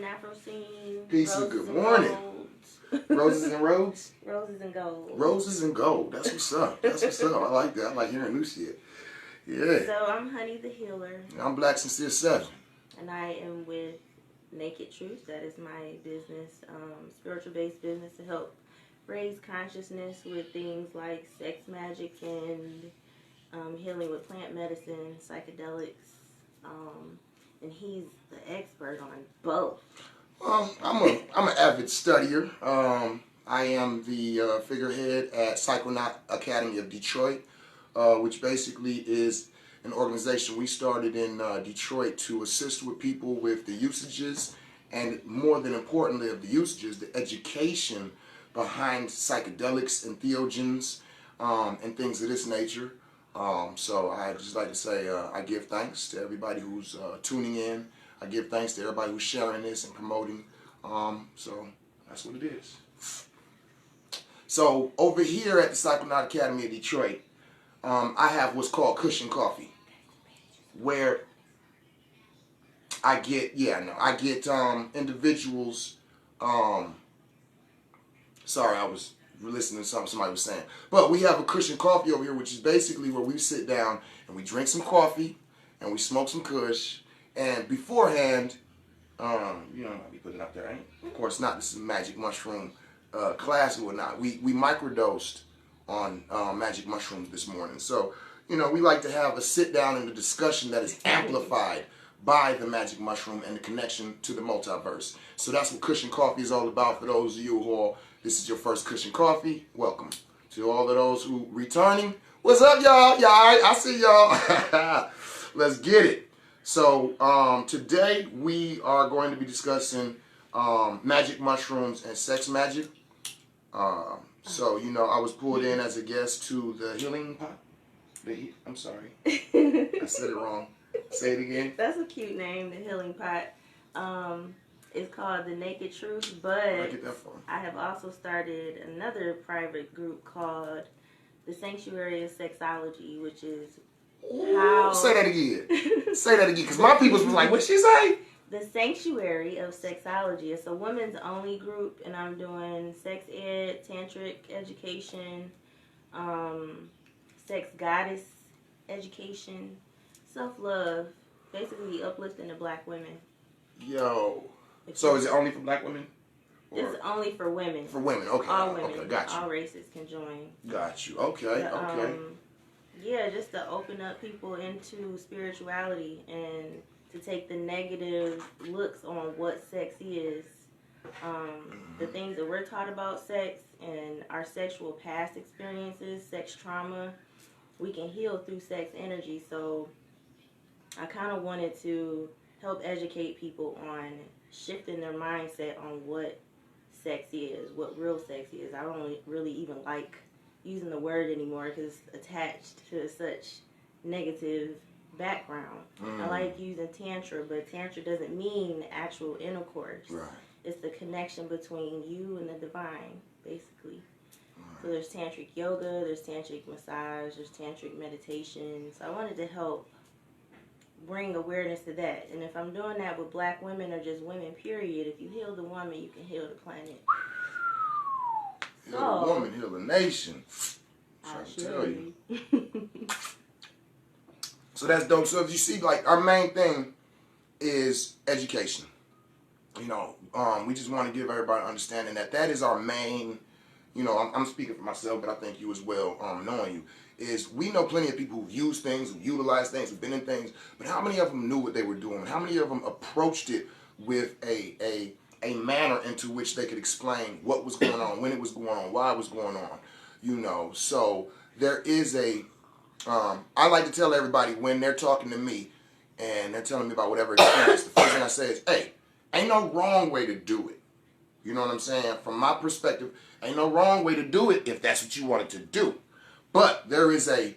Urban Afro Scene. Peace and good morning. Roses and roads? Roses and gold. Roses and gold. That's what's up. That's what's up. I like that. I like hearing new shit. Yeah. So I'm Honey the Healer. I'm Black Sincere 7. And I am with Naked Truth. That is my business, spiritual-based business to help raise consciousness with things like sex magic and healing with plant medicine, psychedelics. And he's the expert on both. Well, I'm an avid studier. I am the figurehead at Psychonaut Academy of Detroit, which basically is an organization we started in Detroit to assist with people with the usages, and more than importantly of the usages, the education behind psychedelics and theogens and things of this nature. So I just like to say I give thanks to everybody who's tuning in. I give thanks to everybody who's sharing this and promoting. So that's what it is. So over here at the Psychonaut Academy of Detroit, I have what's called Kush and Koffee, where I get individuals. Sorry, I was listening to something somebody was saying. But we have a Kush and Koffee over here, which is basically where we sit down and we drink some coffee and we smoke some Kush. And beforehand, you know, I'll be putting it up there, right? Of course not. This is magic mushroom class or whatnot. We microdosed on magic mushrooms this morning. So, you know, we like to have a sit down and a discussion that is amplified by the magic mushroom and the connection to the multiverse. So that's what Kush and Koffee is all about. For those of you who this is your first Kush and Koffee, welcome. To all of those who returning, what's up, y'all? Yeah, all right, I see y'all. Let's get it. So today we are going to be discussing magic mushrooms and sex magic. So, you know, I was pulled in as a guest to the healing pot. I'm sorry. I said it wrong. Say it again. That's a cute name, the healing pot. It's called the Naked Truth, but I have also started another private group called the Sanctuary of Sexology, which is how... Say that again. Say that again, because my people was like, what'd she say? The Sanctuary of Sexology. It's a women's only group, and I'm doing sex ed, tantric education, sex goddess education, self-love, basically uplifting the black women. Yo. So is it only for black women? It's only for women. For women, okay. All women. Okay, got you. All races can join. Got you. Okay, but, okay. Yeah, just to open up people into spirituality and to take the negative looks on what sex is. The things that we're taught about sex and our sexual past experiences, sex trauma, we can heal through sex energy. So I kind of wanted to help educate people on shifting their mindset on what sex is, what real sex is. I don't really even like using the word anymore because it's attached to such negative background. I like using tantra, but tantra doesn't mean actual intercourse. Right. It's the connection between you and the divine, basically. So there's tantric yoga, there's tantric massage, there's tantric meditation. So I wanted to help bring awareness to that. And if I'm doing that with black women or just women, period, if you heal the woman, you can heal the planet. Heal the woman, heal the nation. I'm trying to tell you. So that's dope. So if you see, like, our main thing is education. You know, we just want to give everybody understanding that is our main, you know, I'm speaking for myself, but I think you as well, knowing you, is we know plenty of people who've used things, who've utilized things, who've been in things, but how many of them knew what they were doing? How many of them approached it with a manner into which they could explain what was going on, when it was going on, why it was going on, you know? So there is I like to tell everybody when they're talking to me and they're telling me about whatever experience, the first thing I say is, hey, ain't no wrong way to do it. You know what I'm saying? From my perspective, ain't no wrong way to do it if that's what you wanted to do. But there is a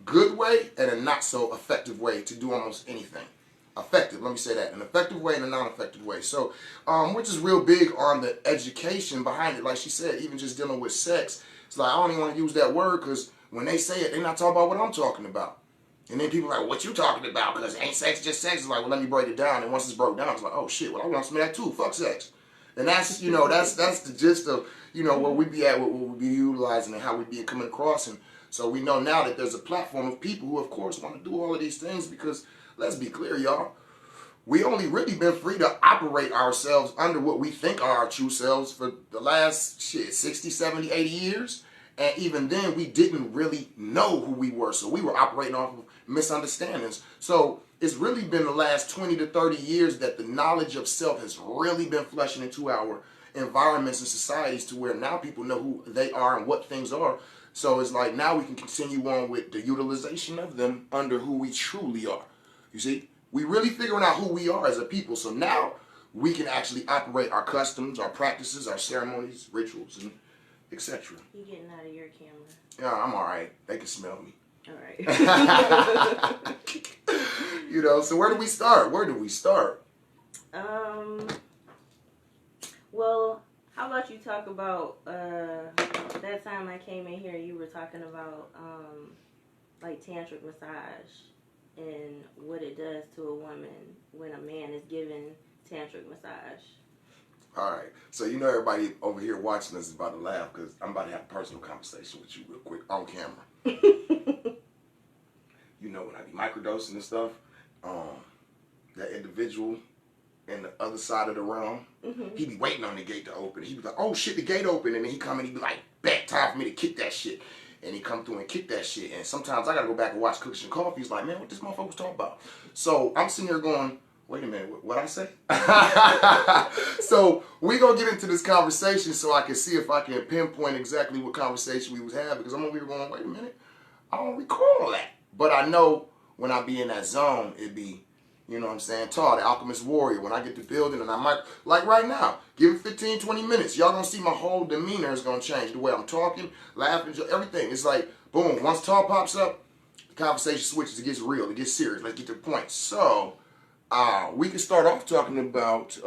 good way and a not so effective way to do almost anything. Effective, let me say that. An effective way and a non-effective way. So, we're just real big on the education behind it. Like she said, even just dealing with sex, it's like, I don't even want to use that word because when they say it, they're not talking about what I'm talking about. And then people are like, what you talking about? Because ain't sex just sex? It's like, well, let me break it down. And once it's broke down, it's like, oh shit, well, I want some of that too. Fuck sex. And that's, that's the gist of, where we be at, what we be utilizing and how we be coming across. And so we know now that there's a platform of people who, of course, want to do all of these things because, let's be clear, y'all, we only really been free to operate ourselves under what we think are our true selves for the last, 60, 70, 80 years. And even then, we didn't really know who we were. So we were operating off of misunderstandings. So it's really been the last 20 to 30 years that the knowledge of self has really been flushing into our environments and societies to where now people know who they are and what things are. So it's like now we can continue on with the utilization of them under who we truly are. You see? We really figuring out who we are as a people. So now we can actually operate our customs, our practices, our ceremonies, rituals, and etc. You getting out of your camera? Yeah, I'm all right. They can smell me. All right. So where do we start? Well, how about you talk about that time I came in here, you were talking about like tantric massage and what it does to a woman when a man is given tantric massage. All right. So everybody over here watching us is about to laugh because I'm about to have a personal conversation with you real quick on camera. When I be microdosing and stuff, that individual in the other side of the realm, he be waiting on the gate to open. He be like, oh shit, the gate open. And then he come and he be like, back, time for me to kick that shit. And he come through and kick that shit. And sometimes I got to go back and watch Kush and Koffee. He's like, man, what this motherfucker was talking about? So I'm sitting here going, wait a minute, what I say? So we gonna get into this conversation so I can see if I can pinpoint exactly what conversation we was having because I'm over here going, wait a minute, I don't recall that. But I know when I be in that zone, it be, Todd, the Alchemist Warrior. When I get to building and I might, like right now, give it 15, 20 minutes. Y'all gonna see my whole demeanor is gonna change. The way I'm talking, laughing, everything. It's like, boom, once Todd pops up, the conversation switches, it gets real, it gets serious. Let's get to the point. So, we can start off talking about,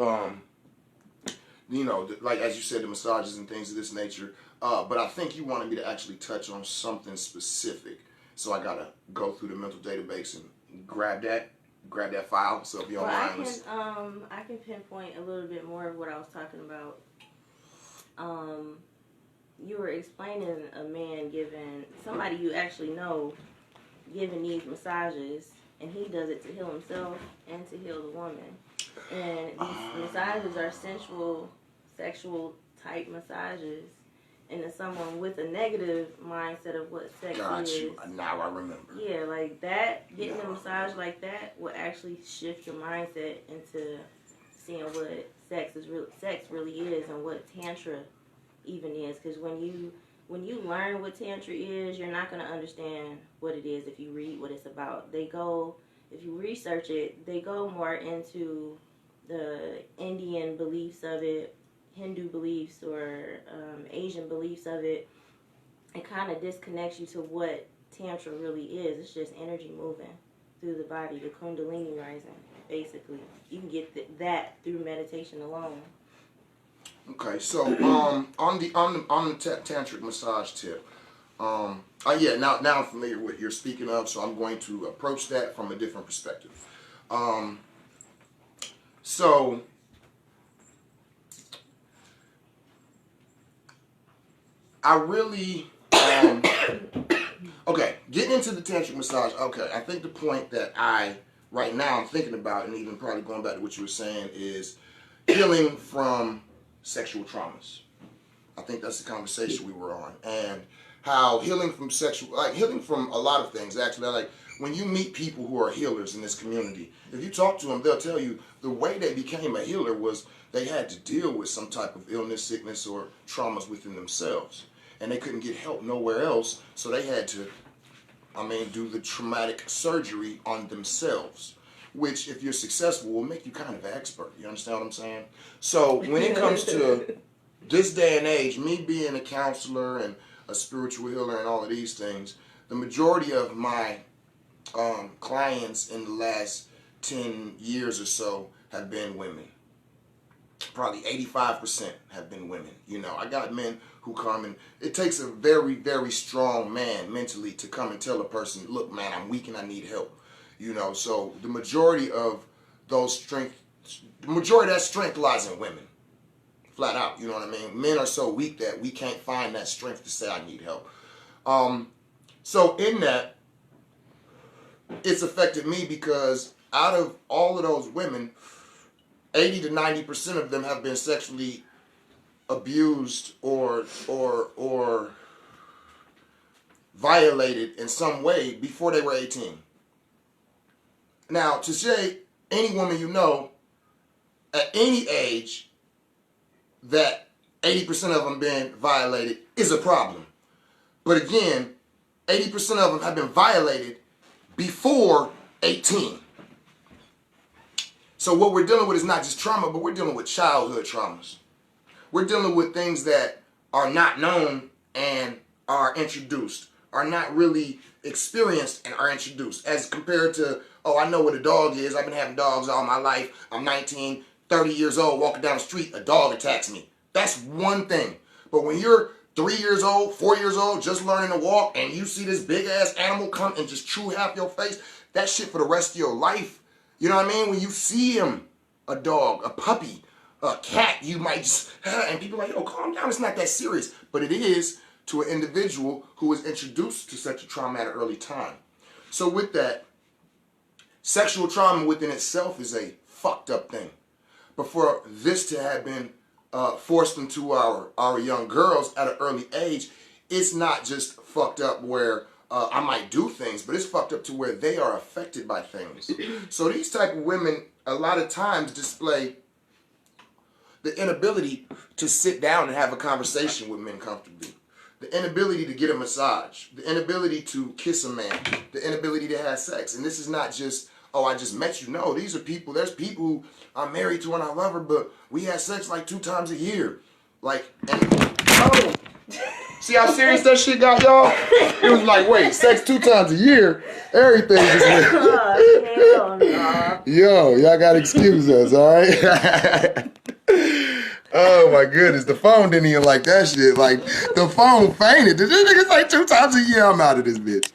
like as you said, the massages and things of this nature. But I think you wanted me to actually touch on something specific. So I gotta go through the mental database and grab that file. So if you don't mind, I can pinpoint a little bit more of what I was talking about. You were explaining a man giving somebody you actually know giving these massages. And he does it to heal himself and to heal the woman. And these massages are sensual, sexual type massages. And to someone with a negative mindset of what sex is. Now I remember. Yeah, like that, getting a massage like that will actually shift your mindset into seeing what sex really is and what tantra even is. Because when you learn what tantra is, you're not going to understand what it is if you read what it's about. If you research it, they go more into the Indian beliefs of it, Hindu beliefs, or Asian beliefs of it. It kind of disconnects you to what tantra really is. It's just energy moving through the body, the kundalini rising, basically. You can get that through meditation alone. Okay, so on the tantric massage tip, now I'm familiar with what you're speaking of, so I'm going to approach that from a different perspective. So I really getting into the tantric massage. Okay, I think the point that right now I'm thinking about, and even probably going back to what you were saying, is healing from sexual traumas. I think that's the conversation we were on, and how healing from healing from a lot of things actually. Like when you meet people who are healers in this community, if you talk to them, they'll tell you the way they became a healer was they had to deal with some type of illness, sickness, or traumas within themselves, and they couldn't get help nowhere else, so they had to, do the traumatic surgery on themselves. Which, if you're successful, will make you kind of an expert. You understand what I'm saying? So when it comes to this day and age, me being a counselor and a spiritual healer and all of these things, the majority of my clients in the last 10 years or so have been women. probably 85% have been women. You know, I got men who come, and it takes a very, very strong man mentally to come and tell a person, look, man, I'm weak and I need help. You know, so the majority of that strength lies in women. Flat out, you know what I mean? Men are so weak that we can't find that strength to say I need help. So in that, it's affected me because out of all of those women, 80 to 90% of them have been sexually abused or violated in some way before they were 18. Now, to say any woman you know at any age that 80% of them been violated is a problem. But again, 80% of them have been violated before 18. So what we're dealing with is not just trauma, but we're dealing with childhood traumas. We're dealing with things that are not known and are introduced, are not really experienced and are introduced, as compared to, oh, I know what a dog is. I've been having dogs all my life. I'm 19, 30 years old, walking down the street, a dog attacks me. That's one thing. But when you're 3 years old, 4 years old, just learning to walk, and you see this big-ass animal come and just chew half your face, that shit for the rest of your life. You know what I mean? When you see him, a dog, a puppy, a cat, you might just, and people are like, oh, calm down, it's not that serious. But it is to an individual who was introduced to such a trauma at an early time. So with that, sexual trauma within itself is a fucked up thing. But for this to have been forced into our young girls at an early age, it's not just fucked up where I might do things, but it's fucked up to where they are affected by things. So these type of women a lot of times display the inability to sit down and have a conversation with men comfortably. The inability to get a massage. The inability to kiss a man. The inability to have sex. And this is not just, oh, I just met you. No, these are people, there's people who I'm married to and I love her, but we had sex like 2 times a year. Like, and, oh, see how serious that shit got, y'all? It was like, wait, sex 2 times a year? Everything just went. Hell no. Yo, y'all gotta excuse us, all right? Oh my goodness, the phone didn't even like that shit. Like, the phone fainted. This nigga's like 2 times a year, I'm out of this bitch.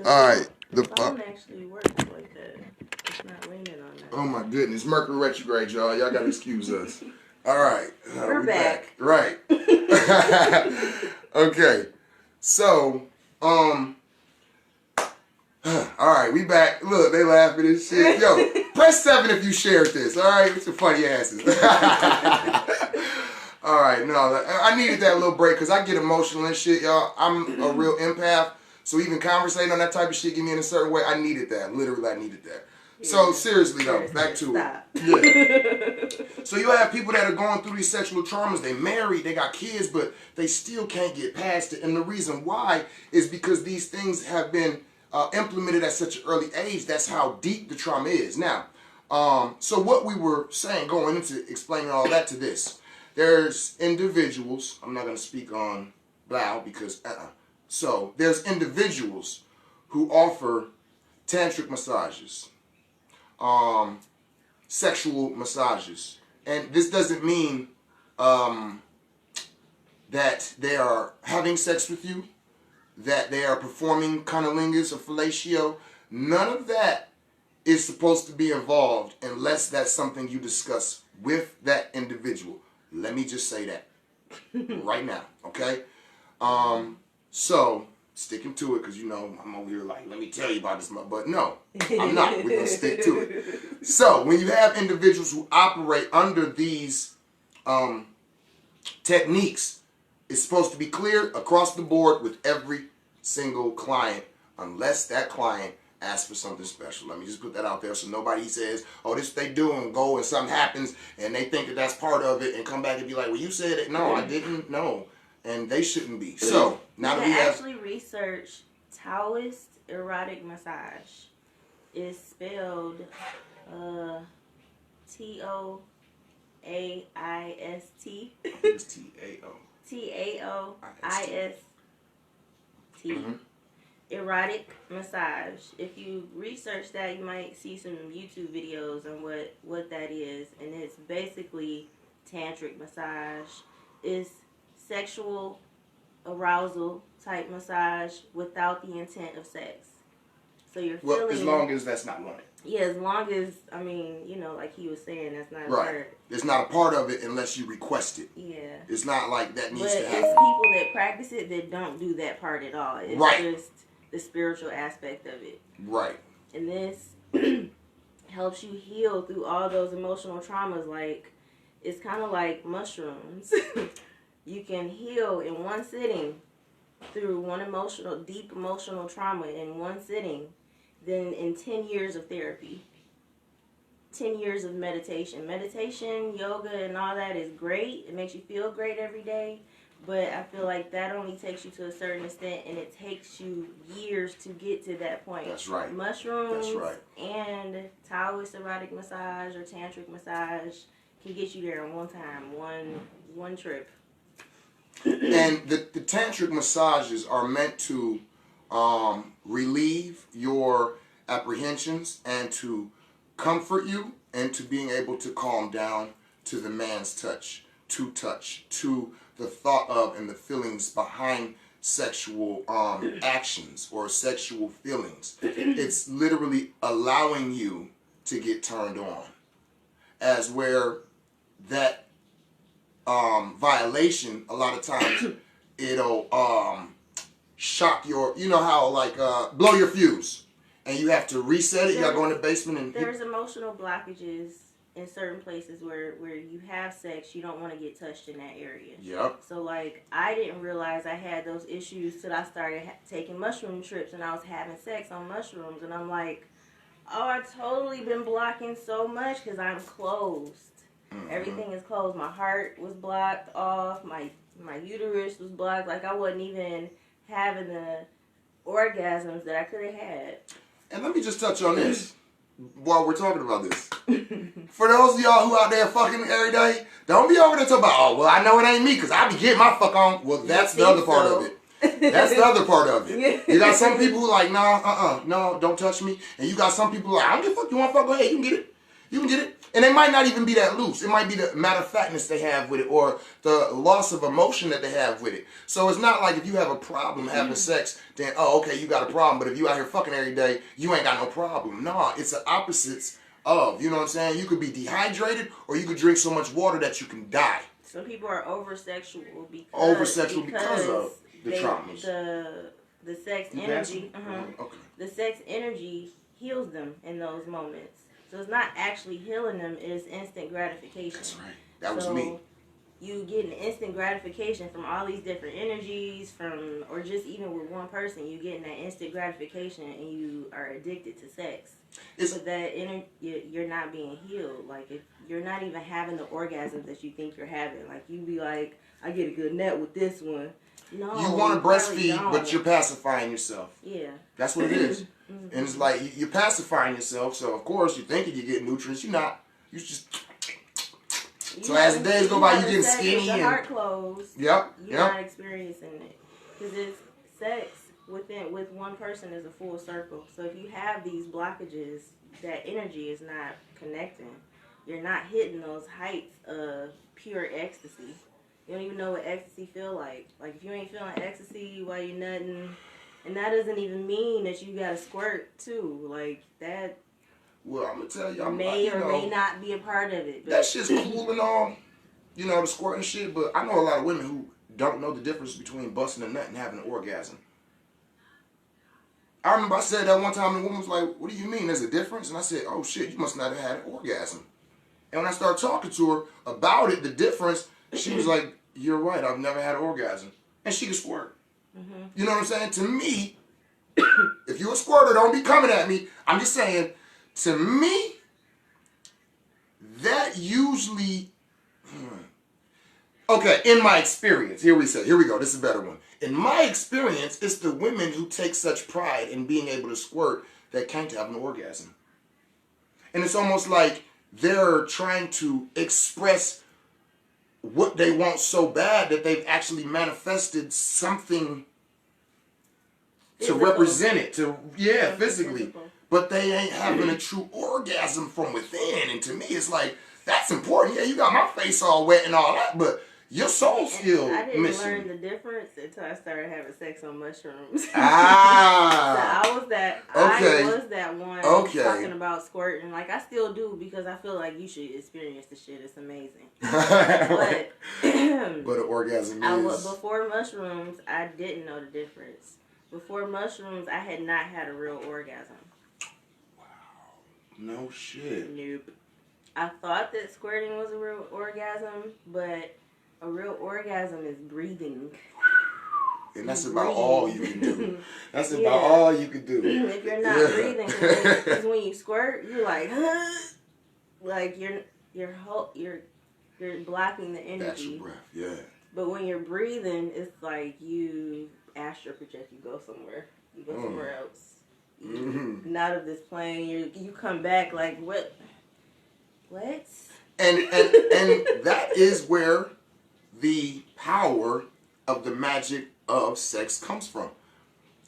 All right. The phone actually works like that. It's not leaning on that. Oh my goodness, Mercury retrograde, y'all. Y'all gotta excuse us. All right. We're back. Right. Okay. So, all right, we back. Look, they laugh at this shit. Yo, press 7 if you shared this, all right? It's some funny asses. All right, no, I needed that little break because I get emotional and shit, y'all. I'm a real empath, so even conversating on that type of shit get me in a certain way. I needed that. Literally, I needed that. Yeah. So, seriously, though, back to it. Yeah. So, you have people that are going through these sexual traumas. They married, they got kids, but they still can't get past it. And the reason why is because these things have been implemented at such an early age. That's how deep the trauma is. Now, so what we were saying, going into explaining all that to this, there's individuals, I'm not going to speak on Blau because, so there's individuals who offer tantric massages, sexual massages. And this doesn't mean that they are having sex with you, that they are performing cunnilingus or fellatio. None of that is supposed to be involved unless that's something you discuss with that individual. Let me just say that right now, okay? So, sticking to it because, you know, I'm over here like, let me tell you about this, but no, I'm not. We're going to stick to it. So, when you have individuals who operate under these techniques, it's supposed to be clear across the board with every single client unless that client asks for something special. Let me just put that out there so nobody says, oh, this they do and go and something happens and they think that that's part of it and come back and be like, well, you said it. No, I didn't. No. And they shouldn't be. So, now that we have... actually research Taoist erotic massage. It's spelled Toaist. It's T-A-O. Taoist. Mm-hmm. Erotic massage. If you research that, you might see some YouTube videos on what that is. And it's basically tantric massage. It's sexual arousal type massage without the intent of sex. So you're feeling... Well, as long as that's not wanted. Yeah, as long as, I mean, you know, like he was saying, that's not a part. It's not a part of it unless you request it. Yeah. It's not like that needs to happen. But it's people that practice it that don't do that part at all. It's just the spiritual aspect of it. Right. And this helps you heal through all those emotional traumas. Like, it's kind of like mushrooms. You can heal in one sitting through one deep emotional trauma in one sitting, than in 10 years of therapy. 10 years of meditation. Meditation, yoga, and all that is great. It makes you feel great every day. But I feel like that only takes you to a certain extent, and it takes you years to get to that point. That's right. Mushrooms That's right. and Taoist erotic massage or tantric massage can get you there in one time, one trip. And the tantric massages are meant to relieve your apprehensions and to comfort you and to being able to calm down to the man's touch, to the thought of and the feelings behind sexual actions or sexual feelings. It's literally allowing you to get turned on, as where that violation, a lot of times it'll shock your, you know how like blow your fuse and you have to reset it. You gotta go in the basement and there's emotional blockages in certain places where you have sex, you don't want to get touched in that area. Yep. So like I didn't realize I had those issues till I started taking mushroom trips and I was having sex on mushrooms, and I'm like, oh, I've totally been blocking so much because I'm closed. Mm-hmm. Everything is closed. My heart was blocked off. My uterus was blocked. Like I wasn't even having the orgasms that I could have had. And let me just touch on this while we're talking about this. For those of y'all who out there fucking every day, don't be over there talking about, oh, well, I know it ain't me because I be getting my fuck on. Well, that's the other part of it. That's the other part of it. You got some people who like, no, don't touch me. And you got some people who like, I don't give a fuck, you want to fuck, go ahead, you can get it. You can get it. And it might not even be that loose. It might be the matter of factness they have with it or the loss of emotion that they have with it. So it's not like if you have a problem having sex, then, oh, okay, you got a problem. But if you out here fucking every day, you ain't got no problem. No, it's the opposites of, you know what I'm saying? You could be dehydrated or you could drink so much water that you can die. Some people are over-sexual because of the traumas. The sex energy. Okay. The sex energy heals them in those moments. So it's not actually healing them, it's instant gratification. That's right. That was me. You get an instant gratification from all these different energies, or just even with one person, you getting that instant gratification and you are addicted to sex. But that you're not being healed. Like if you're not even having the orgasms that you think you're having. Like you be like, I get a good nut with this one. No, you want to breastfeed, but you're pacifying yourself. Yeah. That's what it is. And it's like you're pacifying yourself, so of course you're thinking you get nutrients. You're not. You just. So as the days go by, you getting skinny and heart closed. You're not experiencing it because it's sex with one person is a full circle. So if you have these blockages, that energy is not connecting. You're not hitting those heights of pure ecstasy. You don't even know what ecstasy feel like. Like if you ain't feeling ecstasy while you're nutting. And that doesn't even mean that you got to squirt, too. Like, that well, I'm going to tell you, may not be a part of it. But that shit's cool and all, you know, the squirting shit. But I know a lot of women who don't know the difference between busting a nut and having an orgasm. I remember I said that one time and the woman was like, what do you mean there's a difference? And I said, oh, shit, you must not have had an orgasm. And when I started talking to her about it, the difference, she was like, you're right, I've never had an orgasm. And she could squirt. Mm-hmm. You know what I'm saying? To me, if you're a squirter, don't be coming at me. I'm just saying, to me, that usually... Okay, in my experience, here we go, this is a better one. In my experience, it's the women who take such pride in being able to squirt that can't have an orgasm. And it's almost like they're trying to express what they want so bad that they've actually manifested something to represent it, physically. But they ain't having a true orgasm from within. And to me, it's like, That's important. Yeah, you got my face all wet and all that, but your soul's still I didn't missing. learn the difference until I started having sex on mushrooms. Ah. So I was that one talking about squirting. Like, I still do, because I feel like you should experience the shit. It's amazing. But an orgasm is... Before mushrooms, I didn't know the difference. Before mushrooms, I had not had a real orgasm. Wow. No shit. Nope. I thought that squirting was a real orgasm, but a real orgasm is breathing. And that's about all you can do. That's about all you can do. If you're not breathing, because when you squirt, you're like, like you're blocking the energy. That's your breath, yeah. But when you're breathing, it's like you astral project. You go somewhere. You go somewhere else. Not of this plane. You come back like what? What? And that is where the power of the magic of sex comes from.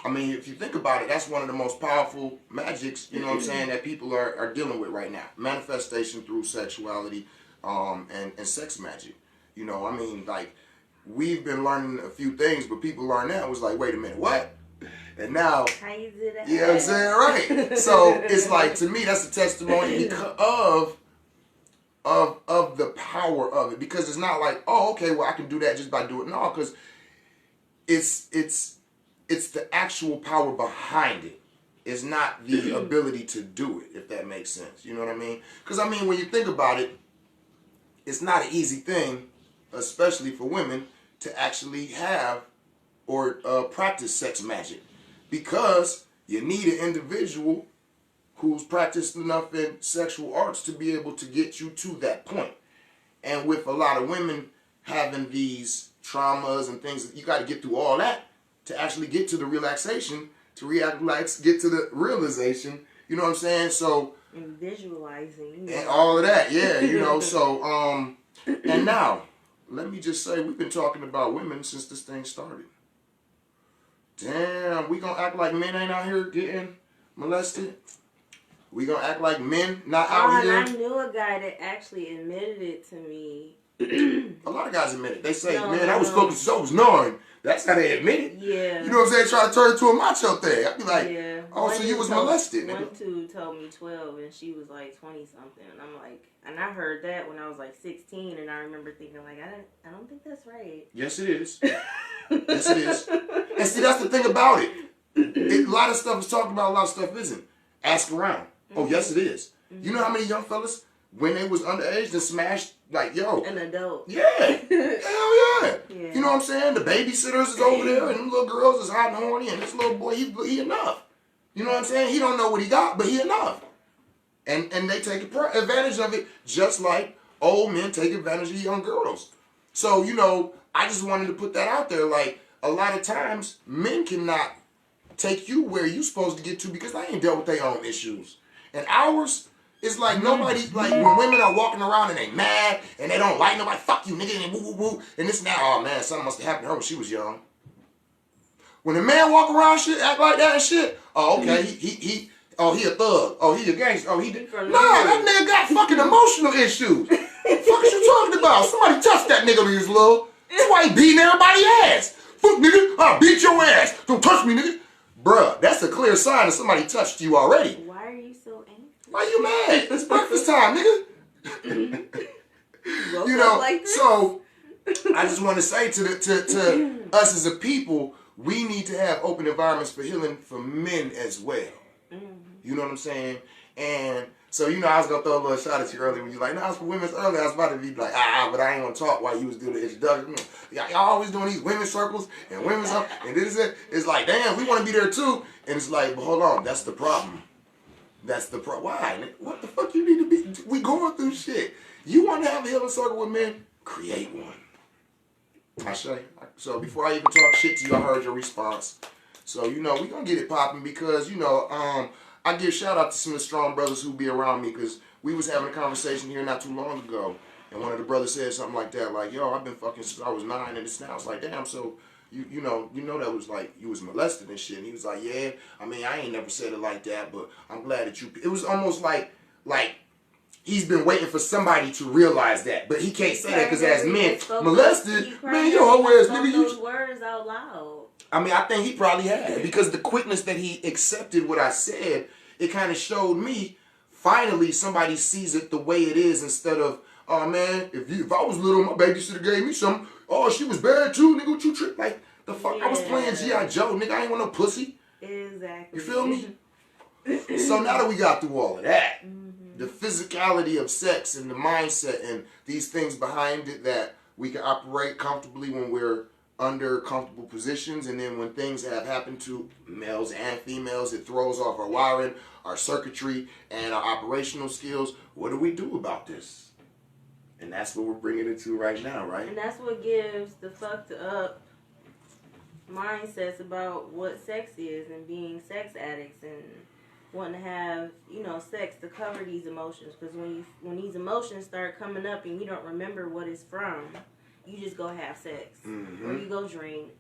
I mean, if you think about it, that's one of the most powerful magics, you know what I'm saying, that people are dealing with right now. Manifestation through sexuality and sex magic. You know, I mean, like, we've been learning a few things, but people learn now, it was like, wait a minute, what? And now, how you do that? You know what I'm saying? Right. So it's like, to me, that's a testimony of the power of it, because it's not like, oh, okay, well, I can do that just by doing it. No, because it's the actual power behind it. It's not the ability to do it, if that makes sense. You know what I mean? Because, I mean, when you think about it, it's not an easy thing, especially for women, to actually have or practice sex magic, because you need an individual who's practiced enough in sexual arts to be able to get you to that point. And with a lot of women having these traumas and things, you got to get through all that to actually get to the relaxation, to get to the realization, you know what I'm saying? So, and visualizing. And all of that, yeah, you know, so, and now, let me just say, we've been talking about women since this thing started. Damn, we gonna act like men ain't out here getting molested? We gonna act like men not out here? I knew a guy that actually admitted it to me. A lot of guys admit it. They say, man, I was fucking so was 9. That's how they admit it. Yeah. You know what I'm saying? Try to turn it to a macho thing. I'd be like, oh, so you was molested. One dude told me 12 and she was like 20 something. And I'm like, and I heard that when I was like 16, and I remember thinking like, I don't think that's right. Yes, it is. Yes, it is. And see, that's the thing about it. A lot of stuff is talked about, a lot of stuff isn't. Ask around. Oh, yes, it is. You know how many young fellas, when they was underage, they smashed, like, yo. An adult. Yeah. Hell yeah. You know what I'm saying? The babysitters is over there, and them little girls is hot and horny, and this little boy, he enough. You know what I'm saying? He don't know what he got, but he enough. And they take advantage of it, just like old men take advantage of young girls. So, you know, I just wanted to put that out there. Like, a lot of times, men cannot take you where you supposed to get to because they ain't dealt with their own issues. And ours is like nobody, like when women are walking around and they mad and they don't like nobody, fuck you nigga, and woo woo woo, and this and that, oh man, something must have happened to her when she was young. When a man walk around shit, act like that and shit, oh okay, he a thug, oh he a gangster, oh he did. Nah, that nigga got fucking emotional issues. What the fuck is you talking about? Somebody touched that nigga when he was little. That's why he beating everybody's ass. Fuck nigga, I'll beat your ass. Don't touch me nigga. Bruh, that's a clear sign that somebody touched you already. Why are you so angry? Why you mad? It's breakfast time, nigga. You know, like so I just want to say to us as a people, we need to have open environments for healing for men as well. You know what I'm saying? And so, you know, I was going to throw a little shot at you earlier when you were like, no, it's for women's earlier. I was about to be like, but I ain't going to talk while you was doing the introduction. Y'all always doing these women's circles and women's up and this and it's like, damn, we want to be there too. And it's like, but hold on, that's the problem. That's the problem. Why? What the fuck you need to be? We going through shit. You want to have a healing circle with men? Create one. I say. So before I even talk shit to you, I heard your response. So, you know, we going to get it popping because, you know, I give shout out to some of the strong brothers who be around me because we was having a conversation here not too long ago. And one of the brothers said something like that, like, yo, I've been fucking since I was 9 and it's now. I was like, damn, so you know that was like, you was molested and shit. And he was like, yeah, I mean, I ain't never said it like that, but I'm glad that you, it was almost like he's been waiting for somebody to realize that, but he can't say that because as men molested, man, you're always nigga. Those words out loud. I mean, I think he probably had because the quickness that he accepted what I said, it kind of showed me. Finally, somebody sees it the way it is instead of, oh man, if I was little, my baby should have gave me some. Oh, she was bad too, nigga. What you trip like the fuck? Yeah. I was playing G.I. Joe, nigga. I ain't want no pussy. Exactly. You feel me? So now that we got through all of that, the physicality of sex and the mindset and these things behind it that we can operate comfortably when we're under comfortable positions, and then when things have happened to males and females, it throws off our wiring, our circuitry, and our operational skills. What do we do about this? And that's what we're bringing it to right now, right? And that's what gives the fucked up mindsets about what sex is and being sex addicts and wanting to have, sex to cover these emotions. Because when these emotions start coming up and you don't remember what it's from, you just go have sex, or you go drink,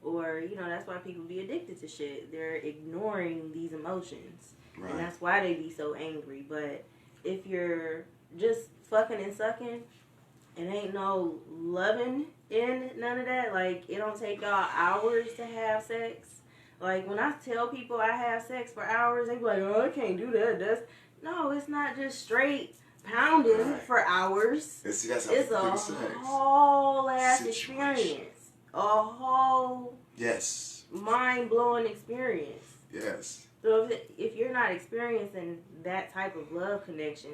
or, that's why people be addicted to shit. They're ignoring these emotions, right. And that's why they be so angry. But if you're just fucking and sucking, and ain't no loving in none of that, like, it don't take y'all hours to have sex. Like, when I tell people I have sex for hours, they be like, oh, I can't do that. No, it's not just straight pounding for hours. See, that's it's a whole ass experience. A whole mind-blowing experience. Yes. So if you're not experiencing that type of love connection,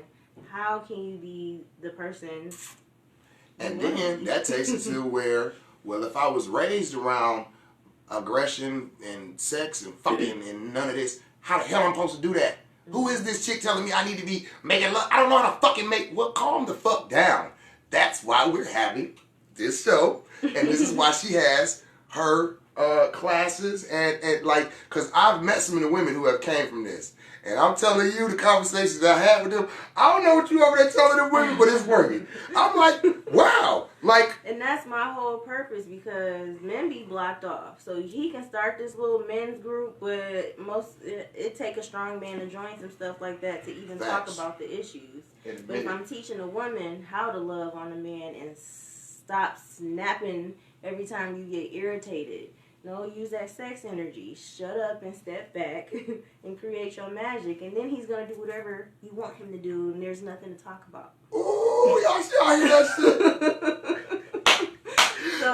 how can you be the person? And then that takes it to where, well, if I was raised around aggression and sex and fucking and none of this, how the hell am I supposed to do that? Who is this chick telling me I need to be making love? I don't know how to fucking make... Well, calm the fuck down. That's why we're having this show. And this is why she has her classes. And like... Because I've met some of the women who have came from this. And I'm telling you, the conversations I had with them, I don't know what you over there telling them women, but it's working. I'm like, wow. Like... And that's my whole purpose, because men be blocked off. So he can start this little men's group, but it take a strong man to join some stuff like that to even talk about the issues. But if I'm teaching a woman how to love on a man and stop snapping every time you get irritated, use that sex energy. Shut up and step back and create your magic. And then he's going to do whatever you want him to do, and there's nothing to talk about. Ooh, y'all hear that shit?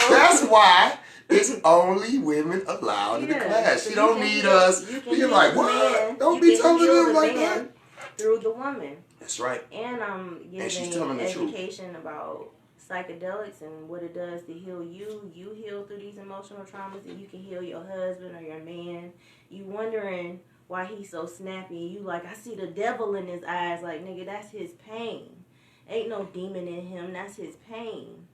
That's why it's only women allowed in the class. So she don't need us. You're like, what? Don't be telling them like that. Through the woman. That's right. And I'm giving education about psychedelics and what it does to heal you. You heal through these emotional traumas, and you can heal your husband or your man. You wondering why he's so snappy. You like, I see the devil in his eyes. Like, nigga, that's his pain. Ain't no demon in him. That's his pain.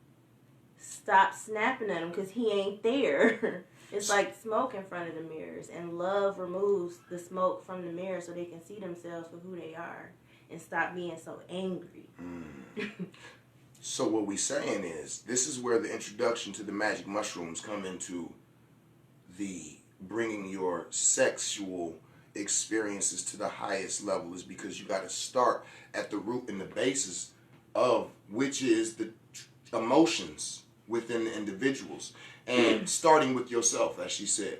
Stop snapping at him because he ain't there. It's like smoke in front of the mirrors, and love removes the smoke from the mirror so they can see themselves for who they are and stop being so angry. So what we saying is, this is where the introduction to the magic mushrooms come into the bringing your sexual experiences to the highest level, is because you got to start at the root and the basis of which is the emotions within the individuals, and starting with yourself, as she said.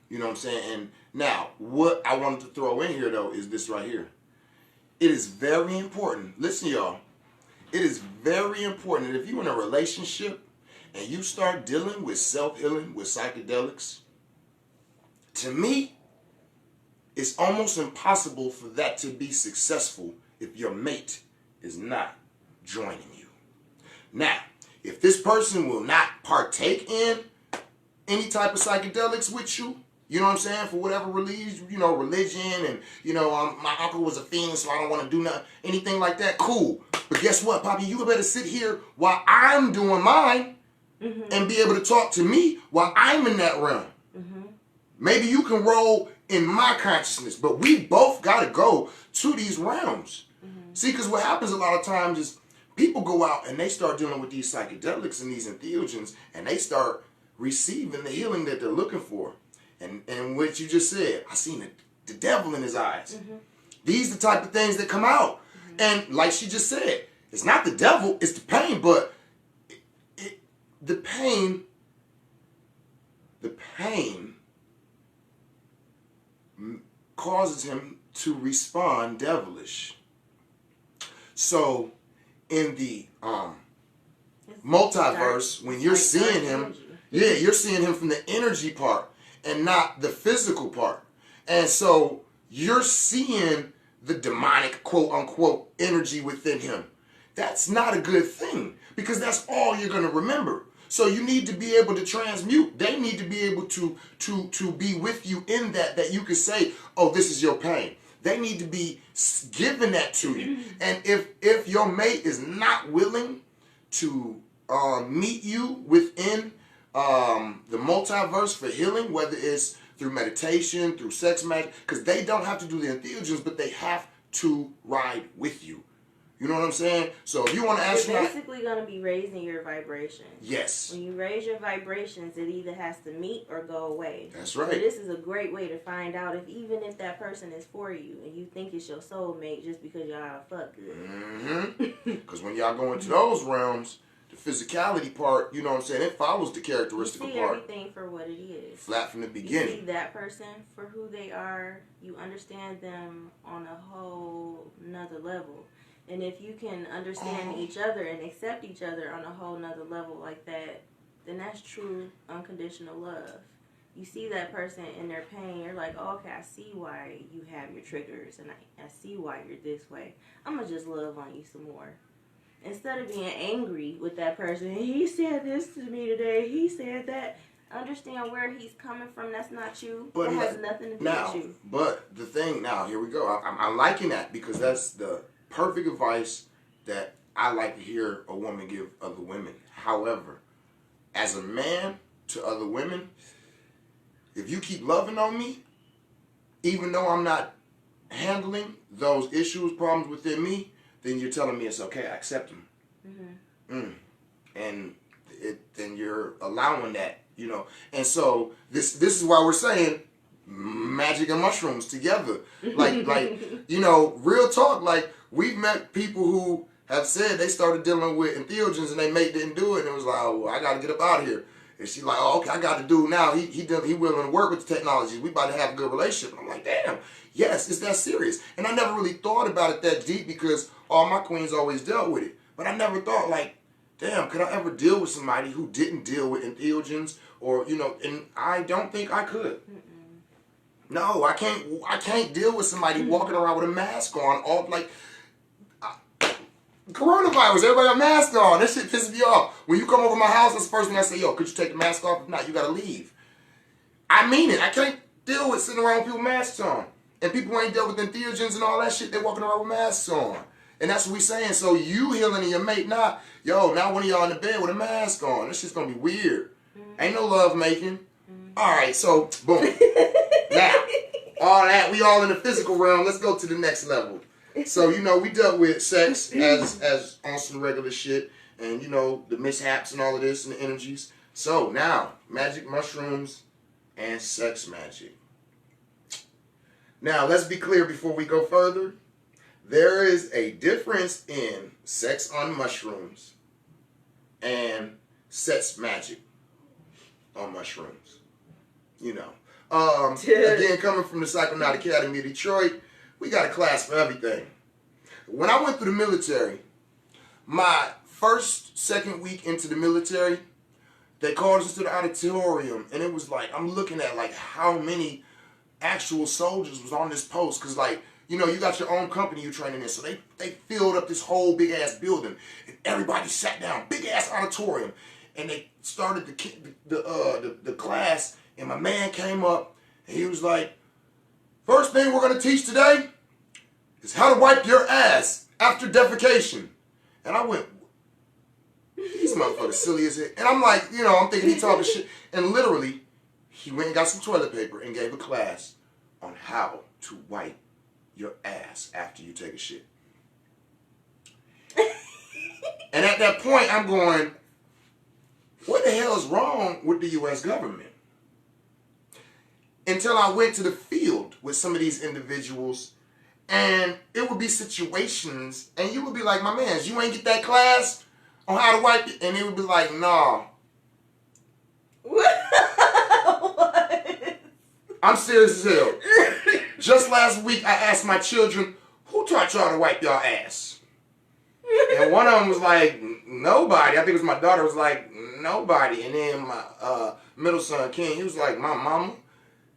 You know what I'm saying? And now, what I wanted to throw in here, though, is this right here. It is very important. Listen, y'all. It is very important that if you're in a relationship and you start dealing with self-healing, with psychedelics, to me, it's almost impossible for that to be successful if your mate is not joining you. Now, if this person will not partake in any type of psychedelics with you, you know what I'm saying, for whatever religion, and, my uncle was a fiend, so I don't want to do nothing, anything like that, cool. But guess what, Poppy? You better sit here while I'm doing mine and be able to talk to me while I'm in that realm. Maybe you can roll in my consciousness, but we both got to go to these realms. See, because what happens a lot of times is people go out and they start dealing with these psychedelics and these entheogens, and they start receiving the healing that they're looking for. And what you just said, I seen the devil in his eyes. These are the type of things that come out. And like she just said, it's not the devil, it's the pain, but the pain causes him to respond devilish. So in the multiverse, when you're seeing him, you're seeing him from the energy part and not the physical part. And so you're seeing the demonic, quote unquote, energy within him. That's not a good thing, because that's all you're going to remember. So you need to be able to transmute. They need to be able to be with you in that you can say, oh, this is your pain. They need to be giving that to you. And if your mate is not willing to meet you within the multiverse for healing, whether it's through meditation, through sex magic, because they don't have to do the entheogens, but they have to ride with you. You know what I'm saying? So if you want to ask, you're basically going to be raising your vibrations. Yes. When you raise your vibrations, it either has to meet or go away. That's right. So this is a great way to find out even if that person is for you and you think it's your soulmate just because y'all fuck good. Because when y'all go into those realms, the physicality part, you know what I'm saying, it follows the characteristical part. You see everything for what it is. Flat from the beginning. You see that person for who they are. You understand them on a whole nother level. And if you can understand each other and accept each other on a whole nother level like that, then that's true unconditional love. You see that person in their pain, you're like, oh, okay, I see why you have your triggers, and I see why you're this way. I'm going to just love on you some more. Instead of being angry with that person, he said this to me today, he said that. Understand where he's coming from. That's not you. But that has nothing to do with you. But the thing, now, here we go. I'm liking that, because that's the perfect advice that I like to hear a woman give other women. However, as a man to other women, if you keep loving on me, even though I'm not handling those issues, problems within me, then you're telling me it's okay. I accept them. And then you're allowing that, you know. And so this is why we're saying magic and mushrooms together. Like you know, real talk. Like, we've met people who have said they started dealing with entheogens and they mate didn't do it, and it was like, oh, well, I got to get up out of here. And she's like, oh, okay, I got to do now. He willing to work with the technology. We about to have a good relationship. And I'm like, damn, yes, it's that serious. And I never really thought about it that deep, because all my queens always dealt with it. But I never thought, like, damn, could I ever deal with somebody who didn't deal with entheogens? Or, you know, and I don't think I could. No, I can't deal with somebody walking around with a mask on, all like coronavirus. Everybody got a mask on. That shit pisses me off. When you come over my house, that's the first thing I say, yo, could you take the mask off? If not, you gotta leave. I mean it. I can't deal with sitting around with people with masks on. And people who ain't dealt with entheogens and all that shit, they walking around with masks on. And that's what we saying. So you healing and your mate not. Yo, now one of y'all in the bed with a mask on. This shit's gonna be weird. Ain't no love making. Alright, so boom. Now, all that, we all in the physical realm. Let's go to the next level. So, you know, we dealt with sex as on some regular shit, and, you know, the mishaps and all of this and the energies. So, now, magic mushrooms and sex magic. Now, let's be clear before we go further. There is a difference in sex on mushrooms and sex magic on mushrooms. You know. Again, coming from the Psychonaut Academy of Detroit, we got a class for everything. When I went through the military, my second week into the military, they called us to the auditorium, and it was like, I'm looking at like how many actual soldiers was on this post, because like, you know, you got your own company you're training in, so they filled up this whole big ass building, and everybody sat down, big ass auditorium, and they started the class. And my man came up, and he was like, first thing we're going to teach today is how to wipe your ass after defecation. And I went, these motherfuckers silly as it. And I'm like, you know, I'm thinking he talking shit. And literally, he went and got some toilet paper and gave a class on how to wipe your ass after you take a shit. And at that point, I'm going, what the hell is wrong with the U.S. government? Until I went to the field with some of these individuals, And it would be situations, and you would be like, my man, you ain't get that class on how to wipe it? And it would be like, nah. What? I'm serious as hell. Just last week, I asked my children, who taught y'all to wipe y'all ass? And one of them was like, nobody. I think it was my daughter was like, nobody. And then my middle son, Ken, he was like, my mama.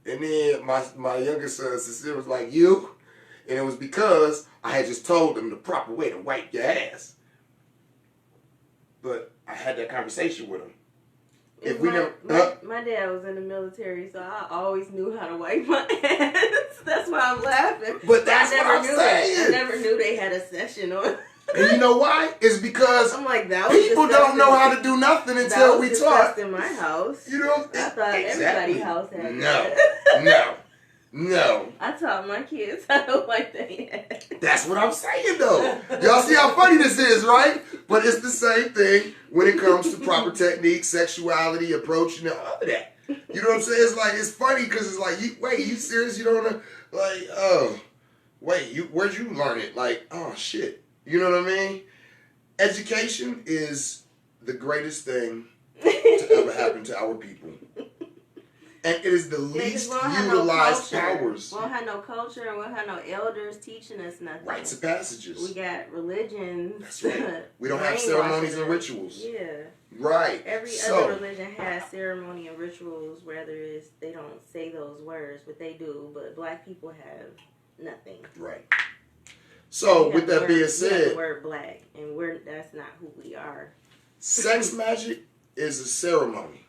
And then my youngest son, Cecile, was like, you. And it was because I had just told them the proper way to wipe your ass. But I had that conversation with him. If we never, my dad was in the military, so I always knew how to wipe my ass. That's why I'm laughing. But that's what I'm saying. I never knew they had a session on. And you know why? It's because I'm like, that was people don't know how to do nothing until we taught. In my house, you know, I thought everybody's house had No. I taught my kids how to wipe their ass. That's what I'm saying, though. Y'all see how funny this is, right? But it's the same thing when it comes to proper technique, sexuality, approaching, and all of that. You know what I'm saying? It's like, it's funny because it's like, you serious? You don't know? Like, oh, wait, where'd you learn it? Like, oh, shit. You know what I mean? Education is the greatest thing to ever happen to our people. And it is the least utilized powers. We don't have no culture, and we don't have no elders teaching us nothing. Rites of passages. We got religions. That's right. We don't have ceremonies and rituals. Yeah. Right. Every other religion has ceremony and rituals, whether it's they don't say those words, but they do. But black people have nothing. Right. So with that being said, we have the word black, and that's not who we are. Sex magic is a ceremony.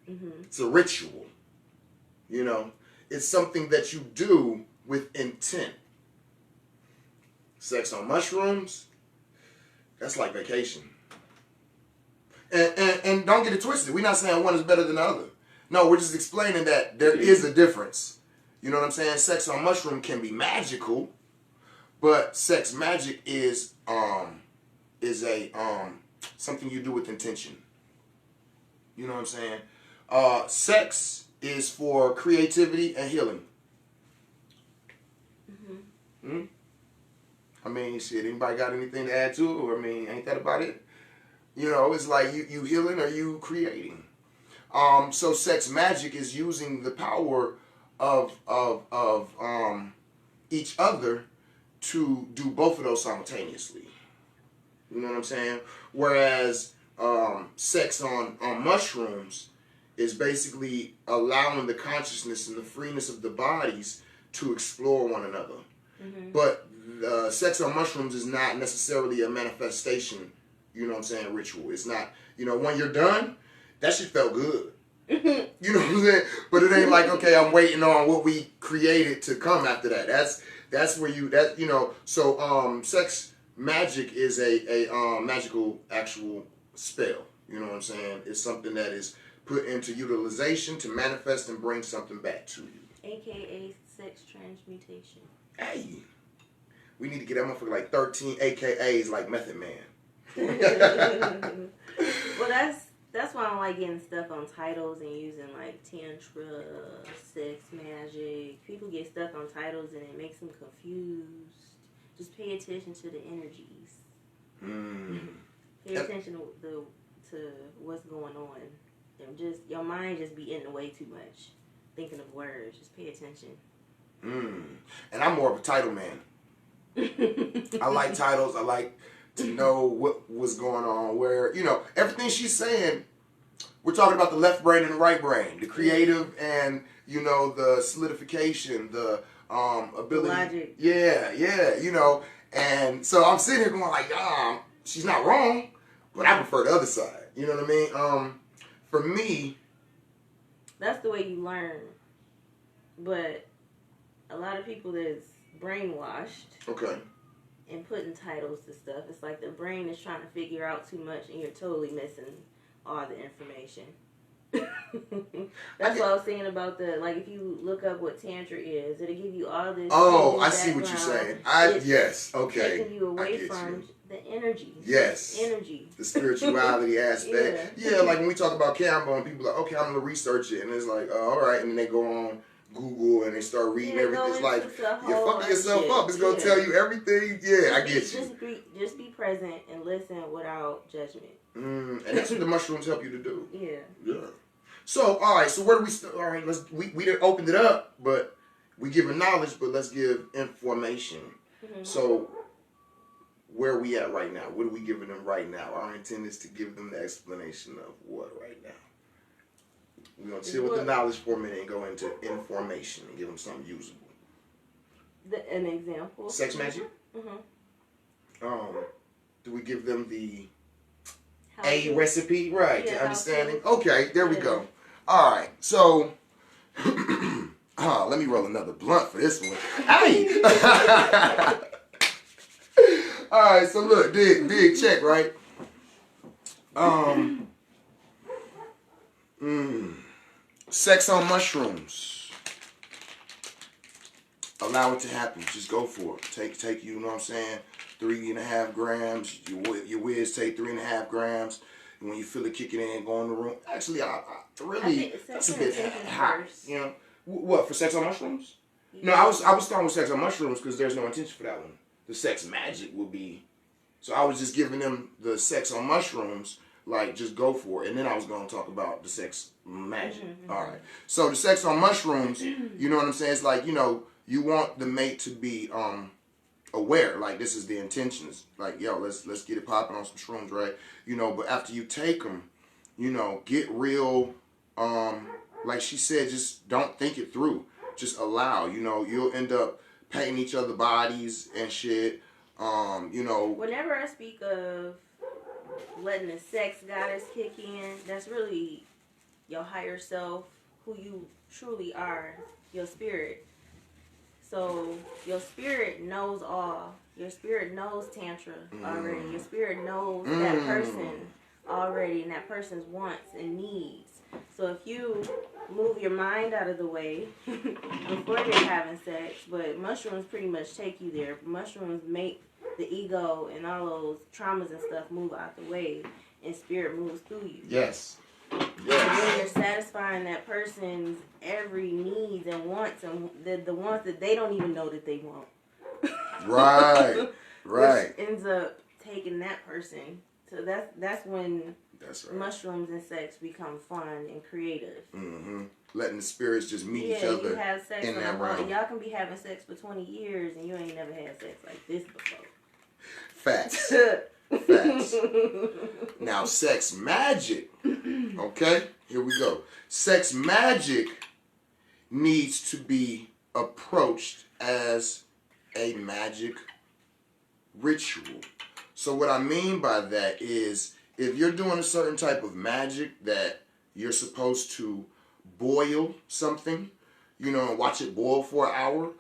Mm-hmm. It's a ritual. You know, it's something that you do with intent. Sex on mushrooms, that's like vacation. And don't get it twisted. We're not saying one is better than the other. No, we're just explaining that there is a difference. You know what I'm saying? Sex on mushroom can be magical, but sex magic is something you do with intention. You know what I'm saying? Sex is for creativity and healing. Mm-hmm. I mean, shit, anybody got anything to add to it? Or, I mean, ain't that about it? You know, it's like you healing or you creating. So sex magic is using the power of each other to do both of those simultaneously. You know what I'm saying? Whereas sex on mushrooms is basically allowing the consciousness and the freeness of the bodies to explore one another. Mm-hmm. But sex on mushrooms is not necessarily a manifestation, you know what I'm saying, ritual. It's not, you know, when you're done, that shit felt good. You know what I'm saying? But it ain't like, okay, I'm waiting on what we created to come after that. That's where you know, so sex magic is a magical actual spell. You know what I'm saying? It's something that is put into utilization to manifest and bring something back to you. AKA sex transmutation. Hey, we need to get that motherfucker like 13 AKAs like Method Man. Well, that's why I don't like getting stuff on titles and using like tantra, sex magic. People get stuck on titles and it makes them confused. Just pay attention to the energies. Pay attention to what's going on. Your mind just be in the way too much, thinking of words. Just pay attention. And I'm more of a title man. I like titles. I like to know what was going on. Where, you know, everything she's saying, we're talking about the left brain and the right brain, the creative and, you know, the solidification, the ability. Logic. Yeah, you know. And so I'm sitting here going like, she's not wrong, but I prefer the other side. You know what I mean? For me, that's the way you learn. But a lot of people that's brainwashed. Okay. And putting titles to stuff. It's like the brain is trying to figure out too much and you're totally missing all the information. That's what I was saying about like if you look up what Tantra is, it'll give you all this. Oh, I see what you're saying. Yes, okay. Taking you away from the energy. Yes. Energy. The spirituality aspect. Yeah, like when we talk about Campbell and people are like, okay, I'm going to research it. And it's like, all right. And then they go on Google and they start reading everything. It's like you're fucking yourself up. It's gonna Yeah. tell you everything. Yeah, I get you. Just be present and listen without judgment. And that's what the mushrooms help you to do. Yeah. Yeah. So all right. So where do we start? All right. We done opened it up, but we giving knowledge, but let's give information. So where are we at right now? What are we giving them right now? Our intent is to give them the explanation of what right now. We're going to chill with the knowledge for a minute and go into information and give them something usable. An example? Sex magic? Do we give them the recipe? Right, to understanding? Okay, there we go. All right, so let me roll another blunt for this one. Hey! All right, so look, dig, check, right? Sex on mushrooms. Allow it to happen. Just go for it. Take you know what I'm saying? 3.5 grams. Your whiz take 3.5 grams. And when you feel it kicking in, go in the room. Actually, I really that's a bit hot. You know what for sex on mushrooms? Yeah. No, I was starting with sex on mushrooms because there's no intention for that one. The sex magic will be. So I was just giving them the sex on mushrooms. Like, just go for it. And then I was going to talk about the sex magic. All right. So the sex on mushrooms, you know what I'm saying? It's like, you know, you want the mate to be aware. Like, this is the intentions. Like, yo, let's get it popping on some shrooms, right? You know, but after you take them, you know, get real, like she said, just don't think it through. Just allow. You know, you'll end up painting each other's bodies and shit. You know. Whenever I speak of letting the sex goddess kick in, that's really your higher self, who you truly are, your spirit. So your spirit knows all. Your spirit knows Tantra already. Your spirit knows that person already and that person's wants and needs. So if you move your mind out of the way before you're having sex, but mushrooms pretty much take you there. Mushrooms make the ego and all those traumas and stuff move out the way, and spirit moves through you. Yes. And then you're satisfying that person's every needs and wants, and the ones that they don't even know that they want. Right. Which ends up taking that person. So that's when mushrooms and sex become fun and creative. Letting the spirits just meet each other. You have sex in that realm. Y'all can be having sex for 20 years and you ain't never had sex like this before. Facts. Facts. Now, sex magic. Okay, here we go. Sex magic needs to be approached as a magic ritual. So what I mean by that is, if you're doing a certain type of magic that you're supposed to boil something, you know, and watch it boil for an hour,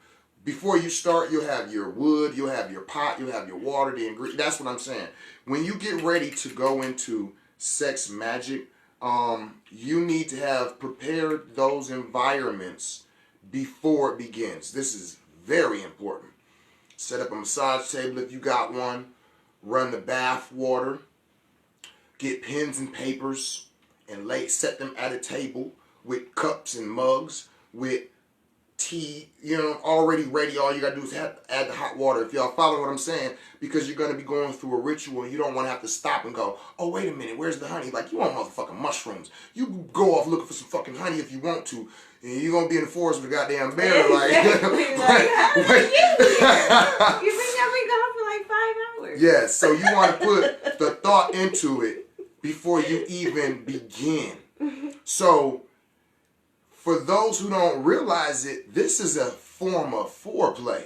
before you start, you'll have your wood, you'll have your pot, you'll have your water, the ingredients. That's what I'm saying. When you get ready to go into sex magic, you need to have prepared those environments before it begins. This is very important. Set up a massage table if you got one. Run the bath water. Get pens and papers and set them at a table with cups and mugs with tea, you know, already ready. All you gotta do is add the hot water. If y'all follow what I'm saying, because you're gonna be going through a ritual and you don't want to have to stop and go, oh wait a minute, where's the honey? Like, you want motherfucking mushrooms. You can go off looking for some fucking honey if you want to, and you're gonna be in the forest with a goddamn bear. Exactly. You've been gone for like 5 hours. Yeah, so you want to put the thought into it before you even begin. So for those who don't realize it, this is a form of foreplay.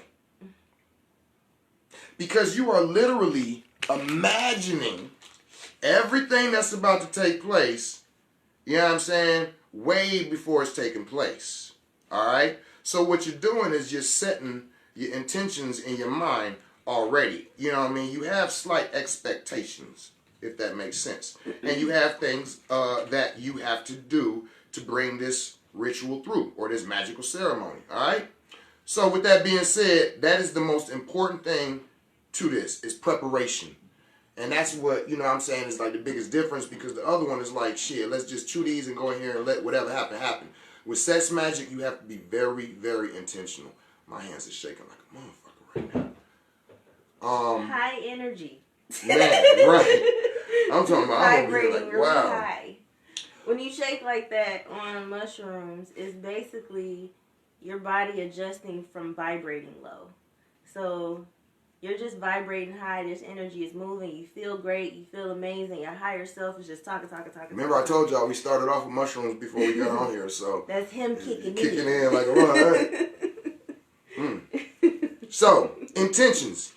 Because you are literally imagining everything that's about to take place, you know what I'm saying, way before it's taking place. All right? So what you're doing is you're setting your intentions in your mind already. You know what I mean? You have slight expectations, if that makes sense. And you have things that you have to do to bring this ritual through, or this magical ceremony. All right? So with that being said, that is the most important thing to this, is preparation. And that's what, you know what I'm saying, is like the biggest difference, because the other one is like, shit, let's just chew these and go in here and let whatever happen happen. With sex magic, you have to be very, very intentional. My hands are shaking like a motherfucker right now. High energy. Man, right. I'm talking about, I'm over here Vibrating like, really wow. high. When you shake like that on mushrooms, it's basically your body adjusting from vibrating low. So you're just vibrating high. This energy is moving. You feel great. You feel amazing. Your higher self is just talking. Remember, I told y'all we started off with mushrooms before we got on here, so that's him kicking in like a run. So, intentions.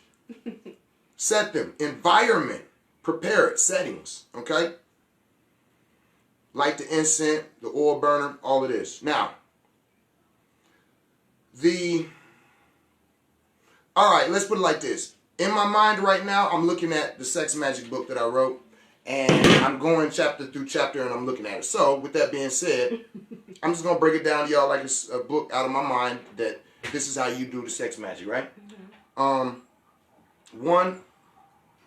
Set them. Environment. Prepare it. Settings. Okay? Light the incense, the oil burner, all of this. Now, alright, let's put it like this. In my mind right now, I'm looking at the sex magic book that I wrote, and I'm going chapter through chapter, and I'm looking at it. So, with that being said, I'm just going to break it down to y'all like it's a book out of my mind that this is how you do the sex magic, right? One,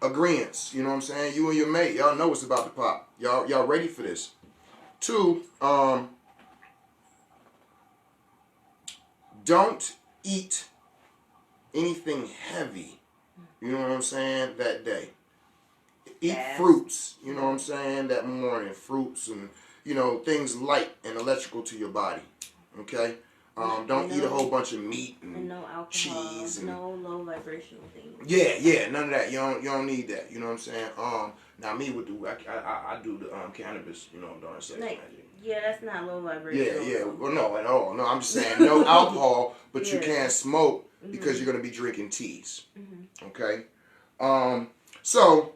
agreeance. You know what I'm saying? You and your mate, y'all know what's about to pop. Y'all ready for this. Two, don't eat anything heavy, you know what I'm saying, that day. Eat fruits, you know what I'm saying, that morning. Fruits and, things light and electrical to your body, okay? Don't eat a whole bunch of meat and no alcohol, cheese. And, no low vibrational things. Yeah, none of that. You don't need that, you know what I'm saying? Now me would do, I do the cannabis, during sex magic. Yeah, that's not low vibration. Yeah. Well, no, at all. No, I'm just saying no alcohol, but you can smoke because you're going to be drinking teas. Okay? So,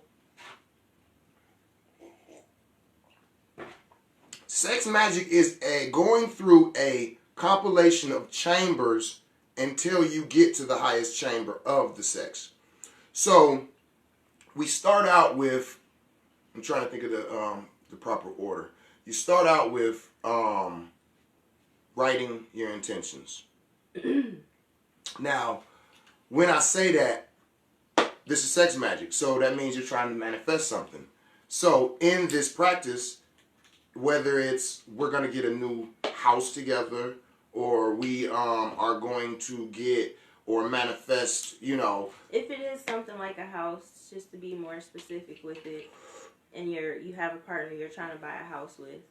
sex magic is going through a compilation of chambers until you get to the highest chamber of the sex. So, we start out with, I'm trying to think of the proper order. You start out with writing your intentions. Now, when I say that, this is sex magic, so that means you're trying to manifest something. So in this practice, whether it's we're going to get a new house together, or we are going to get or manifest, If it is something like a house, just to be more specific with it, and you have a partner you're trying to buy a house with,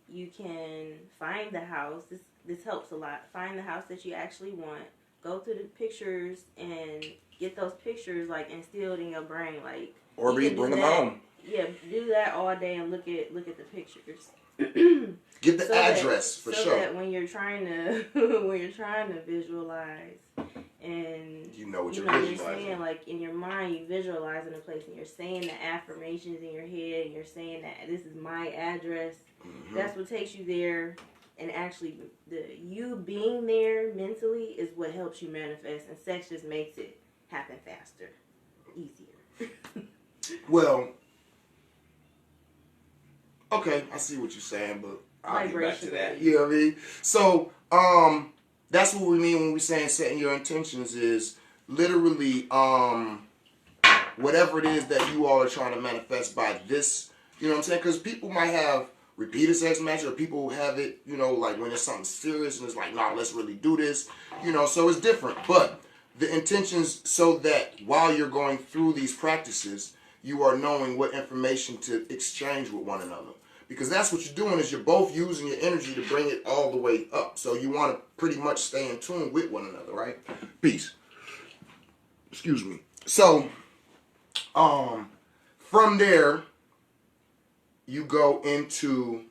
you can find the house. This helps a lot. Find the house that you actually want. Go through the pictures and get those pictures instilled in your brain, or bring them home. Yeah, do that all day and look at the pictures. Get the address for sure. So that when you're trying to visualize, and you know what you're visualizing. You're saying in your mind, you visualizing a place, and you're saying the affirmations in your head, and you're saying that this is my address. That's what takes you there, and actually, you being there mentally is what helps you manifest, and sex just makes it happen faster, easier. Well, okay, I see what you're saying, but I'll get back to that. You know what I mean? So, that's what we mean when we saying setting your intentions is literally whatever it is that you all are trying to manifest by this, you know what I'm saying? Because people might have repeated sex magic, or people have it, when it's something serious and it's nah, let's really do this, so it's different. But the intentions so that while you're going through these practices, you are knowing what information to exchange with one another. Because that's what you're doing, is you're both using your energy to bring it all the way up. So you want to pretty much stay in tune with one another, right? Peace. Excuse me. So, from there, you go into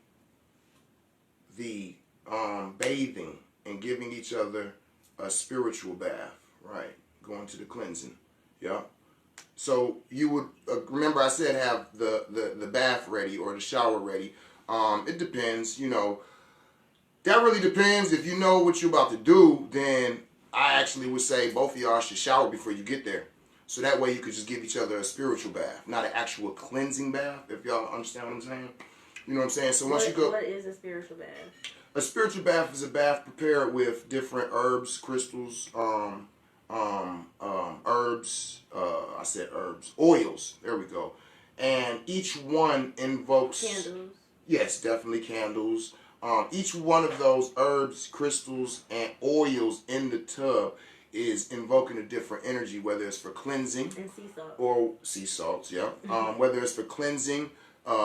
the bathing and giving each other a spiritual bath, right? Going to the cleansing, yeah. So you would remember I said have the bath ready or the shower ready. It depends, That really depends. If you know what you're about to do, then I actually would say both of y'all should shower before you get there. So that way you could just give each other a spiritual bath, not an actual cleansing bath, if y'all understand what I'm saying. You know what I'm saying? So once you go... What is a spiritual bath? A spiritual bath is a bath prepared with different herbs, crystals, herbs, I said herbs, oils, there we go. And each one invokes... Candles. Yes, definitely candles. Each one of those herbs, crystals, and oils in the tub is invoking a different energy, whether it's for cleansing And sea salt. or sea salts, yeah. Whether it's for cleansing,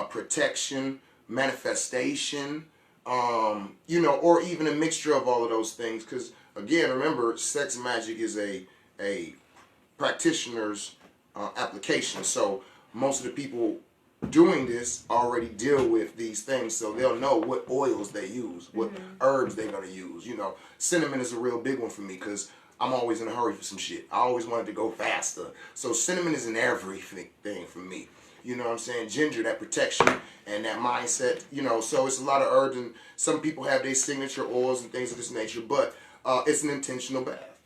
protection, manifestation, or even a mixture of all of those things. Because again, remember, sex magic is a practitioner's application. So most of the people doing this already deal with these things, so they'll know what oils they use, what herbs they're going to use. Cinnamon is a real big one for me because I'm always in a hurry for some shit. I always wanted to go faster. So cinnamon is in everything for me. You know what I'm saying? Ginger, that protection and that mindset. So it's a lot of herbs, and some people have their signature oils and things of this nature, but it's an intentional bath,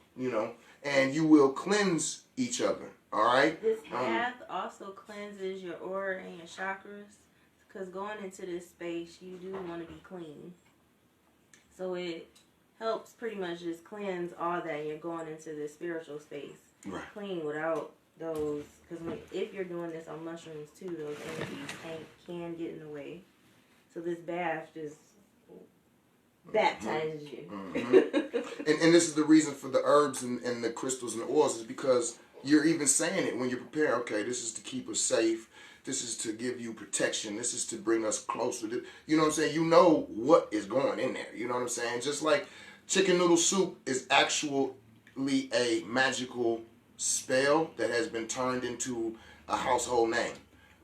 and you will cleanse each other. All right. This bath also cleanses your aura and your chakras, because going into this space, you do want to be clean. So it helps pretty much just cleanse all that. You're going into this spiritual space, right, clean without those. Because if you're doing this on mushrooms too, those energies can get in the way. So this bath just baptizes you. And this is the reason for the herbs and the crystals and the oils, is because you're even saying it when you're preparing. Okay, this is to keep us safe. This is to give you protection. This is to bring us closer. You know what I'm saying? You know what is going in there. You know what I'm saying? Just like chicken noodle soup is actually a magical spell that has been turned into a household name.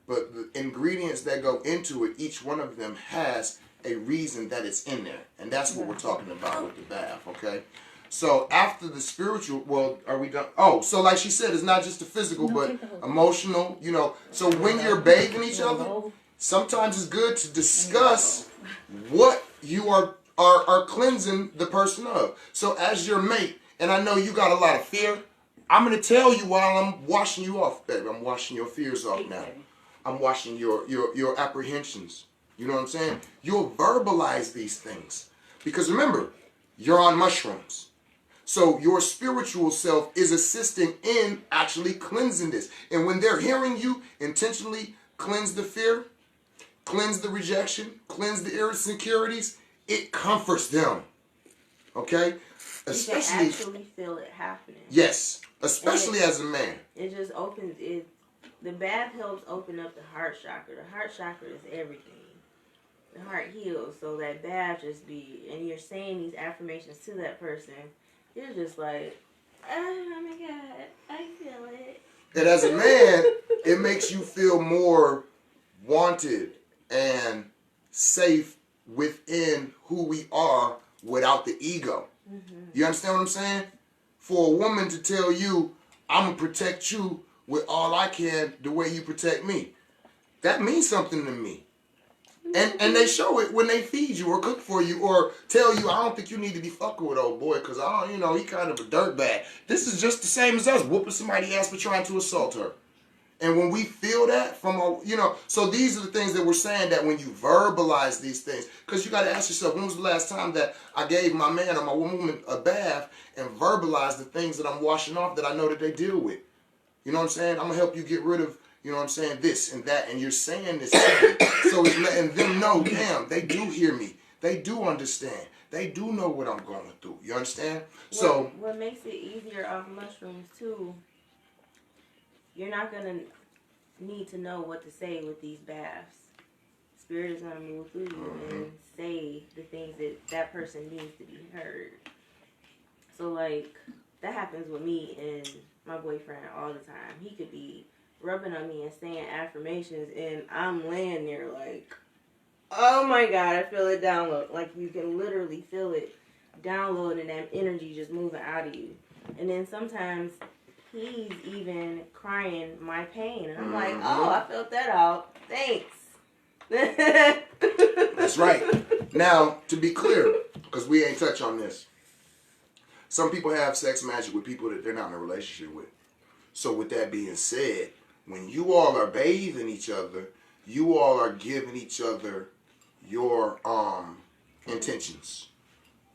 But the ingredients that go into it, each one of them has a reason that it's in there. And that's what we're talking about with the bath, okay? So after the spiritual, well, are we done? Oh, so like she said, it's not just the physical, but emotional, So when you're bathing each other, sometimes it's good to discuss what you are cleansing the person of. So as your mate, and I know you got a lot of fear, I'm going to tell you while I'm washing you off, baby. I'm washing your fears off now. I'm washing your apprehensions. You know what I'm saying? You'll verbalize these things. Because remember, you're on mushrooms. So your spiritual self is assisting in actually cleansing this. And when they're hearing you intentionally cleanse the fear, cleanse the rejection, cleanse the insecurities, it comforts them. Okay? Especially, you can actually feel it happening. Yes. Especially as a man. It just opens it. The bath helps open up the heart chakra. The heart chakra is everything. The heart heals. So that bath just and you're saying these affirmations to that person. You're just like, oh my God, I feel it. And as a man, it makes you feel more wanted and safe within who we are without the ego. You understand what I'm saying? For a woman to tell you, I'm going to protect you with all I can the way you protect me, that means something to me. And they show it when they feed you or cook for you or tell you, I don't think you need to be fucking with old boy because, he kind of a dirtbag. This is just the same as us whooping somebody's ass for trying to assault her. And when we feel that from so these are the things that we're saying, that when you verbalize these things, because you got to ask yourself, when was the last time that I gave my man or my woman a bath and verbalized the things that I'm washing off that I know that they deal with? You know what I'm saying? I'm going to help you get rid of, this and that. And you're saying this. So it's letting them know, damn, they do hear me. They do understand. They do know what I'm going through. You understand? So what makes it easier off mushrooms, too, you're not going to need to know what to say with these baths. Spirit is going to move through you and say the things that person needs to be heard. So, that happens with me and my boyfriend all the time. He could be rubbing on me and saying affirmations, and I'm laying there like, oh my God, I feel it download. Like, you can literally feel it download and that energy just moving out of you. And then sometimes he's even crying my pain. And I'm like, oh, I felt that out. Thanks. That's right. Now, to be clear, because we ain't touch on this, some people have sex magic with people that they're not in a relationship with. So with that being said, when you all are bathing each other, you all are giving each other your intentions.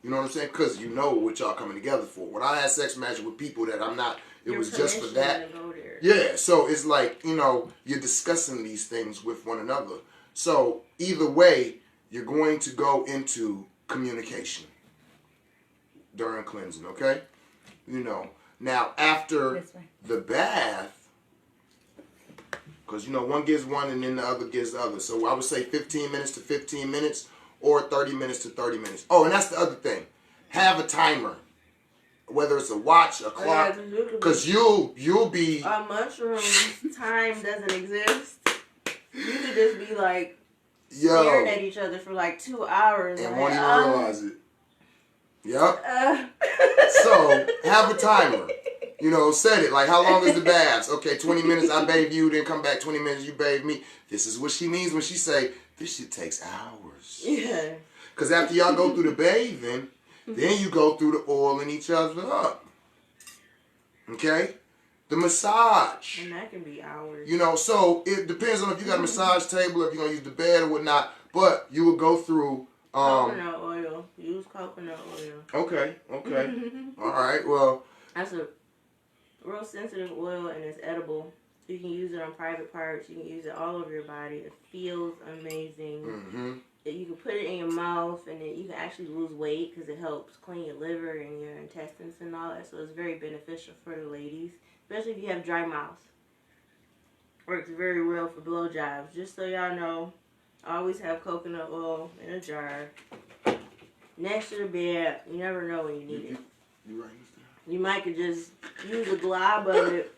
You know what I'm saying? Because you know what y'all coming together for. When I had sex magic with people that I'm not, it was just for that. Yeah, so it's like, you're discussing these things with one another. So either way, you're going to go into communication during cleansing, okay? You know, now after the bath, because, you know, one gives one and then the other gives the other. So I would say 15 minutes to 15 minutes or 30 minutes to 30 minutes. Oh, and that's the other thing. Have a timer. Whether it's a watch, a clock, because you'll be... On mushrooms, time doesn't exist. You could just be like staring at each other for like 2 hours. And won't even realize it. Yep. So, have a timer. You know, set it. Like, how long is the baths? Okay, 20 minutes, I bathe you, then come back 20 minutes, you bathe me. This is what she means when she say, this shit takes hours. Yeah. Because after y'all go through the bathing, then you go through the oiling each other up. Okay? The massage. And that can be hours. You know, so it depends on if you got a massage table, if you're going to use the bed or whatnot. But you will go through... coconut oil. Use coconut oil. Okay. All right, well... That's a real sensitive oil and it's edible. You can use it on private parts. You can use it all over your body. It feels amazing. Mm-hmm. You can put it in your mouth and then you can actually lose weight because it helps clean your liver and your intestines and all that. So it's very beneficial for the ladies, especially if you have dry mouth. Works very well for blowjobs. Just so y'all know, I always have coconut oil in a jar next to the bed. You never know when you need it. You right. You might could just use a glob of it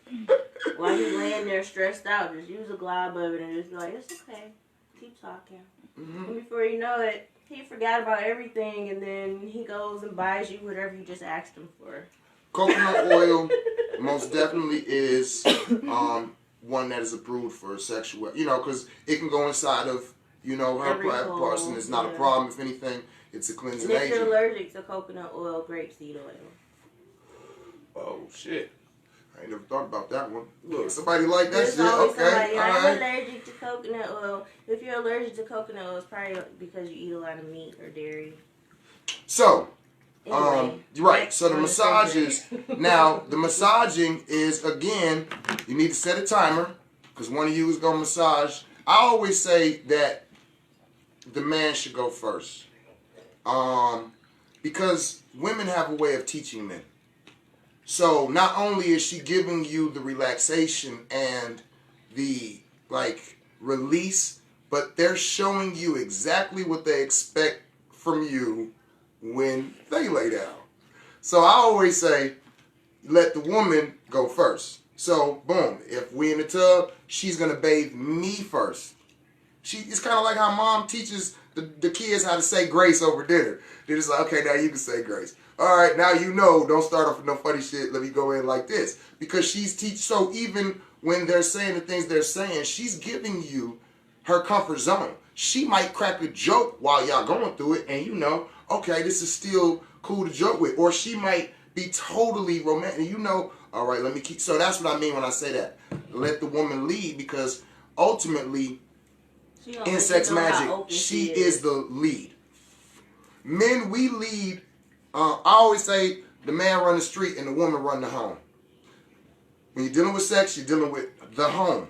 while you're laying there stressed out. Just use a glob of it and just be like, it's okay. Keep talking. Mm-hmm. And before you know it, he forgot about everything and then he goes and buys you whatever you just asked him for. Coconut oil most definitely is one that is approved for sexual, you know, because it can go inside of, you know, her private parts and it's not a problem. If anything, it's a cleansing agent. And if you're allergic to coconut oil, grapeseed oil. Oh, shit. I ain't never thought about that one. Look, somebody like that shit. Okay. Somebody, I'm allergic to coconut oil. If you're allergic to coconut oil, it's probably because you eat a lot of meat or dairy. So, anyway, you're right. So the massages, now the massaging is, again, you need to set a timer because one of you is going to massage. I always say that the man should go first because women have a way of teaching men. So not only is she giving you the relaxation and the release, but they're showing you exactly what they expect from you when they lay down. So I always say, let the woman go first. So boom, if we in the tub, she's gonna bathe me first. It's kind of like how mom teaches the kids how to say grace over dinner. They're just like, okay, now you can say grace. All right, now you know, don't start off with no funny shit. Let me go in like this. Because she's so even when they're saying the things they're saying, she's giving you her comfort zone. She might crack a joke while y'all going through it, and you know, okay, this is still cool to joke with. Or she might be totally romantic. You know, all right, let me keep. So that's what I mean when I say that. Let the woman lead because ultimately, in sex magic, she is the lead. Men, we lead. I always say the man run the street and the woman run the home. When you're dealing with sex, you're dealing with the home.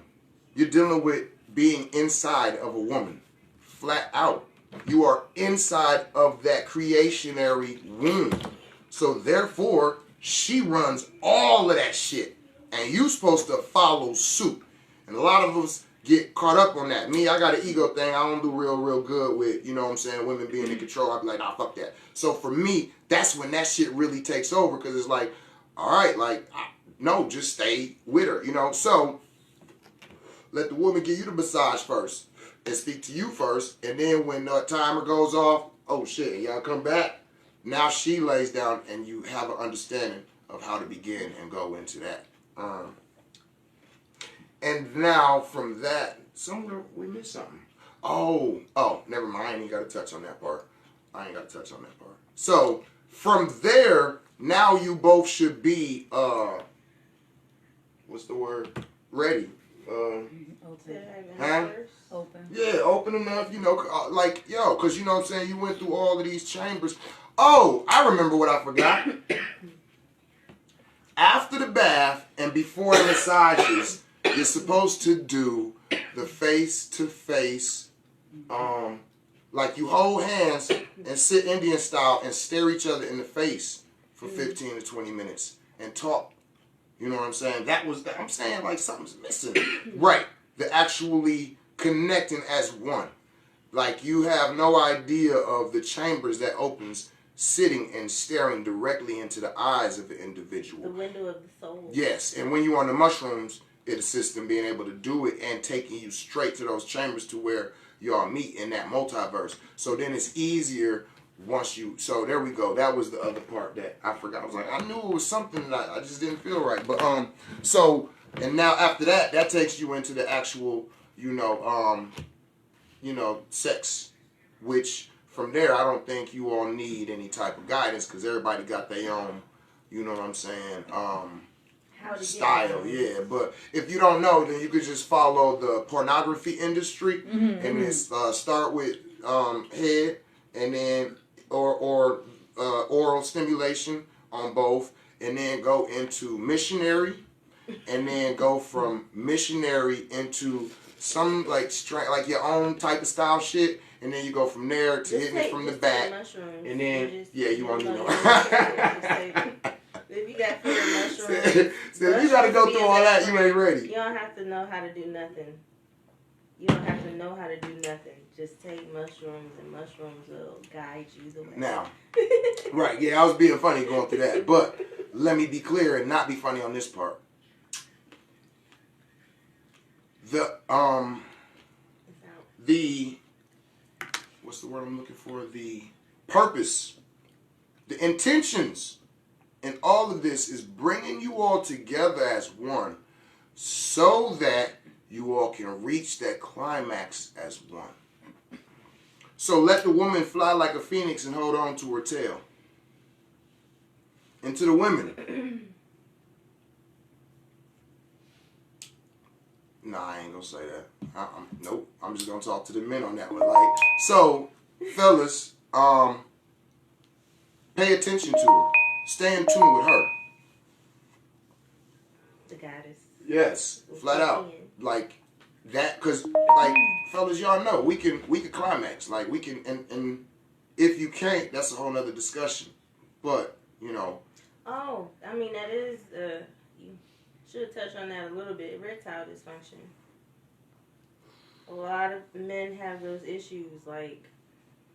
You're dealing with being inside of a woman. Flat out. You are inside of that creationary womb. So therefore, she runs all of that shit. And you're supposed to follow suit. And a lot of us get caught up on that. Me, I got an ego thing. I don't do real good with, you know what I'm saying, women being in control. I'd be like, nah, fuck that. So for me, that's when that shit really takes over because it's like, all right, no, just stay with her, you know. So let the woman give you the massage first and speak to you first. And then when the timer goes off, oh shit, and y'all come back, now she lays down and you have an understanding of how to begin and go into that. And now from that, somewhere we missed something. Oh, never mind. I ain't got to touch on that part. So from there, now you both should be, what's the word? Ready. Open. Huh? Open. Yeah, open enough, you know, because you know what I'm saying, you went through all of these chambers. Oh, I remember what I forgot. After the bath and before the massages, you're supposed to do the face-to-face Like you hold hands and sit Indian style and stare each other in the face for 15 to 20 minutes and talk. You know what I'm saying? I'm saying like something's missing. Right. The actually connecting as one. Like you have no idea of the chambers that opens sitting and staring directly into the eyes of the individual. The window of the soul. Yes. And when you're on the mushrooms, it assists in being able to do it and taking you straight to those chambers to where y'all meet in that multiverse. So then it's easier once you... So there we go. That was the other part that I forgot. I was like, I knew it was something that I just didn't feel right. But, so, and now after that, that takes you into the actual, sex, which from there, I don't think you all need any type of guidance because everybody got their own, you know what I'm saying, style, yeah. But if you don't know, then you could just follow the pornography industry and then start with head and then or oral stimulation on both, and then go into missionary, and then go from missionary into some like your own type of style shit, and then you go from there to hitting it from the back, and then you won't even know. If you got fear of mushrooms, so if you got to go through all that, you ain't ready. You don't have to know how to do nothing. You don't have to know how to do nothing. Just take mushrooms, and mushrooms will guide you the way. Now, right, yeah, I was being funny going through that, but let me be clear and not be funny on this part. What's the word I'm looking for? The purpose, the intentions. And all of this is bringing you all together as one so that you all can reach that climax as one. So let the woman fly like a phoenix and hold on to her tail. And to the women. Nah, I ain't gonna say that. Nope. I'm just gonna talk to the men on that one. Like, so, fellas, pay attention to her. Stay in tune with her. The goddess. Yes, flat out. Like that, cause like fellas, y'all know we can climax. Like we can, and if you can't, that's a whole nother discussion. But Oh, I mean that is you should touch on that a little bit. Erectile dysfunction. A lot of men have those issues. Like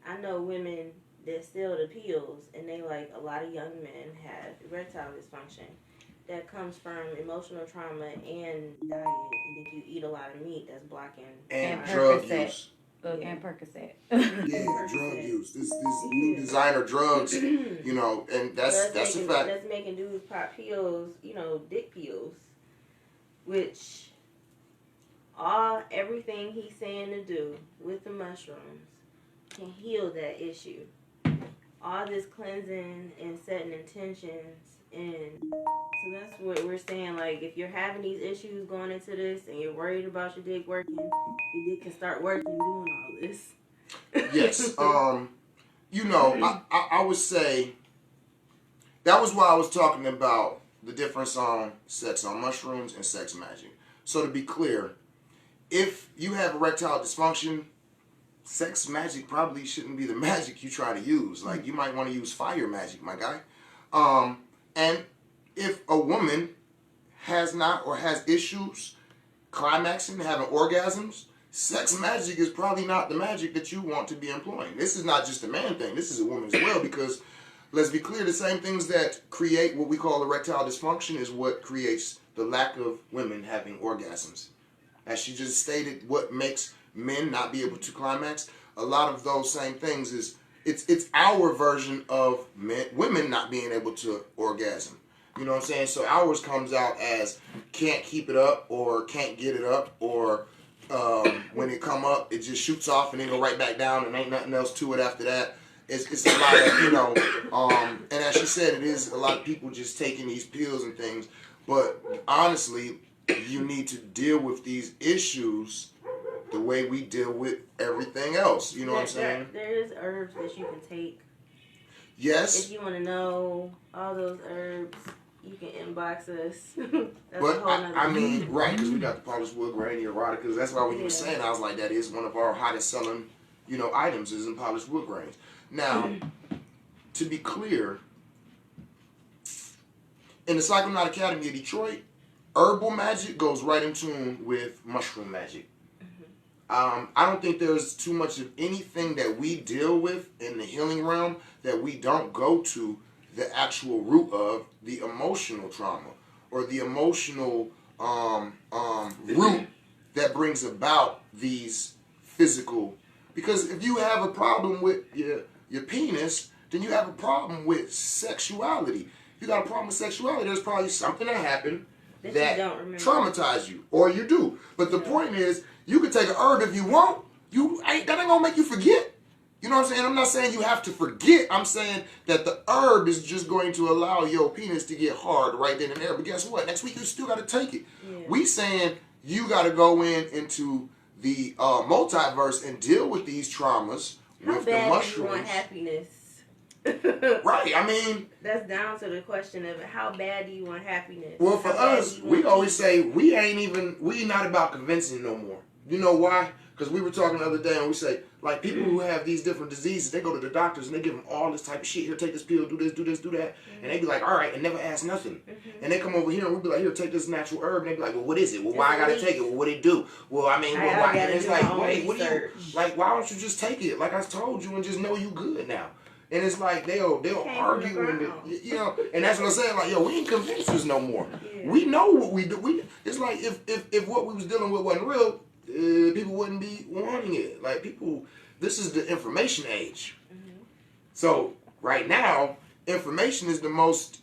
I know women that sell the pills, and they like a lot of young men have erectile dysfunction that comes from emotional trauma and diet. And if you eat a lot of meat, that's blocking and drug use. And Percocet. Yeah, drug use. This new designer drugs, and that's a fact. That's making dudes pop pills, dick pills, which everything he's saying to do with the mushrooms can heal that issue. All this cleansing and setting intentions, and so that's what we're saying. Like, if you're having these issues going into this and you're worried about your dick working, your dick can start working doing all this. Yes. I would say that was why I was talking about the difference on sex on mushrooms and sex magic. So to be clear, if you have erectile dysfunction, sex magic probably shouldn't be the magic you try to use. Like, you might want to use fire magic, my guy. And if a woman has issues climaxing, having orgasms, sex magic is probably not the magic that you want to be employing. This is not just a man thing. This is a woman as well, because let's be clear, the same things that create what we call erectile dysfunction is what creates the lack of women having orgasms. As she just stated, what makes men not be able to climax, a lot of those same things is it's our version of women not being able to orgasm. You know what I'm saying? So ours comes out as can't keep it up, or can't get it up, or when it come up, it just shoots off and then go right back down and ain't nothing else to it after that. It's a lot of, and as she said, it is a lot of people just taking these pills and things. But honestly, you need to deal with these issues the way we deal with everything else. You know what I'm saying? There is herbs that you can take. Yes. If you want to know all those herbs, you can inbox us. But I mean, right, because we got the polished wood, granny eroticas. That's why we were saying, I was like, that is one of our hottest selling items is in polished wood grains. Now, to be clear, in the Psychonaut Academy of Detroit, herbal magic goes right in tune with mushroom magic. I don't think there's too much of anything that we deal with in the healing realm that we don't go to the actual root of the emotional trauma or the emotional root that brings about these physical. Because if you have a problem with your penis, then you have a problem with sexuality. If you got a problem with sexuality, there's probably something that happened that traumatized you, or you do. But the point is, you can take an herb if you want. That ain't gonna make you forget. You know what I'm saying? I'm not saying you have to forget. I'm saying that the herb is just going to allow your penis to get hard right then and there. But guess what? Next week you still got to take it. Yeah. We saying you got to go into the multiverse and deal with these traumas with the mushrooms. How bad do you want happiness? Right, I mean, that's down to the question of how bad do you want happiness? Well, for us, we always say we not about convincing no more. You know why? Because we were talking the other day and we say, like, people who have these different diseases, they go to the doctors and they give them all this type of shit. Here, take this pill, do this, do that. Mm-hmm. And they be like, all right, and never ask nothing. Mm-hmm. And they come over here and we be like, here, take this natural herb. And they be like, well, what is it? Well, why I gotta take it? Well, what it do? Well, I mean, why? And it's like, wait, what do you, like, why don't you just take it? Like I told you and just know you good now. And it's like they'll argue and and that's what I'm saying. Like, yo, we ain't convincers no more. Yeah. We know what we do. It's like if what we was dealing with wasn't real, people wouldn't be wanting it. Like people, this is the information age. Mm-hmm. So right now, information is the most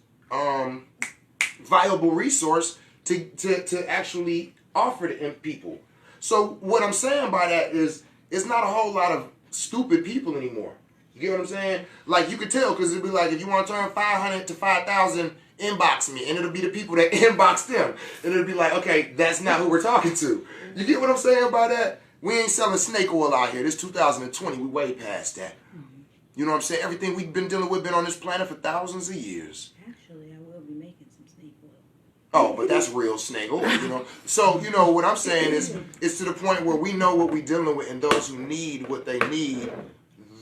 viable resource to actually offer to people. So what I'm saying by that is, it's not a whole lot of stupid people anymore. You get what I'm saying? Like, you could tell, because it'd be like, if you want to turn 500 to 5,000, inbox me. And it'll be the people that inbox them. And it'll be like, okay, that's not who we're talking to. You get what I'm saying by that? We ain't selling snake oil out here. This 2020, we way past that. You know what I'm saying? Everything we've been dealing with been on this planet for thousands of years. Actually, I will be making some snake oil. Oh, but that's real snake oil, So, what I'm saying is, it's to the point where we know what we're dealing with, and those who need what they need,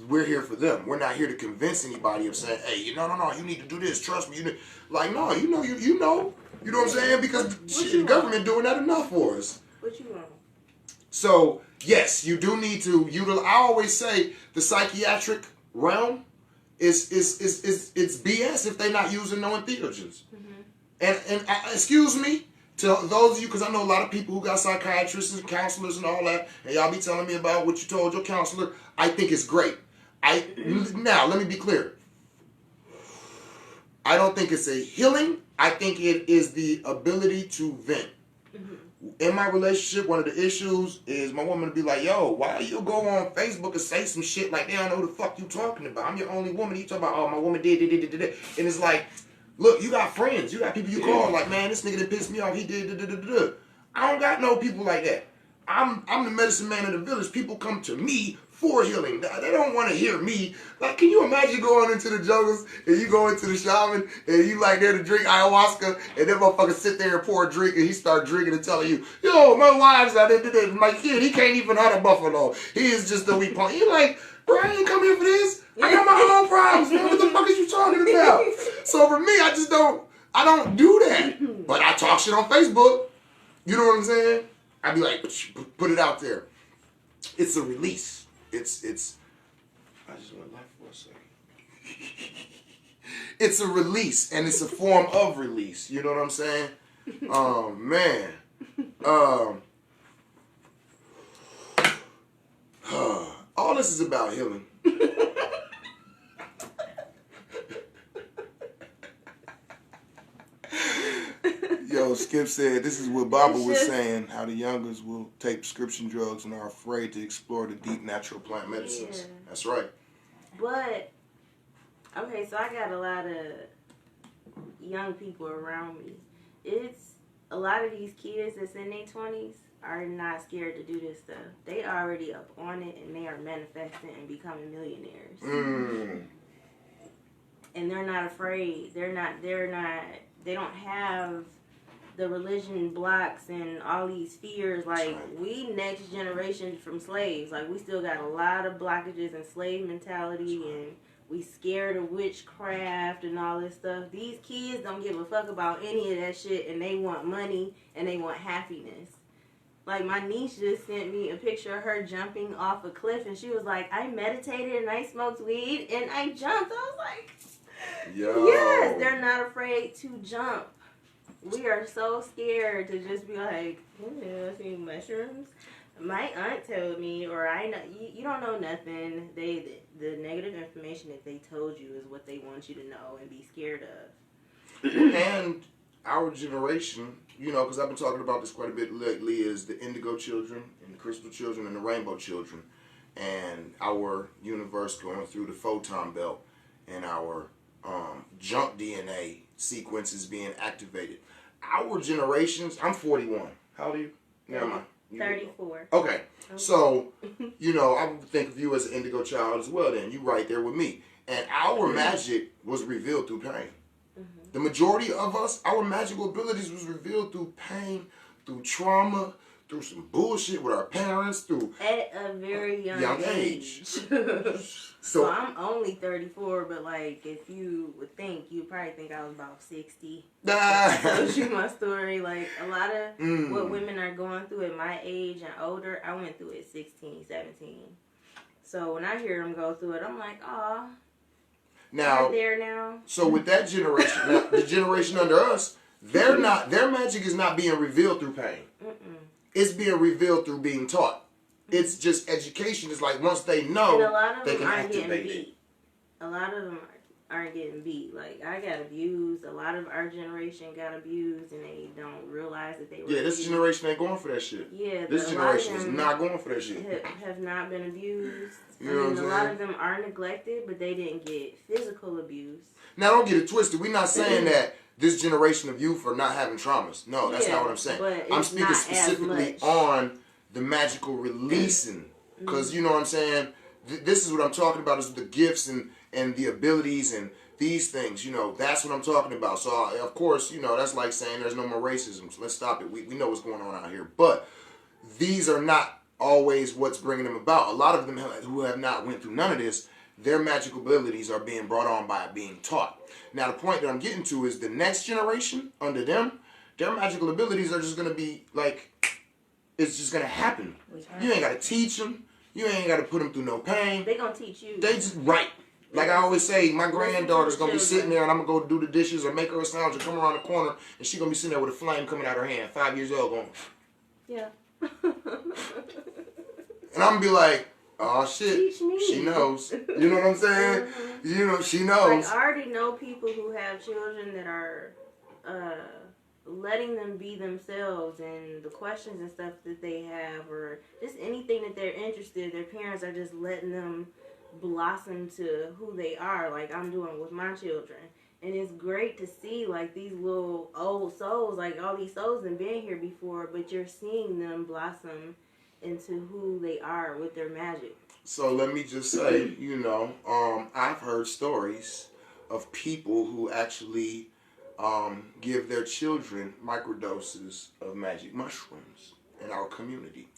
we're here for them. We're not here to convince anybody of saying, hey, no, you need to do this. Trust me. Like, no, you know. You know what I'm saying? Because the government doing that enough for us. What you want? So, yes, you do need to utilize. I always say the psychiatric realm is BS if they're not using no entheogens. Mm-hmm. And excuse me to those of you, because I know a lot of people who got psychiatrists and counselors and all that, and y'all be telling me about what you told your counselor. I think it's great. Now, let me be clear. I don't think it's a healing. I think it is the ability to vent. Mm-hmm. In my relationship, one of the issues is my woman would be like, yo, why you go on Facebook and say some shit like they don't know who the fuck you talking about? I'm your only woman. You talking about, oh, my woman did. And it's like, look, you got friends. You got people you call like, man, this nigga that pissed me off, he did. I don't got no people like that. I'm the medicine man of the village. People come to me for healing. They don't want to hear me. Like, can you imagine going into the jungles and you go into the shaman and you like there to drink ayahuasca and that motherfucker sit there and pour a drink and he start drinking and telling you, yo, my wives out there, my kid, he can't even hunt a buffalo. He is just a weak punk. You like, bro, I ain't come here for this. I got my own problems, man. What the fuck is you talking about? So for me, I don't do that. But I talk shit on Facebook. You know what I'm saying? I be like, put it out there. It's a release. It's I just went left for a second. It's a release, and it's a form of release. You know what I'm saying? Man. All this is about healing. Yo, Skip said, this is what Baba was saying, how the youngers will take prescription drugs and are afraid to explore the deep natural plant medicines. Yeah. That's right. But, okay, so I got a lot of young people around me. It's a lot of these kids that's in their 20s are not scared to do this stuff. They already up on it and they are manifesting and becoming millionaires. Mm. And they're not afraid. They don't have the religion blocks and all these fears. Like, we next generation from slaves. Like, we still got a lot of blockages and slave mentality, and we scared of witchcraft and all this stuff. These kids don't give a fuck about any of that shit, and they want money and they want happiness. Like, my niece just sent me a picture of her jumping off a cliff, and she was like, I meditated and I smoked weed and I jumped. I was like, Yo. yes, they're not afraid to jump. We are so scared to just be like, I see mushrooms. My aunt told me, or I know, you don't know nothing. The negative information that they told you is what they want you to know and be scared of. And our generation, you know, because I've been talking about this quite a bit lately, is the indigo children and the crystal children and the rainbow children, and our universe going through the photon belt, and our junk DNA sequences being activated. Our generations, I'm 41. How old are you? Never mind. 34. Okay. So, you know, I would think of you as an indigo child as well then. You right there with me. And our magic was revealed through pain. The majority of us, our magical abilities was revealed through pain, through trauma, through some bullshit with our parents, through... At a very young age. So I'm only 34, but like, if you would think, you'd probably think I was about 60. I told you my story. Like, a lot of what women are going through at my age and older, I went through at 16, 17. So when I hear them go through it, I'm like, aw. Now, there now. So with that generation, now, the generation under us, their magic is not being revealed through pain. It's being revealed through being taught. It's just education. It's like once they know, and a lot of they them can aren't activate getting it. beat. A lot of them aren't getting beat. Like, I got abused. A lot of our generation got abused, and they don't realize that they were this abused. generation ain't going for that shit. Yeah, this generation is not going for that shit. Have not been abused. You know what I'm saying? A lot of them are neglected, but they didn't get physical abuse. Now, don't get it twisted. We're not saying that this generation of youth are not having traumas. No, that's not what I'm saying. I'm speaking specifically on the magical releasing. Because, you know what I'm saying? This is what I'm talking about, is the gifts and the abilities and these things. You know, that's what I'm talking about. So, of course, you know, that's like saying there's no more racism. So let's stop it. We know what's going on out here. But these are not always what's bringing them about. A lot of them who have not went through none of this, their magical abilities are being brought on by being taught. Now, the point that I'm getting to is the next generation under them, their magical abilities are just going to be like, it's just going to happen. You ain't got to teach them. You ain't got to put them through no pain. They going to teach you. They just, right. Like I always say, my granddaughter's going to be sitting there and I'm going to go do the dishes or make her a sandwich or come around the corner and she's going to be sitting there with a flame coming out her hand, 5 years old, going, yeah. And I'm going to be like, oh shit, teach me. She knows. You know what I'm saying? You know, she knows. Like, I already know people who have children that are letting them be themselves, and the questions and stuff that they have, or just anything that they're interested, their parents are just letting them blossom to who they are, like I'm doing with my children. And it's great to see, like, these little old souls, like all these souls have been here before, but you're seeing them blossom into who they are with their magic. So let me just say, you know, I've heard stories of people who actually give their children microdoses of magic mushrooms in our community.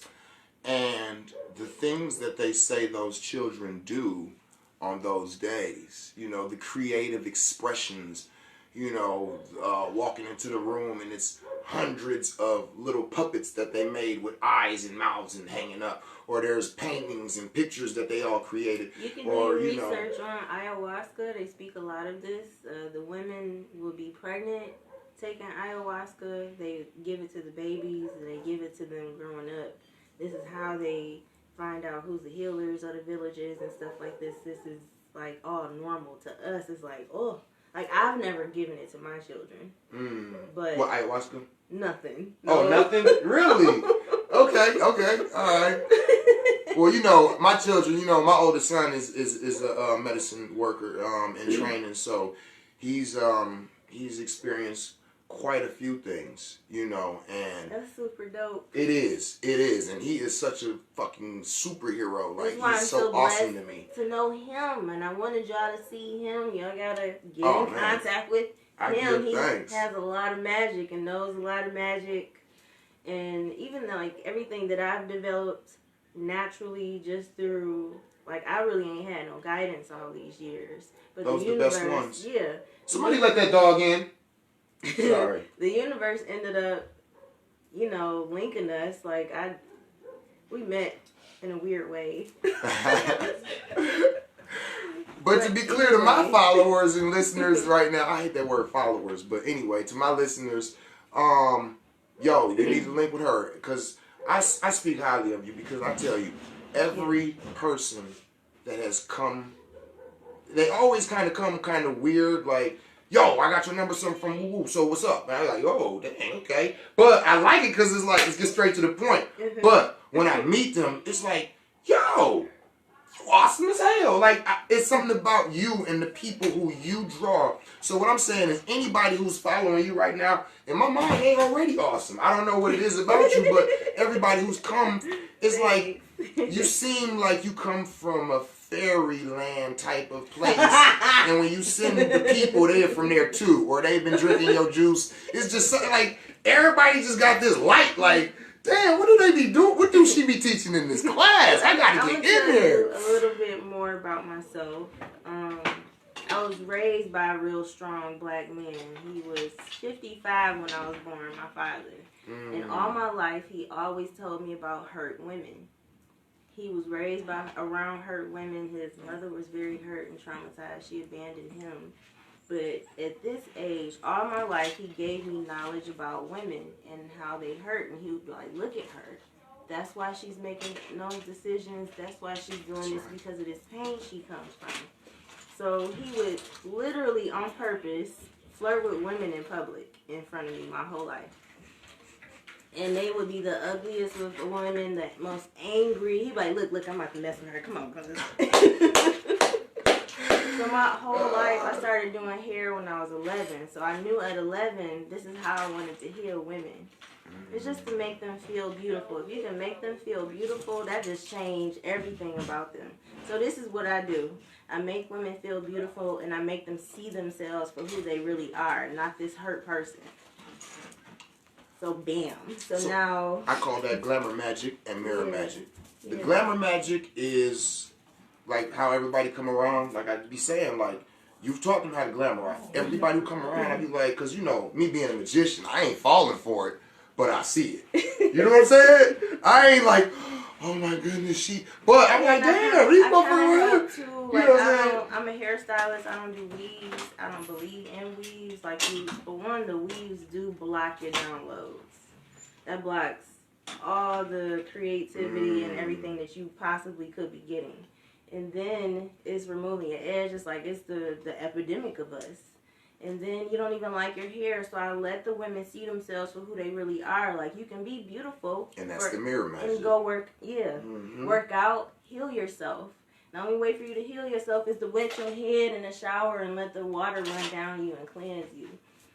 And the things that they say those children do on those days, you know, the creative expressions, you know, walking into the room and it's hundreds of little puppets that they made with eyes and mouths and hanging up, or there's paintings and pictures that they all created. You can or, do you research on ayahuasca. They speak a lot of this. The women will be pregnant taking ayahuasca. They give it to the babies and they give it to them growing up. This is how they find out who's the healers of the villages and stuff like this. This is like all normal to us. It's like, oh, like I've never given it to my children. But what, ayahuasca? Nothing. No. Oh, nothing? Really? Okay, all right. Well, you know, my children, you know, my oldest son is a medicine worker in training, so he's experienced quite a few things, you know, and that's super dope. It is, and he is such a fucking superhero. Like, That's why he's I'm so awesome to me. to know him, and I wanted y'all to see him. Y'all gotta get in Man. contact with I him. give He thanks. has a lot of magic and knows a lot of magic, and even like everything that I've developed naturally just through. Like, I really ain't had no guidance all these years. But Those the the universe, best ones. yeah. Somebody let that dog in. Sorry. The universe ended up, you know, linking us. Like, we met in a weird way. But to be clear to my followers and listeners right now, I hate that word followers, but anyway, to my listeners, yo, you need to link with her, because I speak highly of you, because I tell you, every person that has come, they always kind of come kind of weird, like, yo, I got your number, something from woo, so what's up? And I'm like, oh, dang, okay. But I like it because it's like, let's get straight to the point. But when I meet them, it's like, yo, you awesome as hell. Like, it's something about you and the people who you draw. So what I'm saying is, anybody who's following you right now, in my mind, ain't already awesome. I don't know what it is about you, but everybody who's come, it's like, you seem like you come from a fairyland type of place. And when you send the people, they're from there too. Or they've been drinking your juice. It's just something like, everybody just got this light, like, damn, what do they be doing? What do she be teaching in this class? I gotta get in there. A little bit more about myself. I was raised by a real strong black man. He was 55 when I was born, my father. And all my life, he always told me about hurt women. He was raised around hurt women. His mother was very hurt and traumatized. She abandoned him. But at this age, all my life, he gave me knowledge about women and how they hurt. And he would be like, look at her. That's why she's making those decisions. That's why she's doing this, because of this pain she comes from. So he would literally, on purpose, flirt with women in public in front of me my whole life. And they would be the ugliest with the women, the most angry. He'd be like, look, I'm about to mess with her. Come on, brother. So my whole life, I started doing hair when I was 11. So I knew at 11, this is how I wanted to heal women. It's just to make them feel beautiful. If you can make them feel beautiful, that just changed everything about them. So this is what I do. I make women feel beautiful, and I make them see themselves for who they really are, not this hurt person. So bam. So now... I call that glamour magic and mirror magic. The glamour magic is like how everybody come around. Like I be saying, like, you've taught them how to glamorize. Everybody who come around, I be like, because, you know, me being a magician, I ain't falling for it, but I see it. You know what I'm saying? I ain't like, oh my goodness, but I'm like, damn, these motherfuckers. Too. You know what I'm saying? I'm a hairstylist. I don't do weaves. I don't believe in weaves. Like, for one, the weaves do block your downloads. That blocks all the creativity and everything that you possibly could be getting. And then it's removing your edge. It's like, it's the epidemic of us. And then you don't even like your hair, so I let the women see themselves for who they really are. Like, you can be beautiful. And that's the mirror magic. And go work out, heal yourself. The only way for you to heal yourself is to wet your head in the shower and let the water run down you and cleanse you.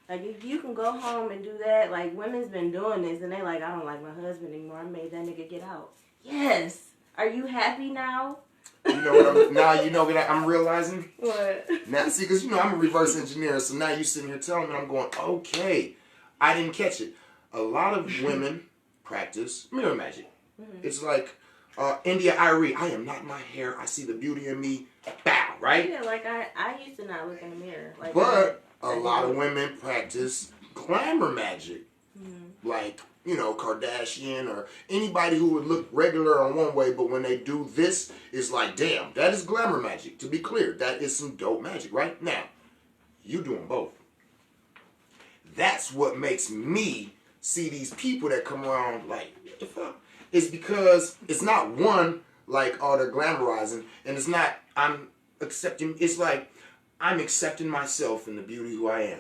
Like, if you can go home and do that, like, women's been doing this, and they like, I don't like my husband anymore. I made that nigga get out. Yes. Are you happy now? You know what I'm realizing? What? Now, see, because, you know, I'm a reverse engineer, so now you sitting here telling me, I'm going, okay, I didn't catch it. A lot of women practice mirror magic. It's like, India Irie, I am not my hair, I see the beauty in me, bow, right? Yeah, like, I used to not look in the mirror. Like, but a lot of women practice glamour magic. Like, you know, Kardashian or anybody who would look regular on one way, but when they do this, it's like, damn, that is glamour magic. To be clear, that is some dope magic, right? Now, you doing both. That's what makes me see these people that come around like, what the fuck? It's because it's not one, like, oh, they're glamorizing, and it's not, it's like, I'm accepting myself and the beauty who I am.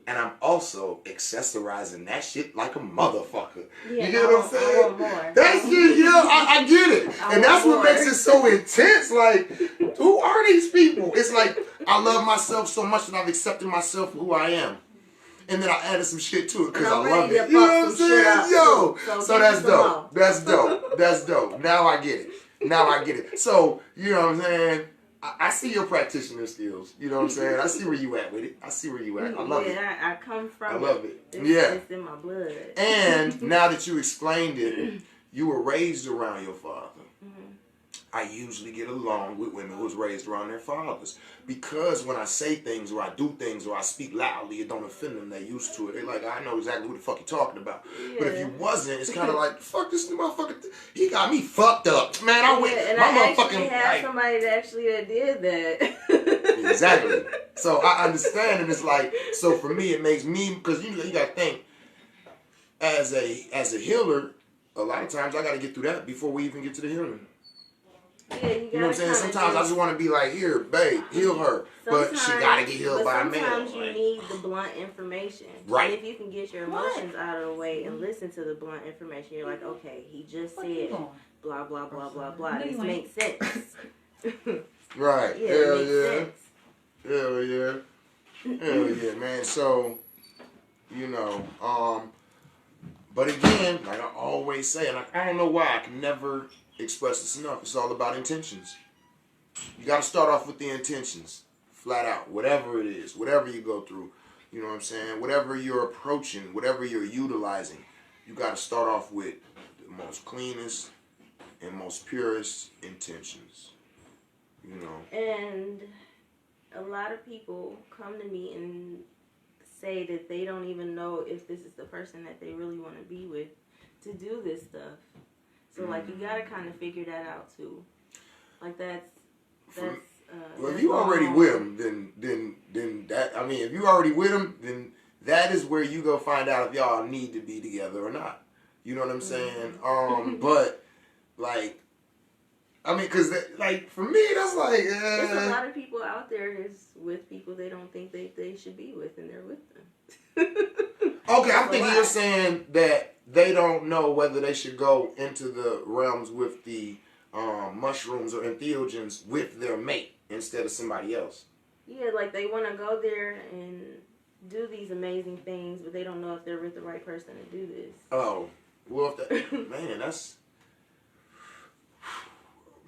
And I'm also accessorizing that shit like a motherfucker. Yeah, you get what I'm saying? I want more. That's it, yeah, I get it. And that's what makes it so intense. Like, who are these people? It's like, I love myself so much that I've accepted myself for who I am. And then I added some shit to it because I I'm love ready it. to You know fuck what I'm some shit saying? up, Yo. too. So So give that's me some dope. more. That's dope. That's dope. Now I get it. Now I get it. So, you know what I'm saying? I see your practitioner skills. You know what I'm saying? I see where you at with it. I see where you at. I love it. I come from I love it. It's in my blood. And now that you explained it, you were raised around your father. I usually get along with women who was raised around their fathers. Because when I say things or I do things or I speak loudly, it don't offend them. They're used to it. They're like, I know exactly what the fuck you're talking about. Yeah. But if you wasn't, it's kind of like, fuck this motherfucker. He got me fucked up. Man, I went. And my I motherfucking actually had somebody that did that. Exactly. So I understand, and it's like, so for me, it makes me, because you got to think, as a healer, a lot of times I got to get through that before we even get to the healing. Yeah, you know what I'm saying? Sometimes I just want to be like, here, babe, heal her. But she got to get healed by a man. Sometimes you need the blunt information. Right. And if you can get your emotions out of the way and listen to the blunt information, you're like, okay, he just said blah, blah, blah, blah, blah. This makes sense. Right. Yeah, Hell it yeah. makes sense. Hell yeah. Hell yeah, man. So, you know, but again, like I always say, and I don't know why, I can never express this enough. It's all about intentions. You got to start off with the intentions, flat out. Whatever it is, whatever you go through, you know what I'm saying? Whatever you're approaching, whatever you're utilizing, you got to start off with the most cleanest and most purest intentions. You know. And a lot of people come to me and say that they don't even know if this is the person that they really want to be with to do this stuff. So like you gotta kind of figure that out too. Like that's. Well, if you already with him, then that, I mean, if you already with him, then that is where you go find out if y'all need to be together or not. You know what I'm saying? But like, I mean, cause like for me, that's like. There's a lot of people out there that's with people they don't think they should be with, and they're with them. Okay, I'm thinking you're saying that they don't know whether they should go into the realms with the mushrooms or entheogens with their mate instead of somebody else. Yeah, like they want to go there and do these amazing things, but they don't know if they're with the right person to do this. Oh, well, if that, that's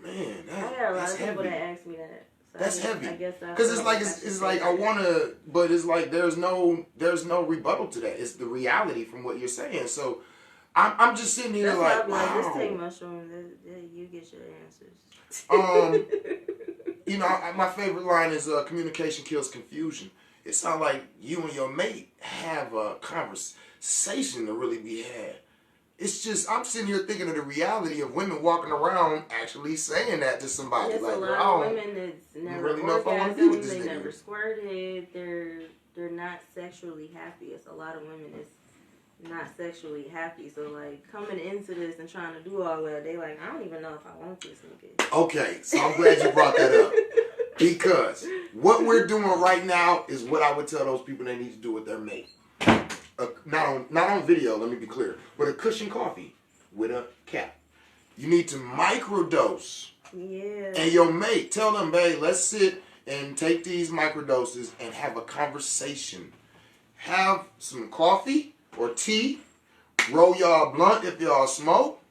I got a lot of people that ask me that. So that's heavy. I guess because it's like I want to, but it's like there's no rebuttal to that. It's the reality from what you're saying. So I'm just sitting here like, wow. Just take mushrooms. You get your answers. You know, my favorite line is communication kills confusion. It sounds like you and your mate have a conversation to really be had. It's just, I'm sitting here thinking of the reality of women walking around actually saying that to somebody. There's like, a lot of women that's never really know if I want to be with this they nigga. never squirted. They're not sexually happy. It's a lot of women that's not sexually happy. So like coming into this and trying to do all that, they like, I don't even know if I want this nigga. Okay, so I'm glad you brought that up. Because what we're doing right now is what I would tell those people they need to do with their mate. Not on video, let me be clear, but a Kush and Koffee with a cap. You need to microdose. Yeah. And your mate, tell them, babe, let's sit and take these microdoses and have a conversation. Have some coffee or tea, roll y'all blunt if y'all smoke,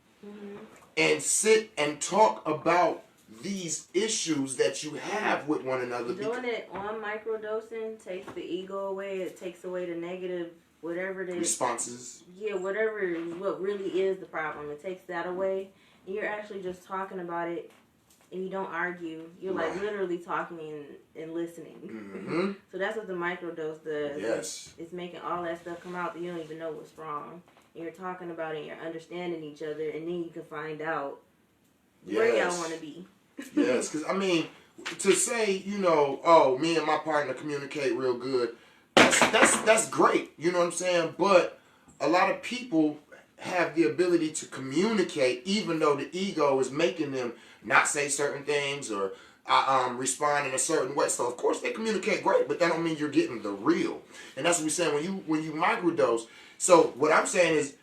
and sit and talk about these issues that you have with one another. Doing it on microdosing takes the ego away. It takes away the negative, whatever it is. Responses. Yeah, what really is the problem. It takes that away. And you're actually just talking about it, and you don't argue. You're like literally talking and listening. Mm-hmm. So that's what the microdose does. Yes. It's making all that stuff come out that you don't even know what's wrong. And you're talking about it, and you're understanding each other, and then you can find out where y'all want to be. Yes, because I mean, to say, you know, oh, me and my partner communicate real good, that's great. You know what I'm saying? But a lot of people have the ability to communicate, even though the ego is making them not say certain things or respond in a certain way. So of course they communicate great, but that don't mean you're getting the real. And that's what we're saying when you microdose. So what I'm saying is,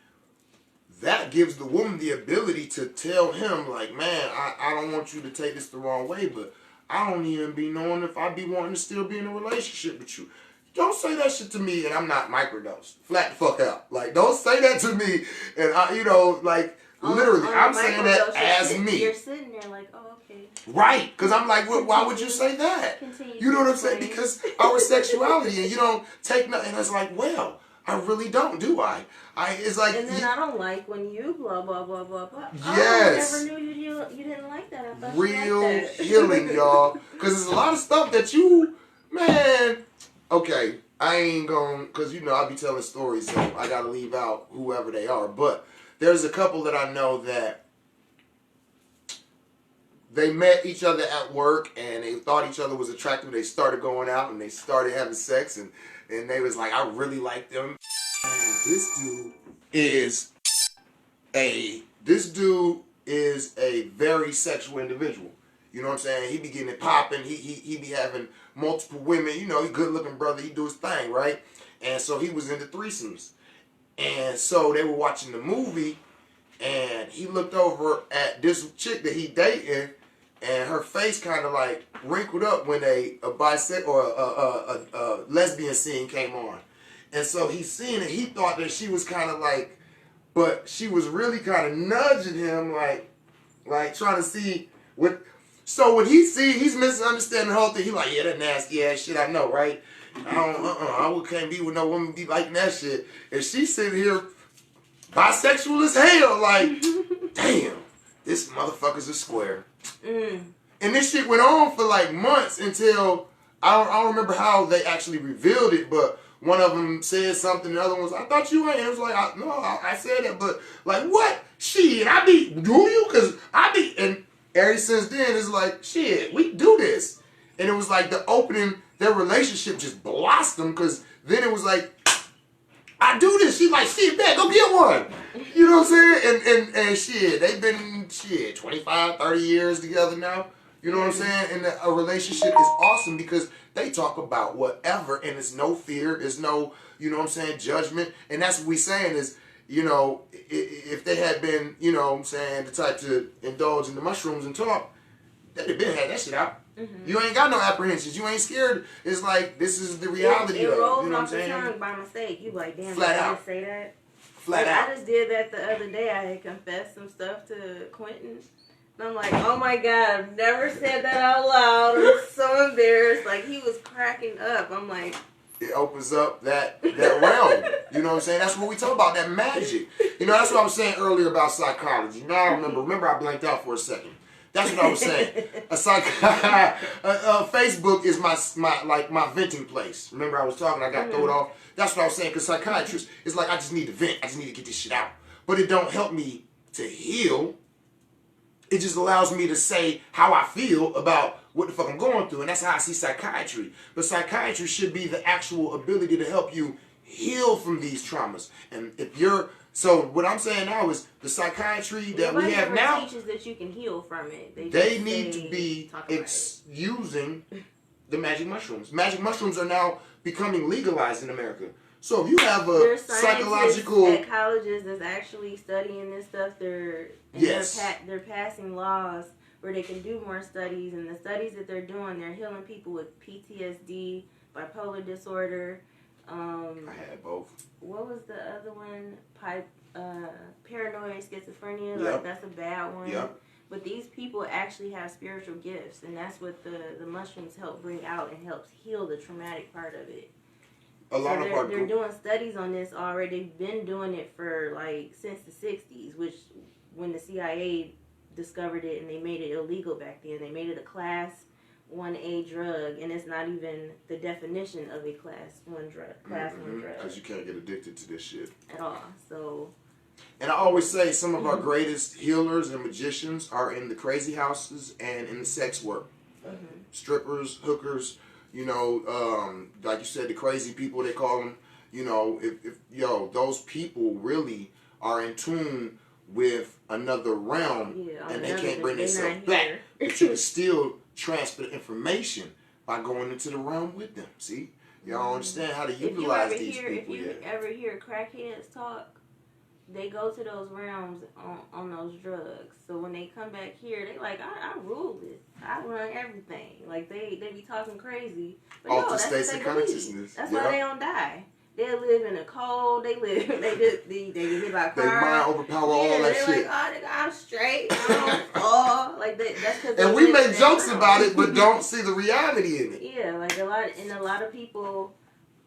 that gives the woman the ability to tell him, like, man, I don't want you to take this the wrong way, but I don't even be knowing if I be wanting to still be in a relationship with you. Don't say that shit to me and I'm not microdosed. Flat the fuck out. Like, don't say that to me and I, you know, like, literally, I'm saying that as me. You're sitting there like, oh, okay. Right, because I'm like, well, why would you say that? You know what I'm saying? Because our sexuality, and you don't take nothing. And it's like, well, I really don't, do I? It's like, and then I don't like when you blah blah blah blah blah. Yes. Oh, I never knew you didn't like that. I thought real you liked that. healing, y'all. Because there's a lot of stuff that you, man. Okay, I ain't gonna, because you know I be telling stories, so I gotta leave out whoever they are. But there's a couple that I know that they met each other at work and they thought each other was attractive. They started going out and they started having sex and they was like, I really like them. And this dude is a very sexual individual. You know what I'm saying? He be getting it popping. He be having multiple women. You know, he good looking brother. He do his thing, right? And so he was into threesomes. And so they were watching the movie and he looked over at this chick that he dating and her face kind of like wrinkled up when a bisexual or a lesbian scene came on. And so he seen it. He thought that she was kind of like, but she was really kind of nudging him, like trying to see what. So when he's misunderstanding the whole thing. He like, yeah, that nasty ass shit. I know, right? I can't be with no woman be liking that shit. And she's sitting here bisexual as hell, like, damn, this motherfucker's a square. And this shit went on for like months until I don't remember how they actually revealed it, but one of them said something, the other one was, I thought you ain't. It was like, I said that, but like, what? Shit, do you? Because and ever since then, it's like, shit, we do this. And it was like the opening, their relationship just blossomed, because then it was like, I do this. She's like, shit, man, go get one. You know what I'm saying? And shit, they've been, 25, 30 years together now. You know what I'm saying? And a relationship is awesome because they talk about whatever, and there's no fear, there's no, you know what I'm saying, judgment. And that's what we're saying is, you know, if they had been, you know what I'm saying, the type to indulge in the mushrooms and talk, they'd have been had that shit out. Mm-hmm. You ain't got no apprehensions. You ain't scared. It's like, this is the reality of it. You know what I'm saying? It rolls off the tongue by mistake. You like, damn, Flat did out. I say that? Flat out. I just did that the other day. I had confessed some stuff to Quentin. And I'm like, oh my God, I've never said that out loud. I'm so embarrassed. Like, he was cracking up. I'm like, it opens up that realm. You know what I'm saying? That's what we talk about, that magic. You know, that's what I was saying earlier about psychology. Now I remember I blanked out for a second. That's what I was saying. Facebook is my venting place. Remember I was talking, I got thrown off. That's what I was saying, because psychiatrists, it's like I just need to vent. I just need to get this shit out. But it don't help me to heal. It just allows me to say how I feel about what the fuck I'm going through. And that's how I see psychiatry. But psychiatry should be the actual ability to help you heal from these traumas. And if you're... So what I'm saying now is the psychiatry that we have now... teaches that you can heal from it. They need to be using the magic mushrooms. Magic mushrooms are now becoming legalized in America. So if you have a psychological... at colleges that's actually studying this stuff. They're passing laws where they can do more studies. And the studies that they're doing, they're healing people with PTSD, bipolar disorder. I had both. What was the other one? Paranoid schizophrenia. Yep. Like, that's a bad one. Yep. But these people actually have spiritual gifts, and that's what the mushrooms help bring out and helps heal the traumatic part of it. They're doing studies on this already. They've been doing it for like since the 60s, which when the CIA discovered it and they made it illegal back then, they made it a class 1A drug, and it's not even the definition of a class 1 drug. Because you can't get addicted to this shit at all. So. And I always say some of our greatest healers and magicians are in the crazy houses and in the sex work. Strippers, hookers, you know, like you said, the crazy people, they call them. You know, if those people really are in tune with another realm, and they can't bring themselves back. But you can still transfer the information by going into the realm with them. See? Y'all understand how to utilize these people. If you ever hear crackheads talk, they go to those realms on those drugs. So when they come back here, they like, I rule this. I run everything. Like they be talking crazy. But Altered that's states what of they believe. consciousness. That's why they don't die. They live in the cold. They get hit by a car. They mind overpower all that they're shit. like, oh, nigga, I'm straight. I don't fall. Like that's because. And we make jokes about it, but don't see the reality in it. Yeah, like a lot of people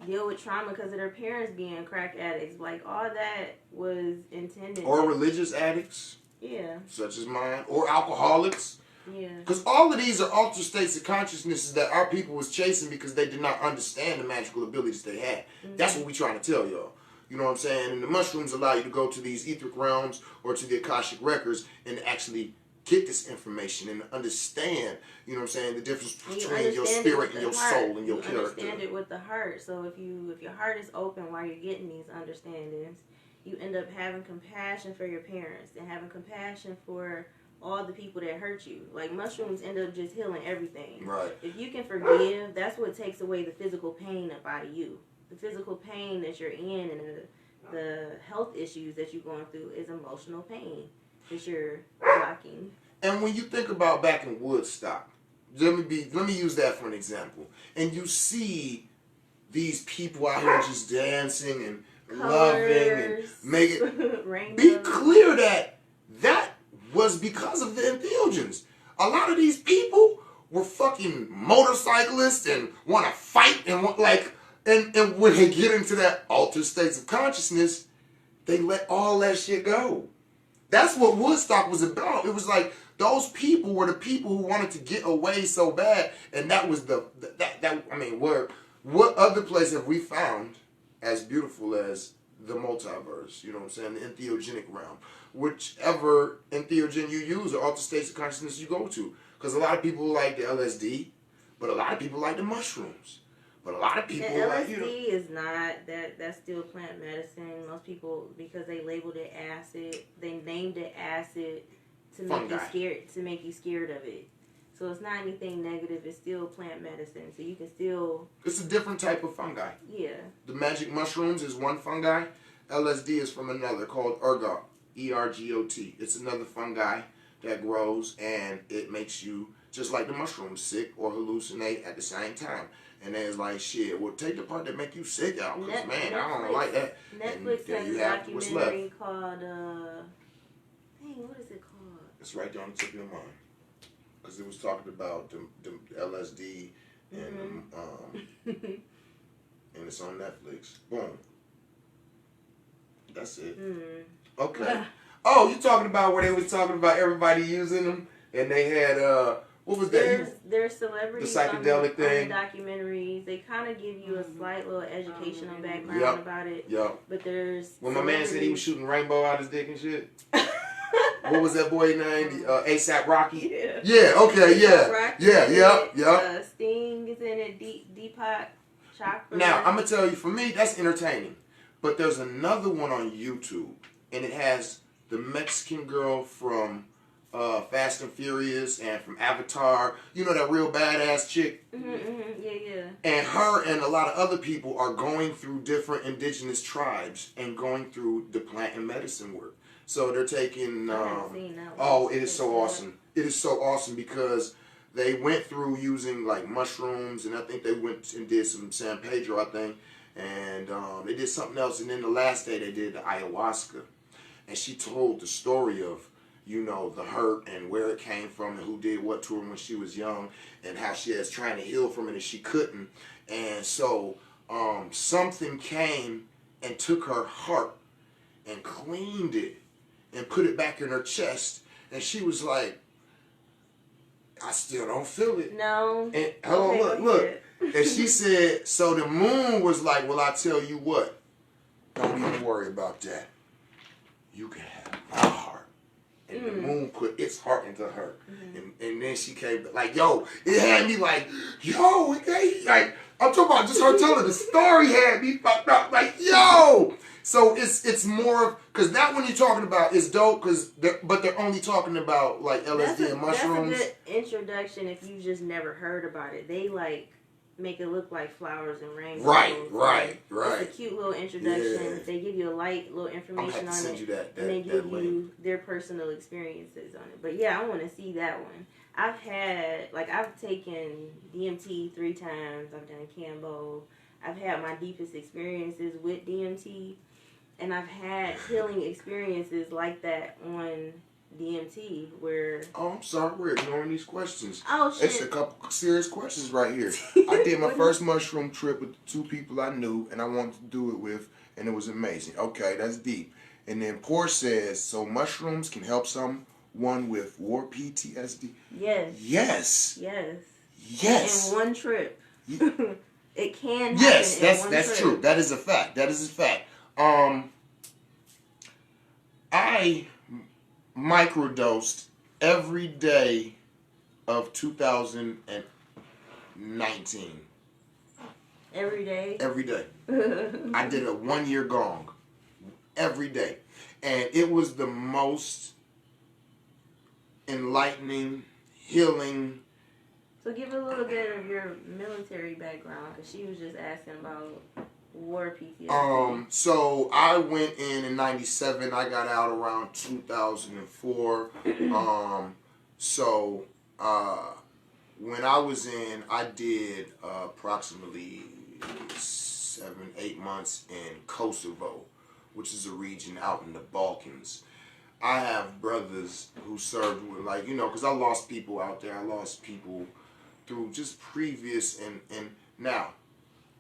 deal with trauma because of their parents being crack addicts. Like all that was intended. Or religious addicts. Yeah. Such as mine. Or alcoholics. Yeah. Because all of these are altered states of consciousness that our people was chasing because they did not understand the magical abilities they had. Mm-hmm. That's what we trying to tell y'all. You know what I'm saying? And the mushrooms allow you to go to these etheric realms or to the Akashic records and actually get this information and understand, you know what I'm saying, the difference between your spirit and your soul and your character. You understand it with the heart. So if your heart is open while you're getting these understandings, you end up having compassion for your parents and having compassion for all the people that hurt you. Like mushrooms end up just healing everything. Right. If you can forgive, that's what takes away the physical pain up out of you. The physical pain that you're in and the health issues that you're going through is emotional pain that you're blocking. And when you think about back in Woodstock, let me use that for an example. And you see these people out here just dancing and loving and making be clear that was because of the entheogens. A lot of these people were fucking motorcyclists and want to fight and want and when they get into that altered states of consciousness, they let all that shit go. That's what Woodstock was about. It was like those people were the people who wanted to get away so bad, and that was what other place have we found as beautiful as the multiverse? You know what I'm saying? The entheogenic realm. Whichever entheogen you use or altered states of consciousness you go to. Because a lot of people like the LSD, but a lot of people like the mushrooms. But a lot of people like, LSD is not that's still plant medicine. Most people, because they labeled it acid, they named it acid to make you scared of it. So it's not anything negative. It's still plant medicine. So you can still. It's a different type of fungi. Yeah. The magic mushrooms is one fungi. LSD is from another called ergot. ERGOT. It's another fungi that grows and it makes you just like the mushrooms sick or hallucinate at the same time. And then it's like, shit, well, take the part that make you sick out. Because, man, I don't like that. Netflix has a documentary called, what is it called? It's right there on the tip of your mind. Because it was talking about the LSD and, and it's on Netflix. Boom. That's it. Okay. Oh, you talking about where they was talking about everybody using them? And they had, what was that? There's celebrities the psychedelic thing. On the documentaries. They kind of give you a slight little educational background about it. Yep. But there's when my man said he was shooting rainbow out his dick and shit. What was that boy named? ASAP Rocky? Yeah. Yeah, okay, yeah. Rocky Yep. Sting is in it, Deepak Chopra. Now, I'm going to tell you, for me, that's entertaining. But there's another one on YouTube, and it has the Mexican girl from Fast and Furious and from Avatar. You know that real badass chick? Yeah. And her and a lot of other people are going through different indigenous tribes and going through the plant and medicine work. So they're taking... I haven't seen that one. Oh, it is so awesome. It is so awesome because they went through using like mushrooms, and I think they went and did some San Pedro, I think. And they did something else. And then the last day they did the ayahuasca. And she told the story of, you know, the hurt and where it came from and who did what to her when she was young and how she was trying to heal from it and she couldn't. And so something came and took her heart and cleaned it and put it back in her chest. And she was like, I still don't feel it. No. And look. And she said, so the moon was like, well, I tell you what, don't even worry about that. You can have my heart. And the moon put its heart into her. And then she came, like, yo, it had me like, yo, like, I'm talking about just her telling the story had me fucked up. Like, yo. So it's more, because that one you're talking about is dope, but they're only talking about, like, LSD and mushrooms. That's a good introduction if you just never heard about it. They, like, make it look like flowers and rainbows. Right. It's a cute little introduction. Yeah. They give you a light little information on it, and they give you their personal experiences on it. But yeah, I want to see that one. I've taken DMT 3 times. I've done Cambo. I've had my deepest experiences with DMT, and I've had healing experiences like that on DMT where... Oh, I'm sorry, we're ignoring these questions. Oh, shit. It's a couple serious questions right here. I did my first mushroom trip with 2 people I knew and I wanted to do it with, and it was amazing. Okay, that's deep. And then Porsche says, so mushrooms can help someone with war PTSD? Yes. Yes. In one trip. It can happen. Yes, that's true. That is a fact. I microdosed every day of 2019. Every day? Every day. I did a 1-year gong. Every day. And it was the most enlightening, healing. So give a little bit of your military background, because she was just asking about war PTSD. So I went in 97. I got out around 2004. When I was in, I did approximately 7-8 months in Kosovo, which is a region out in the Balkans. I have brothers who served with, because I lost people out there. I lost people through just previous and now.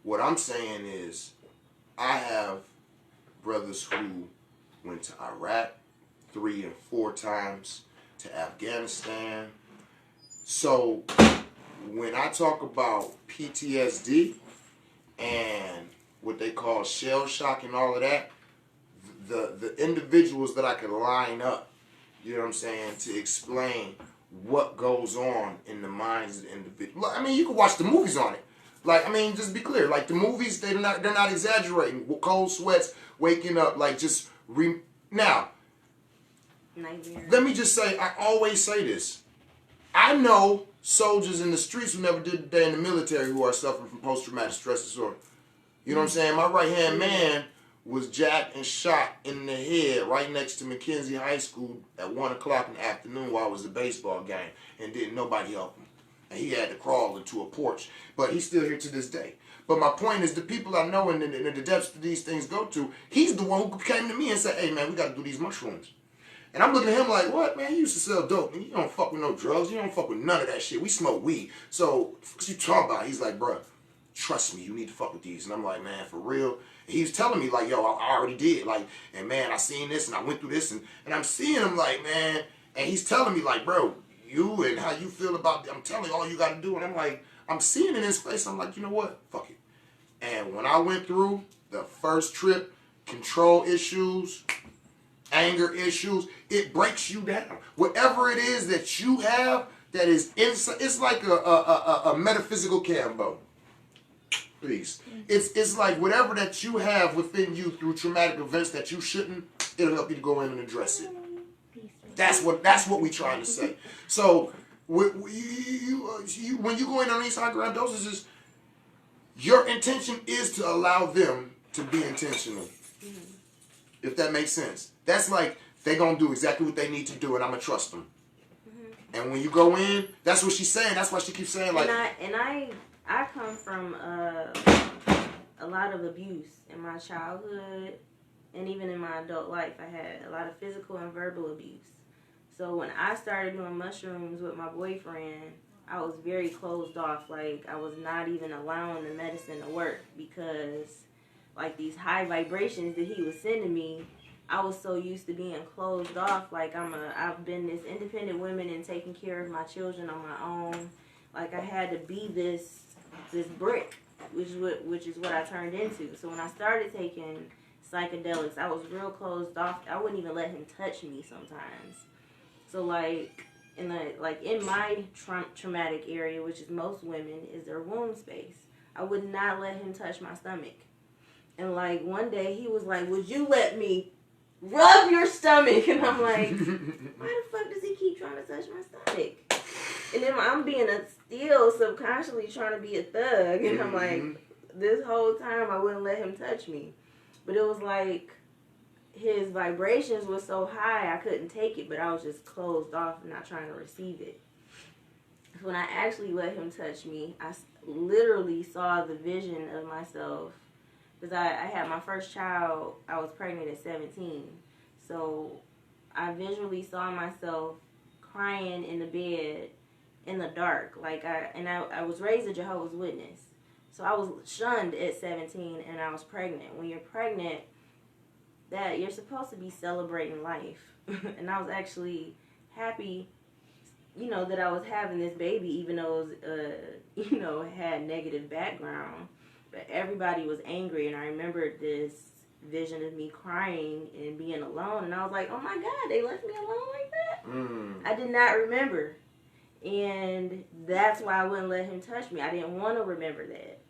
What I'm saying is, I have brothers who went to Iraq 3 and 4 times, to Afghanistan. So when I talk about PTSD and what they call shell shock and all of that, the individuals that I could line up, you know what I'm saying, to explain what goes on in the minds of the individual. I mean, you can watch the movies on it. Just be clear. Like, the movies, they're not exaggerating. Cold sweats, waking up, now, Nightmare. let me just say, I always say this. I know soldiers in the streets who never did a day in the military who are suffering from post-traumatic stress disorder. You know what I'm saying? My right-hand man was jacked and shot in the head right next to McKenzie High School at 1 o'clock in the afternoon while it was a baseball game, and didn't nobody help him. And he had to crawl into a porch. But he's still here to this day. But my point is, the people I know in the depths that these things go to, he's the one who came to me and said, hey, man, we got to do these mushrooms. And I'm looking at him like, what, man? You used to sell dope. And you don't fuck with no drugs. You don't fuck with none of that shit. We smoke weed. So, what you talking about? He's like, bruh, trust me, you need to fuck with these. And I'm like, man, for real? And he's telling me, like, yo, I already did. Like, and man, I seen this and I went through this. And I'm seeing him like, man, and he's telling me, like, bro, you and how you feel about it. I'm telling you all you got to do. And I'm like, I'm seeing it in his face. I'm like, you know what? Fuck it. And when I went through the first trip, control issues, anger issues, it breaks you down. Whatever it is that you have that is inside, it's like a metaphysical Cambo. Please. It's like whatever that you have within you through traumatic events that you shouldn't, it'll help you to go in and address it. That's what we trying to say. So when you go in on these high ground dosages, your intention is to allow them to be intentional. If that makes sense. That's like, they going to do exactly what they need to do, and I'm going to trust them. And when you go in, that's what she's saying. That's why she keeps saying, like... I come from a lot of abuse in my childhood, and even in my adult life. I had a lot of physical and verbal abuse. So when I started doing mushrooms with my boyfriend, I was very closed off. Like, I was not even allowing the medicine to work because, like, these high vibrations that he was sending me, I was so used to being closed off. Like, I've been this independent woman and taking care of my children on my own. Like, I had to be this brick, which is what I turned into. So when I started taking psychedelics, I was real closed off. I wouldn't even let him touch me sometimes. So like in my traumatic area, which is most women, is their womb space. I would not let him touch my stomach. And like one day he was like, "Would you let me rub your stomach?" And I'm like, "Why the fuck does he keep trying to touch my stomach?" And then I'm being still subconsciously trying to be a thug. And I'm Mm-hmm. like, this whole time I wouldn't let him touch me. But it was like his vibrations were so high I couldn't take it, but I was just closed off and not trying to receive it. When I actually let him touch me, I literally saw the vision of myself. Because I had my first child, I was pregnant at 17. So I visually saw myself crying in the bed in the dark. I was raised a Jehovah's Witness. So I was shunned at 17 and I was pregnant. When you're pregnant, that you're supposed to be celebrating life. And I was actually happy, that I was having this baby, even though it was, had negative background. But everybody was angry, and I remembered this vision of me crying and being alone, and I was like, oh my God, they left me alone like that? I did not remember. And that's why I wouldn't let him touch me. I didn't want to remember that.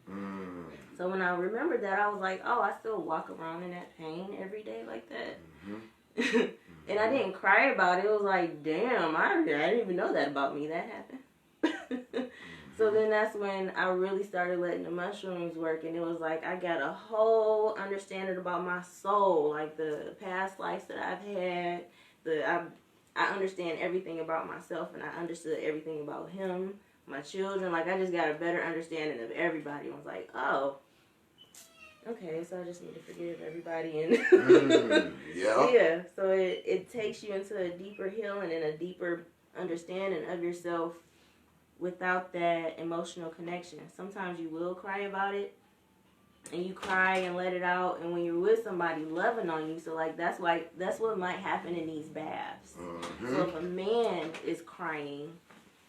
So when I remembered that, I was like, oh, I still walk around in that pain every day like that. And I didn't cry about it. It was like, damn, I didn't even know that about me. That happened. So then that's when I really started letting the mushrooms work. And it was like I got a whole understanding about my soul. Like the past lives that I've had. I understand everything about myself. And I understood everything about him, my children. Like I just got a better understanding of everybody. I was like, oh. Okay, so I just need to forgive everybody and yeah. So it takes you into a deeper healing and a deeper understanding of yourself without that emotional connection. Sometimes you will cry about it and you cry and let it out, and when you're with somebody loving on you, so like that's what might happen in these baths. So if a man is crying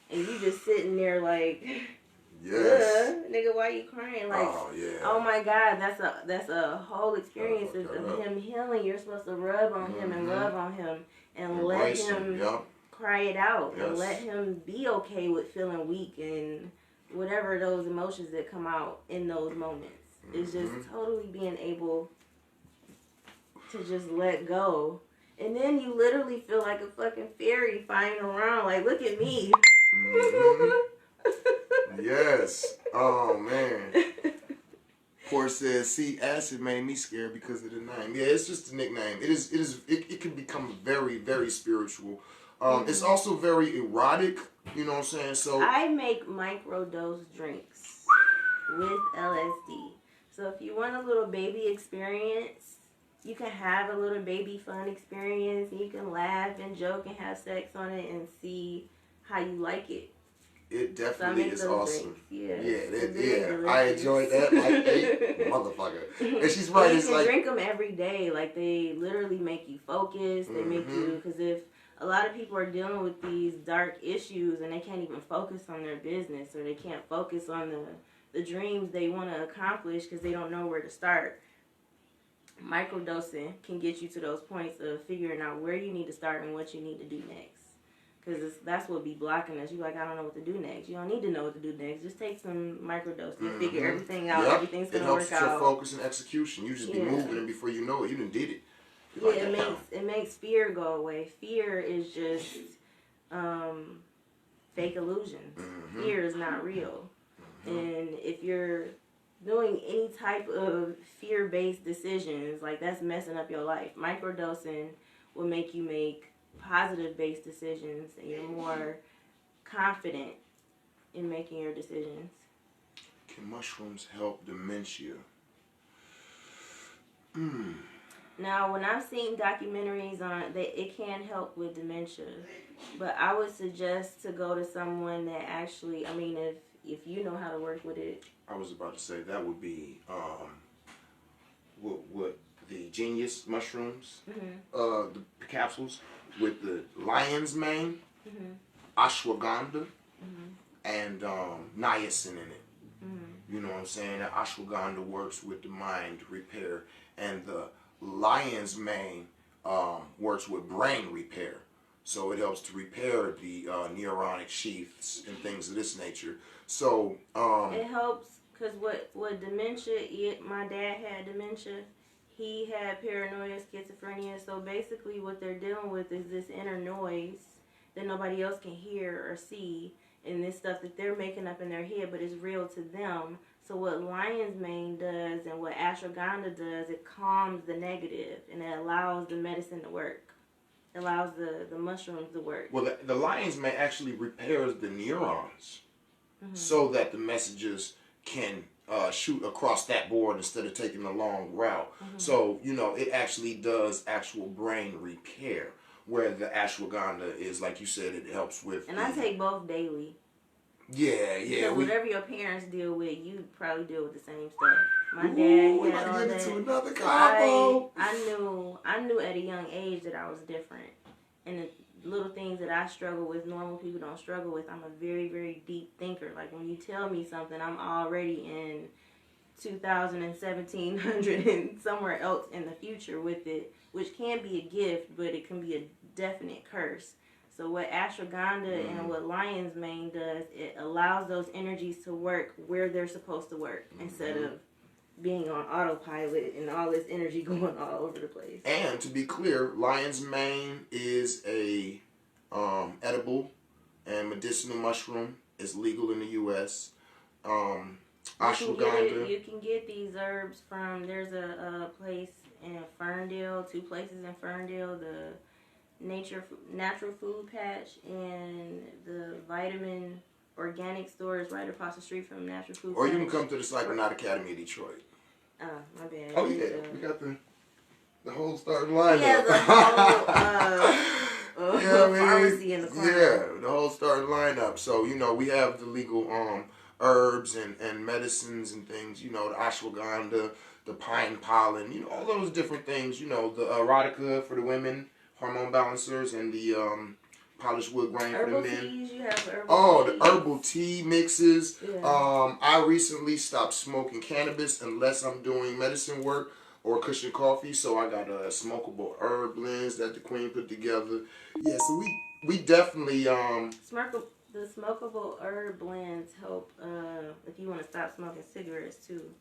and you just sitting there like, yes, nigga, why you crying? Like, oh my God, that's a whole experience of him healing. You're supposed to rub on him and love on him and let him cry it out and let him be okay with feeling weak and whatever those emotions that come out in those moments. It's just totally being able to just let go. And then you literally feel like a fucking fairy flying around. Like, look at me. Yes. Oh man. Poor says, see, acid made me scared because of the name. Yeah, it's just a nickname. It can become very, very spiritual. It's also very erotic, you know what I'm saying? So I make microdose drinks with LSD. So if you want a little baby experience, you can have a little baby fun experience. You can laugh and joke and have sex on it and see how you like it. It definitely is awesome. Drinks. Yeah. I enjoyed that like a motherfucker. And she's right. And it's you can like drink them every day. Like they literally make you focus. They make you, because if a lot of people are dealing with these dark issues and they can't even focus on their business, or they can't focus on the dreams they want to accomplish because they don't know where to start. Microdosing can get you to those points of figuring out where you need to start and what you need to do next. Because that's what be blocking us. You're like, I don't know what to do next. You don't need to know what to do next. Just take some microdose. You figure everything out. Everything's going to work out. It helps with your focus and execution. You just be moving, and before you know it, you done did it. You're it makes fear go away. Fear is just fake illusion. Fear is not real. And if you're doing any type of fear-based decisions, like that's messing up your life. Microdosing will make you make positive-based decisions, and you're more confident in making your decisions. Can mushrooms help dementia? Now, when I've seen documentaries on it can help with dementia, but I would suggest to go to someone that actually, I mean, if you know how to work with it. I was about to say that would be what the genius mushrooms, the capsules with the lion's mane, ashwagandha, and niacin in it. You know what I'm saying? That ashwagandha works with the mind repair, and the lion's mane works with brain repair. So it helps to repair the neuronic sheaths and things of this nature. So it helps because what dementia, my dad had dementia. He had paranoia, schizophrenia. So basically what they're dealing with is this inner noise that nobody else can hear or see. and this stuff that they're making up in their head, but it's real to them. So what lion's mane does and what ashwagandha does, it calms the negative and it allows the medicine to work. It allows the mushrooms to work. Well, the lion's mane actually repairs the neurons so that the messages can shoot across that board instead of taking a long route. So, you know, it actually does actual brain repair, where the ashwagandha is, like you said, it helps with... And I take both daily. Yeah. Because whatever your parents deal with, you probably deal with the same stuff. My dad we had might all get that. into another So combo. I knew at a young age that I was different. And the little things that I struggle with, normal people don't struggle with. I'm a very, very deep thinker. Like, when you tell me something, I'm already in 2000 and 1700 and somewhere else in the future with it, which can be a gift, but it can be a definite curse. So what ashwagandha and what lion's mane does, it allows those energies to work where they're supposed to work instead of being on autopilot and all this energy going all over the place. And to be clear, lion's mane is a edible and medicinal mushroom. It's legal in the U.S. Ashwagandha. You can get these herbs from, there's a place in Ferndale, 2 places in Ferndale, the Natural Food Patch and the Vitamin Organic store is right across the street from Natural Food Patch. Or you can come to the Psychonaut Academy of Detroit. Oh, my bad. Oh, yeah. We got the whole starting lineup. Yeah, the whole pharmacy in the corner. Yeah, the whole starting lineup. So, you know, we have the legal herbs and medicines and things, you know, the ashwagandha, the pine pollen, you know, all those different things, you know, the erotica for the women, hormone balancers, and the polished wood grain for the men. Teas, you have herbal teas. The herbal tea mixes. Yeah. I recently stopped smoking cannabis unless I'm doing medicine work or Kush and Koffee, so I got smokable herb blends that the queen put together. Yeah, so we definitely the smokable herb blends help if you want to stop smoking cigarettes too.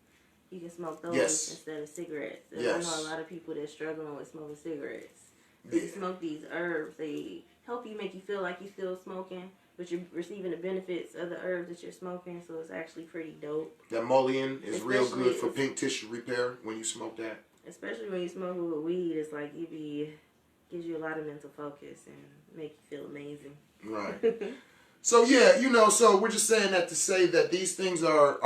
You can smoke those instead of cigarettes. And I know a lot of people that's struggling with smoking cigarettes. So you smoke these herbs, they help you, make you feel like you're still smoking, but you're receiving the benefits of the herbs that you're smoking, so it's actually pretty dope. That mullein is real good for pink tissue repair when you smoke that. Especially when you smoke it with weed, it's like gives you a lot of mental focus and make you feel amazing. Right. So yeah, you know, so we're just saying that to say that these things are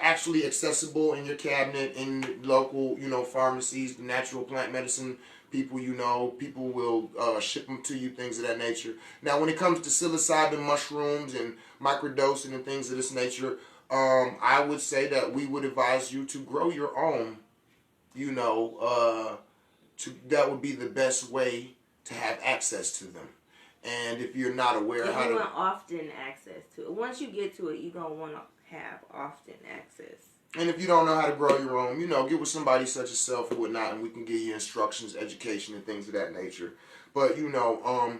actually accessible in your cabinet, in local, you know, pharmacies, the natural plant medicine people, you know, people will ship them to you, things of that nature. Now, when it comes to psilocybin mushrooms and microdosing and things of this nature, I would say that we would advise you to grow your own, you know, that would be the best way to have access to them. And if you're not aware how to... You want often access to it. Once you get to it, you're going to want to have often access. And if you don't know how to grow your own, you know, get with somebody such as self or whatnot, and we can give you instructions, education, and things of that nature. But, you know,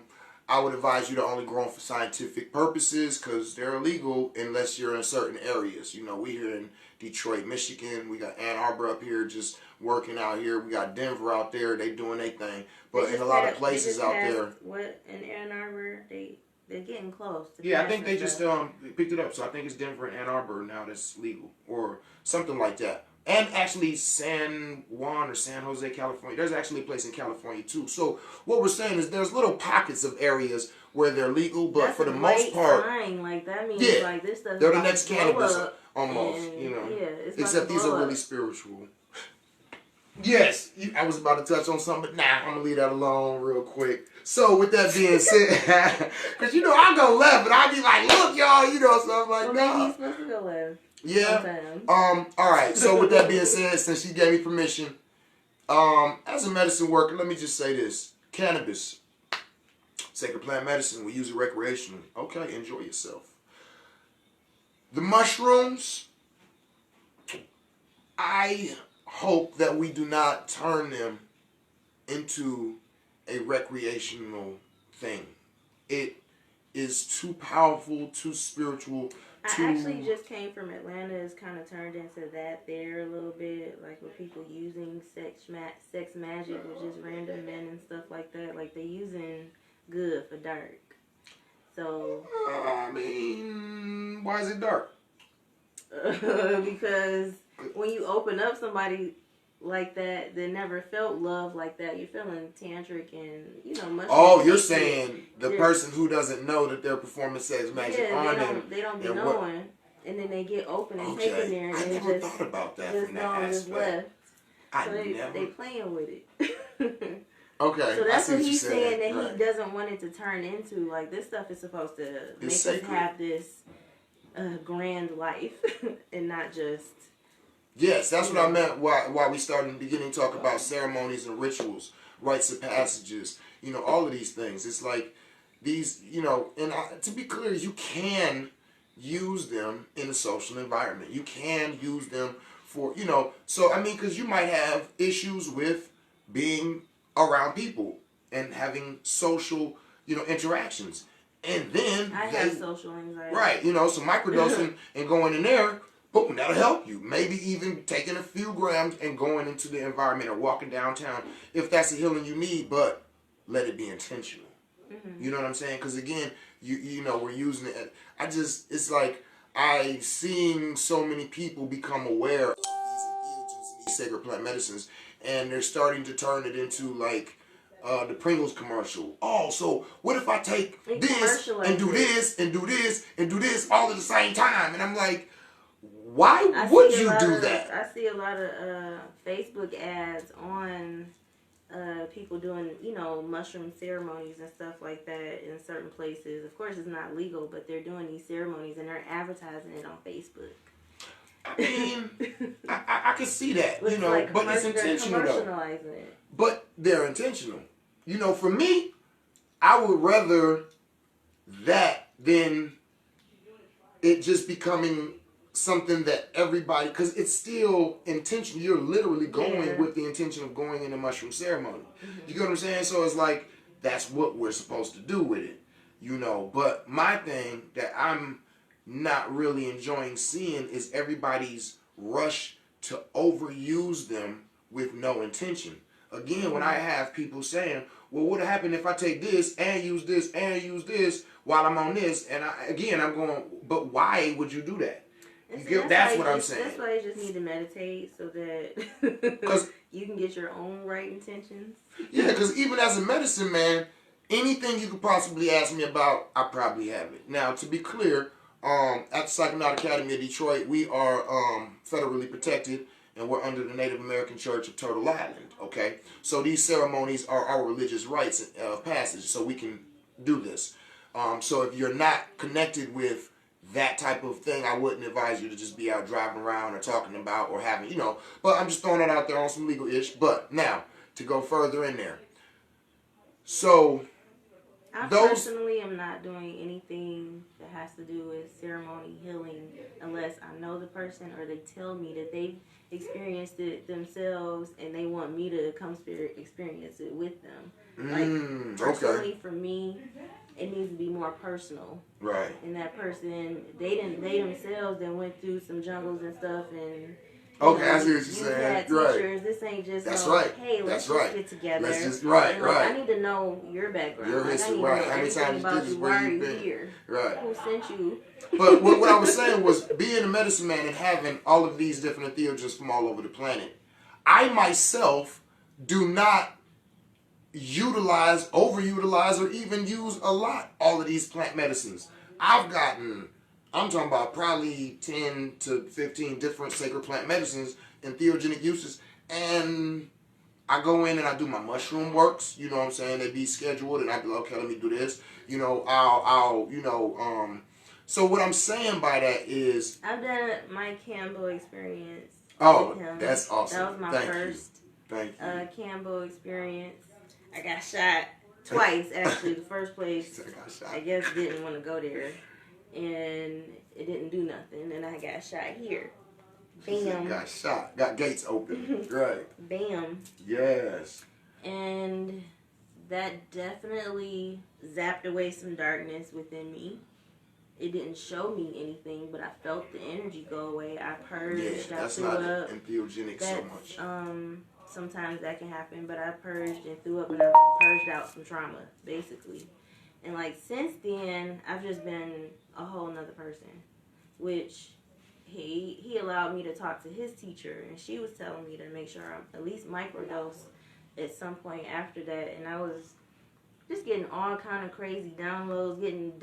I would advise you to only grow them for scientific purposes because they're illegal unless you're in certain areas. You know, we here in Detroit, Michigan. We got Ann Arbor up here just working out here. We got Denver out there. They doing their thing. But in a lot of places out there. What, in Ann Arbor, they're getting close. Yeah, I think they just picked it up. So I think it's Denver and Ann Arbor now that's legal or something like that. And actually San Juan or San Jose, California. There's actually a place in California too. So what we're saying is there's little pockets of areas where they're legal, but for the most part, like that means like this stuff. They're the next cannabis almost, you know. Yeah, except these are really spiritual. Yes, I was about to touch on something, but nah, I'm gonna leave that alone real quick. So with that being said, because you know I go left, but I be like, look, y'all, you know, so I'm like, maybe he's supposed to go left. Yeah. All right. So with that being said, since she gave me permission, as a medicine worker, let me just say this: cannabis, sacred plant medicine. We use it recreationally. Okay, enjoy yourself. The mushrooms, I hope that we do not turn them into a recreational thing. It is too powerful, too spiritual. I actually just came from Atlanta. It's kind of turned into that there a little bit, like with people using sex magic, which is random men and stuff like that. Like they using good for dark. So I mean, why is it dark? because when you open up somebody like that never felt love like that, you're feeling tantric and much. Oh, you're saying the person who doesn't know that they're performing sex magic on them. They don't be knowing, and then they get open and taken there, and I they never just thought about that just from that gone, just aspect. left. So they playing with it. Okay, so that's I see what what he's you're saying that right. he doesn't want it to turn into. Like, this stuff is supposed to make us have this grand life and not just. Yes, that's what I meant. Why we started in the beginning to talk about ceremonies and rituals, rites of passages. All of these things. It's like these. And to be clear, you can use them in a social environment. You can use them for So I mean, because you might have issues with being around people and having social interactions, and then I have social anxiety. Right, so microdosing and going in there, boom, that'll help you. Maybe even taking a few grams and going into the environment or walking downtown if that's the healing you need, but let it be intentional. Mm-hmm. You know what I'm saying? Because again, we're using it. It's like I've seen so many people become aware of these entheogens and these sacred plant medicines, and they're starting to turn it into like the Pringles commercial. Oh, so what if I take this and do this and do this and do this all at the same time? And I'm like, why would you do that? I see a lot of Facebook ads on people doing, mushroom ceremonies and stuff like that in certain places. Of course, it's not legal, but they're doing these ceremonies and they're advertising it on Facebook. I mean, I can see that, but it's intentional though. It. But they're intentional. For me, I would rather that than it just becoming something that everybody, because it's still intentional. You're literally going with the intention of going in a mushroom ceremony. Mm-hmm. You get what I'm saying? So it's like, that's what we're supposed to do with it. But my thing that I'm not really enjoying seeing is everybody's rush to overuse them with no intention. Again, when I have people saying, well, what would happen if I take this and use this and use this while I'm on this? And I'm going, but why would you do that? That's what I'm saying. That's why you just need to meditate so that you can get your own right intentions. Yeah, because even as a medicine man, anything you could possibly ask me about, I probably have it. Now, to be clear, at the Psychonaut Academy of Detroit, we are federally protected, and we're under the Native American Church of Turtle Island, okay? So these ceremonies are our religious rites of passage, so we can do this. So if you're not connected with that type of thing, I wouldn't advise you to just be out driving around or talking about or having, but I'm just throwing it out there on some legal-ish. But now, to go further in there. So, I personally am not doing anything that has to do with ceremony healing unless I know the person or they tell me that they've experienced it themselves and they want me to come experience it with them. Personally, for me, it needs to be more personal. Right. And that person, they themselves then went through some jungles and stuff and okay, I see what you're saying. Right. This ain't just hey, let's just get together. That's just right. I need to know your background. Your history, right. How many times about you did this, why where you've you been. Here? Right. Who sent you? But what I was saying was being a medicine man and having all of these different entheogens from all over the planet, I myself do not overutilize, or even use a lot all of these plant medicines. I'm talking about probably 10 to 15 different sacred plant medicines and entheogenic uses, and I go in and I do my mushroom works, you know what I'm saying? They be scheduled and I be like, okay, let me do this. So what I'm saying by that is I've done my Campbell experience. Oh, that's awesome. That was my first Campbell experience. I got shot twice, actually. The first place, I guess, didn't want to go there. And it didn't do nothing. And I got shot here. Bam. Got shot. Got gates open. Right. Bam. Yes. And that definitely zapped away some darkness within me. It didn't show me anything, but I felt the energy go away. I purged. Yeah, that's not entheogenic so much. Sometimes that can happen, but I purged and threw up, and I purged out some trauma, basically. And like since then, I've just been a whole nother person, which he allowed me to talk to his teacher, and she was telling me to make sure I'm at least microdose at some point after that, and I was just getting all kind of crazy downloads, getting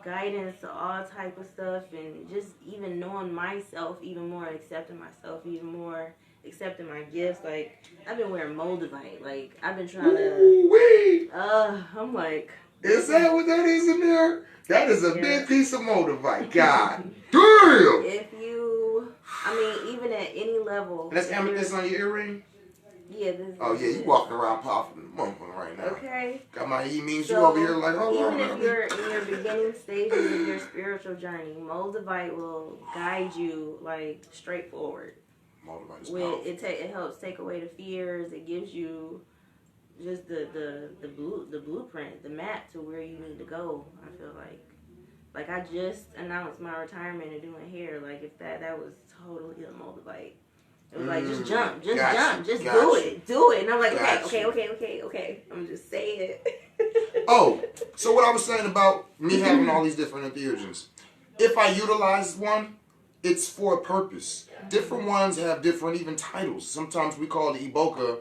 guidance to all type of stuff, and just even knowing myself even more, accepting myself even more, accepting my gifts. Like, I've been wearing Moldavite. Like, I've been trying to... Ooh-wee. I'm like... Is that what that is in there? That is a big piece of Moldavite. God damn! If you... I mean, even at any level... That's amethyst on your earring? Yeah, this Oh, yeah, you walking around popping the motherfucker right now. Okay. Got my he means So, you over here like, hold on. even if you're in your beginning stages of your spiritual journey, Moldavite will guide you, like, straight forward. Moldavite is With powerful. it helps take away the fears. It gives you just the blueprint, the map to where you need to go. I feel like I just announced my retirement and doing hair. Like, if that was totally a Moldavite. It was like, just jump, just jump, just do it. And I'm like, okay. I'm just saying it. Oh, so what I was saying about me having all these different infusions. If I utilize one, it's for a purpose. Different ones have different even titles. Sometimes we call the Iboka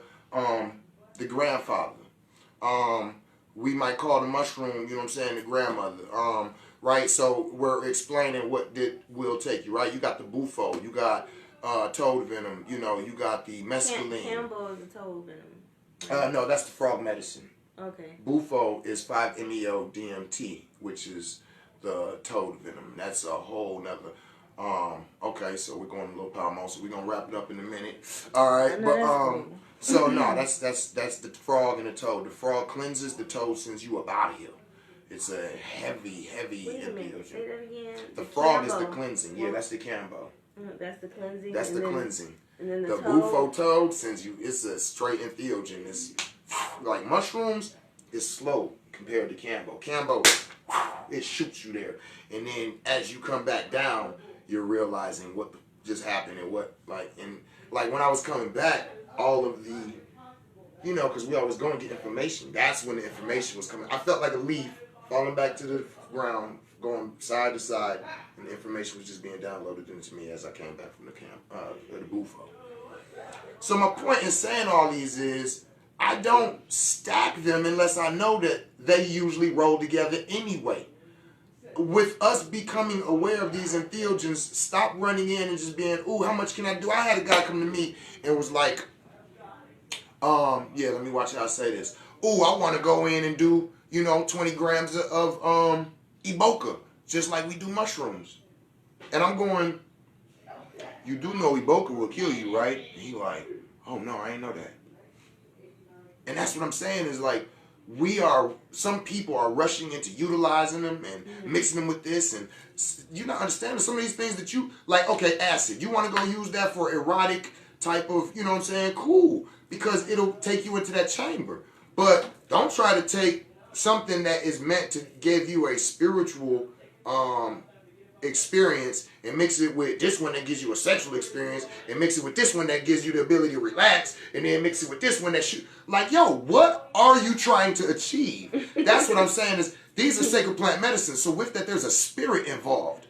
the grandfather. We might call the mushroom, you know what I'm saying, the grandmother. Right? So we're explaining what will take you, right? You got the bufo, you got toad venom, you know, you got the mescaline. Cambo is a toad venom. No, that's the frog medicine. Okay. Bufo is 5-MeO-DMT, which is the toad venom. That's a whole nother. Okay, so we're going a little palmo, so we're gonna wrap it up in a minute. All right, but cool. so no, that's the frog and the toad. The frog cleanses, the toad sends you up out of here. It's a heavy Wait a minute, infusion. say that again. The frog is Cambo. the cleansing. Yeah, that's the Cambo. That's the cleansing. That's and the then, cleansing. And then the toad. Bufo toad sends you. It's a straight infusion. It's like mushrooms. It's slow compared to Cambo. Cambo, it shoots you there, and then as you come back down, you're realizing what just happened and what like when I was coming back, all of the, you know, because we always go and get information. That's when the information was coming. I felt like a leaf falling back to the ground, going side to side, and the information was just being downloaded into me as I came back from the bufo. So my point in saying all these is, I don't stack them unless I know that they usually roll together anyway. With us becoming aware of these entheogens, stop running in and just being, ooh, how much can I do? I had a guy come to me and was like, yeah, let me watch how I say this. Ooh, I want to go in and do, 20 grams of Iboka, just like we do mushrooms. And I'm going, you do know Iboka will kill you, right? And he like, oh no, I ain't know that. And that's what I'm saying is like, some people are rushing into utilizing them and mixing them with this, and you're not understanding some of these things that you, like, okay, acid. You want to go use that for erotic type of, you know what I'm saying? Cool. Because it'll take you into that chamber. But don't try to take something that is meant to give you a spiritual experience and mix it with this one that gives you a sexual experience, and mix it with this one that gives you the ability to relax, and then mix it with this one that like, yo, what are you trying to achieve? That's what I'm saying is, these are sacred plant medicines. So with that, there's a spirit involved.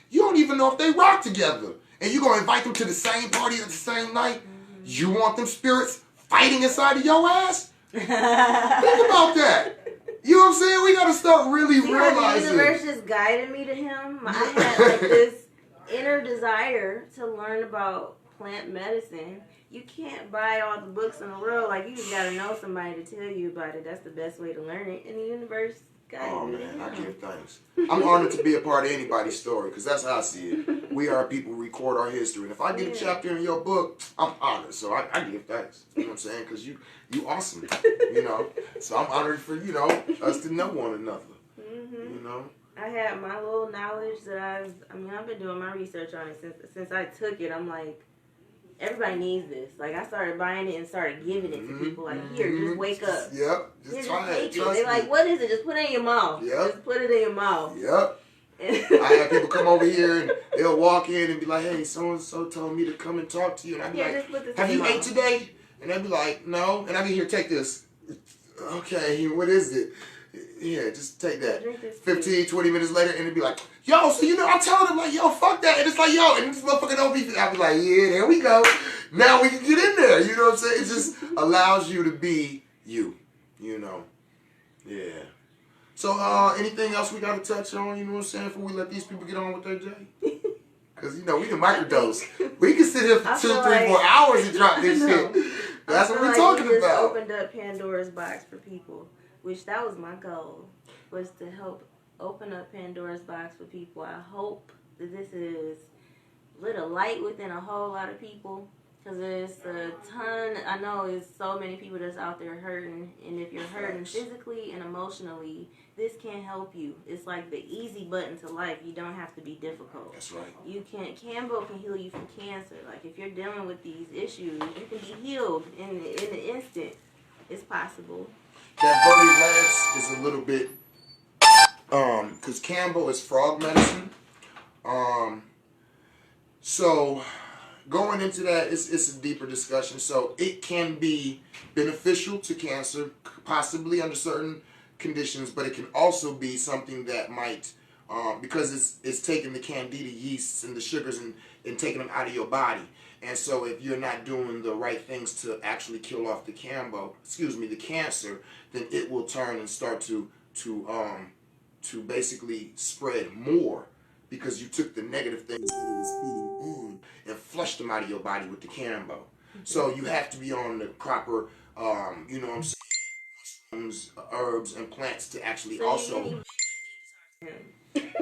You don't even know if they rock together, and you're gonna invite them to the same party at the same night. You want them spirits fighting inside of your ass? Think about that. You know what I'm saying? We gotta start really realizing. The universe just guided me to him. I had like this inner desire to learn about plant medicine. You can't buy all the books in the world. Like, you just gotta know somebody to tell you about it. That's the best way to learn it. And the universe guided me to him. I give thanks. I'm honored to be a part of anybody's story, because that's how I see it. We are people who record our history. And if I get a chapter in your book, I'm honored. So I give thanks. You know what I'm saying? Because you awesome. So I'm honored for, us to know one another. I had my little knowledge that I've been doing my research on it since I took it. I'm like, everybody needs this. Like, I started buying it and started giving it to people. Like, here, just wake up. Yep. Just try it. They're like, what is it? Just put it in your mouth. Yep. Just put it in your mouth. Yep. I have people come over here and they'll walk in and be like, hey, so-and-so told me to come and talk to you. And I'd be like, have you ate today? And they'd be like, no. And I'd be here, take this. Okay, what is it? Yeah, just take that. Drink this 15, 20 minutes later, and it'd be like, yo, so I'm telling them, like, yo, fuck that. And it's like, yo, and this motherfucker don't be, I'd be like, yeah, there we go. Now we can get in there. You know what I'm saying? It just allows you to be you, Yeah. So, anything else we got to touch on, you know what I'm saying, before we let these people get on with their day? Because, we can microdose. We can sit here for 2, 3, 4 hours and drop this shit. That's what we're talking just about. Opened up Pandora's box for people, which that was my goal, was to help open up Pandora's box for people. I hope that this is lit a light within a whole lot of people, because there's a ton. I know there's so many people that's out there hurting, and if you're hurting physically and emotionally, this can help you. It's like the easy button to life. You don't have to be difficult. That's right. Cambo can heal you from cancer. Like, if you're dealing with these issues, you can be healed in the instant. It's possible. That very last is a little bit, because Cambo is frog medicine. So going into that, it's a deeper discussion. So it can be beneficial to cancer, possibly under certain conditions, but it can also be something that might, because it's taking the candida yeasts and the sugars and taking them out of your body. And so if you're not doing the right things to actually kill off the cancer, then it will turn and start to basically spread more, because you took the negative things that it was feeding on and flushed them out of your body with the Cambo. So you have to be on the proper, mushrooms, herbs, and plants to actually also.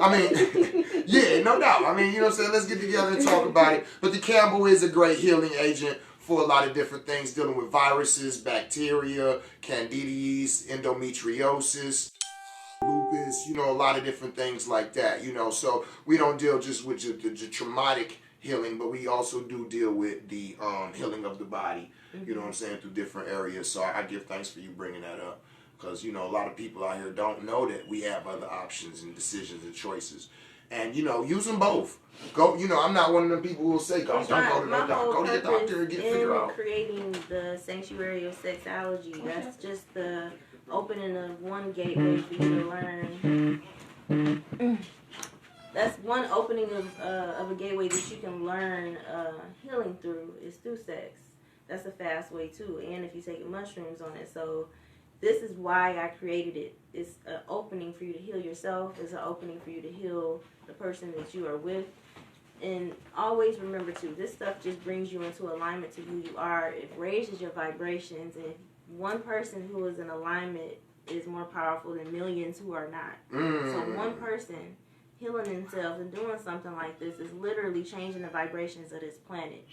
I mean, yeah, no doubt. I mean, let's get together and talk about it. But the Cambo is a great healing agent for a lot of different things, dealing with viruses, bacteria, candida yeast, endometriosis, lupus, a lot of different things like that, So we don't deal just with the traumatic healing, but we also do deal with the healing of the body, you know what I'm saying, through different areas. So I give thanks for you bringing that up, because, a lot of people out here don't know that we have other options and decisions and choices. And, use them both. Go, I'm not one of them people who will say, don't go to no doctor. Go to the doctor and get figured out. Creating the sanctuary of sexology, that's just the opening of one gateway for you to learn. That's one opening of a gateway that you can learn healing through, is through sex. That's a fast way too, and if you take mushrooms on it. So this is why I created it. It's an opening for you to heal yourself. It's an opening for you to heal the person that you are with. And always remember too, this stuff just brings you into alignment to who you are. It raises your vibrations, and one person who is in alignment is more powerful than millions who are not. So one person healing themselves and doing something like this is literally changing the vibrations of this planet.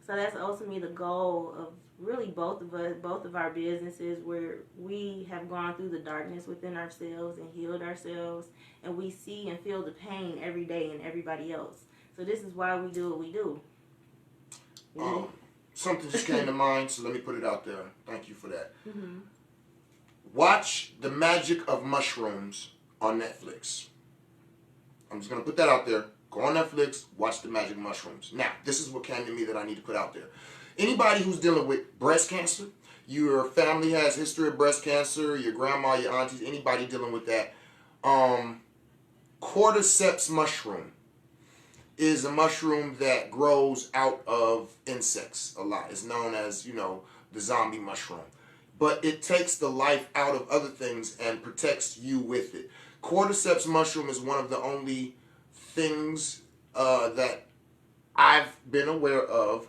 So that's ultimately the goal of really both of us, both of our businesses, where we have gone through the darkness within ourselves and healed ourselves, and we see and feel the pain every day in everybody else. So this is why we do what we do. Something just came to mind, so let me put it out there. Thank you for that. Watch The Magic of Mushrooms on Netflix. I'm just going to put that out there. Go on Netflix, watch The Magic of Mushrooms. Now, this is what came to me that I need to put out there. Anybody who's dealing with breast cancer, your family has history of breast cancer, your grandma, your aunties, anybody dealing with that, cordyceps mushroom is a mushroom that grows out of insects a lot. It's known as, the zombie mushroom. But it takes the life out of other things and protects you with it. Cordyceps mushroom is one of the only things that I've been aware of.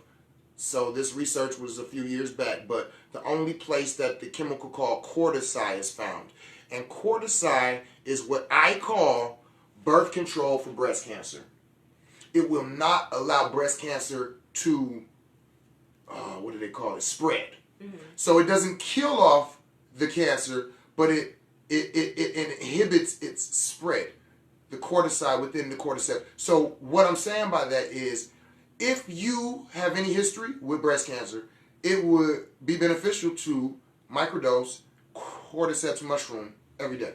So this research was a few years back, but the only place that the chemical called cordyceps is found. And cordyceps is what I call birth control for breast cancer. It will not allow breast cancer to, spread. So it doesn't kill off the cancer, but it inhibits its spread, the cordyceps within the cordyceps. So what I'm saying by that is, if you have any history with breast cancer, it would be beneficial to microdose cordyceps mushroom every day.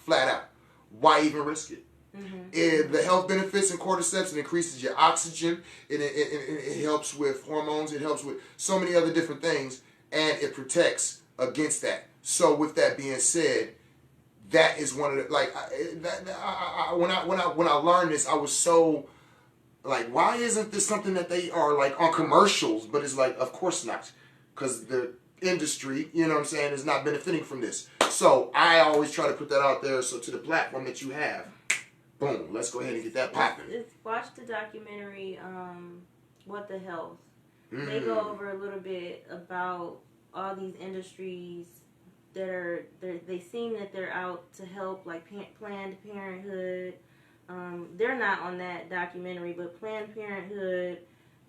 Flat out. Why even risk it? The health benefits in cordyceps, it increases your oxygen, it helps with hormones, it helps with so many other different things, and it protects against that. So with that being said, that is one of the like when I learned this, I was so like, why isn't this something that they are like on commercials? But it's like, of course not, because the industry, you know what I'm saying, is not benefiting from this. So I always try to put that out there. So to the platform that you have, boom, let's go ahead and get that popping. Watch the documentary, What the Health. They go over a little bit about all these industries that they seem that they're out to help, like Planned Parenthood. They're not on that documentary, but Planned Parenthood,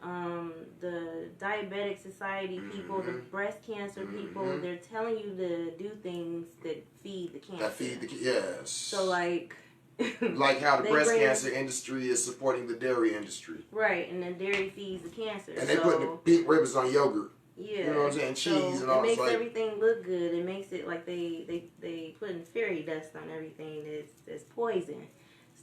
the Diabetic Society people, the breast cancer people, they're telling you to do things that feed the cancer. Yes. So like how the breast cancer industry is supporting the dairy industry. Right, and then dairy feeds the cancer. And they put the pink ribbons on yogurt. Yeah. You know what I'm saying? Cheese and all that. It makes everything look good. It makes it like they putting fairy dust on everything that's poison.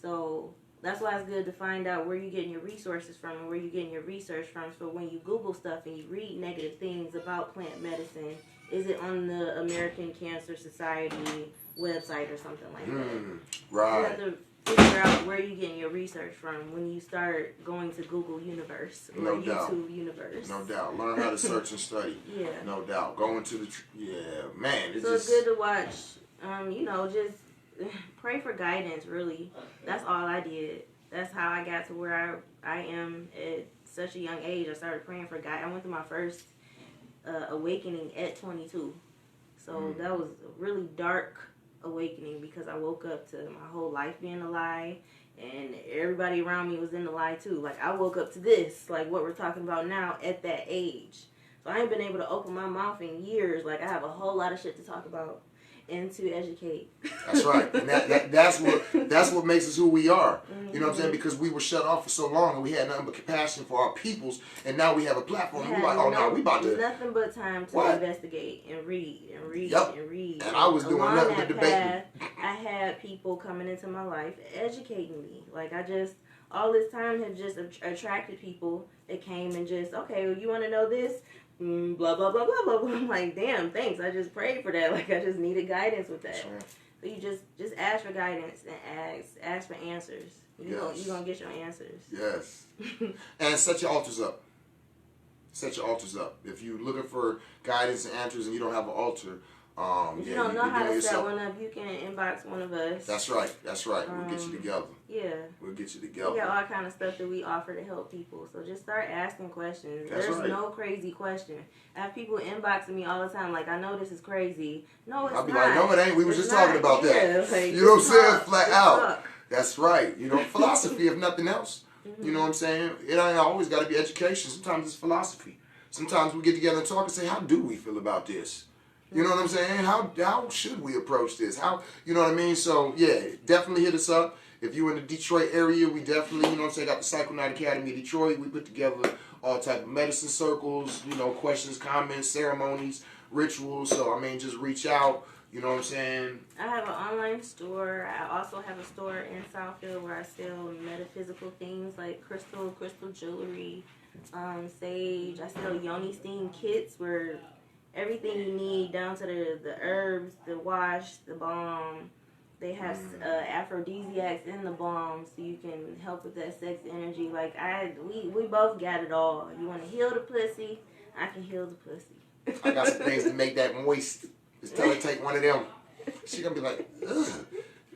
So that's why it's good to find out where you're getting your resources from and where you're getting your research from. So when you Google stuff and you read negative things about plant medicine, is it on the American Cancer Society website or something like that? Right. You have to figure out where you're getting your research from when you start going to Google Universe or YouTube Universe. No doubt. Learn how to search and study. Yeah. No doubt. Go into the... man. It's good to watch. Just pray for guidance, really. That's all I did. That's how I got to where I am at such a young age. I started praying for guidance. I went through my first awakening at 22. So that was a really dark awakening because I woke up to my whole life being a lie and everybody around me was in the lie too. Like I woke up to this, like what we're talking about now at that age. So I ain't been able to open my mouth in years. Like I have a whole lot of shit to talk about and to educate. That's right. And that's what makes us who we are. You know what I'm saying? Because we were shut off for so long and we had nothing but compassion for our peoples, and now we have a platform. We're like, we about to... Nothing but time to investigate and read and read and read. And I was doing nothing but debating. I had people coming into my life educating me. Like all this time have just attracted people that came and just, okay, well, you want to know this? Blah, blah, blah, blah, blah, blah. I'm like, damn, thanks. I just prayed for that. Like, I just needed guidance with that. Sure. So you just ask for guidance and ask for answers. You're going to get your answers. Yes. And set your altars up. Set your altars up. If you're looking for guidance and answers and you don't have an altar, if you don't know how to set one up, you can inbox one of us. That's right. We'll get you together. Yeah. We'll get you together. We got all kind of stuff that we offer to help people. So just start asking questions. There's no crazy question. I have people inboxing me all the time like, I know this is crazy. No, it's not. I'll be like, no, it ain't. We were just talking about that. Like, you know what I'm saying? Flat out. That's right. Philosophy, if nothing else. You know what I'm saying? It ain't always got to be education. Sometimes it's philosophy. Sometimes we get together and talk and say, how do we feel about this? You know what I'm saying? How should we approach this? You know what I mean? So, yeah, definitely hit us up. If you're in the Detroit area, we definitely, you know what I'm saying, got the Psychonaut Academy of Detroit. We put together all type of medicine circles, questions, comments, ceremonies, rituals. So, just reach out. You know what I'm saying? I have an online store. I also have a store in Southfield where I sell metaphysical things like crystal jewelry, sage. I sell yoni steam kits where everything you need down to the herbs, the wash, the balm. They have aphrodisiacs in the balm so you can help with that sex energy. Like we both got it all. You want to heal the pussy, I can heal the pussy. I got some things to make that moist. Just tell her to take one of them. She gonna be like, ugh.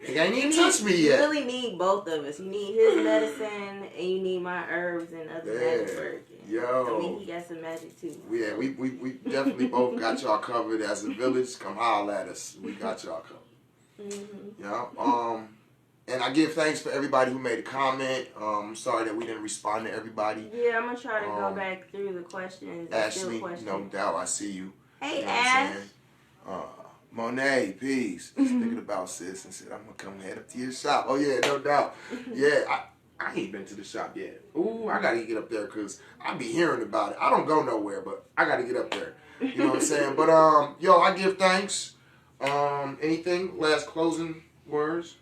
He ain't even touched me yet. You really need both of us. You need his medicine and you need my herbs and other magic work. Yo. He got some magic too. Yeah, we definitely both got y'all covered. As a village, come holler at us. We got y'all covered. And I give thanks for everybody who made a comment. I'm sorry that we didn't respond to everybody. Yeah, I'm gonna try to go back through the questions. Ashley, no doubt, I see you. Hey, Ash. Monet, peace. Thinking about sis and said I'm gonna come head up to your shop. Oh yeah, no doubt. Yeah, I ain't been to the shop yet. Ooh, I gotta get up there because I be hearing about it. I don't go nowhere, but I gotta get up there. You know what I'm saying? But I give thanks. Anything? Last closing words?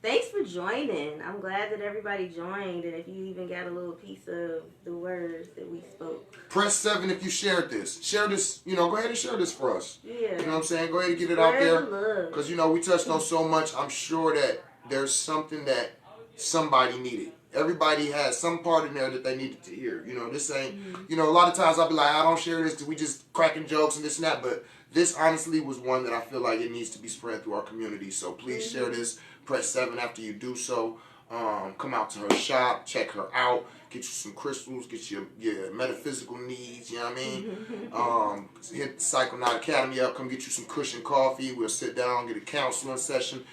Thanks for joining. I'm glad that everybody joined, and if you even got a little piece of the words that we spoke. Press 7 if you shared this. Share this, go ahead and share this for us. Yeah. You know what I'm saying? Go ahead and get it Spread out there. the love. Because, we touched on so much. I'm sure that there's something that somebody needed. Everybody has some part in there that they needed to hear. This ain't, a lot of times I'll be like, I don't share this. We just cracking jokes and this and that. But this honestly was one that I feel like it needs to be spread through our community. So please share this. Press 7 after you do so. Come out to her shop. Check her out. Get you some crystals. Get your metaphysical needs. You know what I mean? Hit the Psychonaut Academy up. Come get you some Kush and Koffee. We'll sit down, get a counseling session.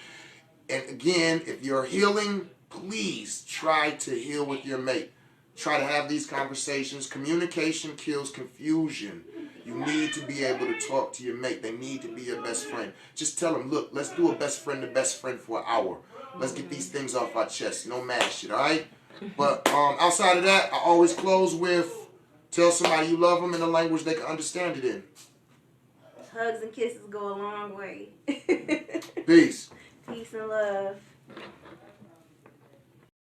And again, if you're healing, please try to heal with your mate. Try to have these conversations. Communication kills confusion. You need to be able to talk to your mate. They need to be your best friend. Just tell them, look, let's do a best friend to best friend for an hour. Let's get these things off our chest. No mad shit, all right? But outside of that, I always close with tell somebody you love them in a language they can understand it in. Hugs and kisses go a long way. Peace. Peace and love.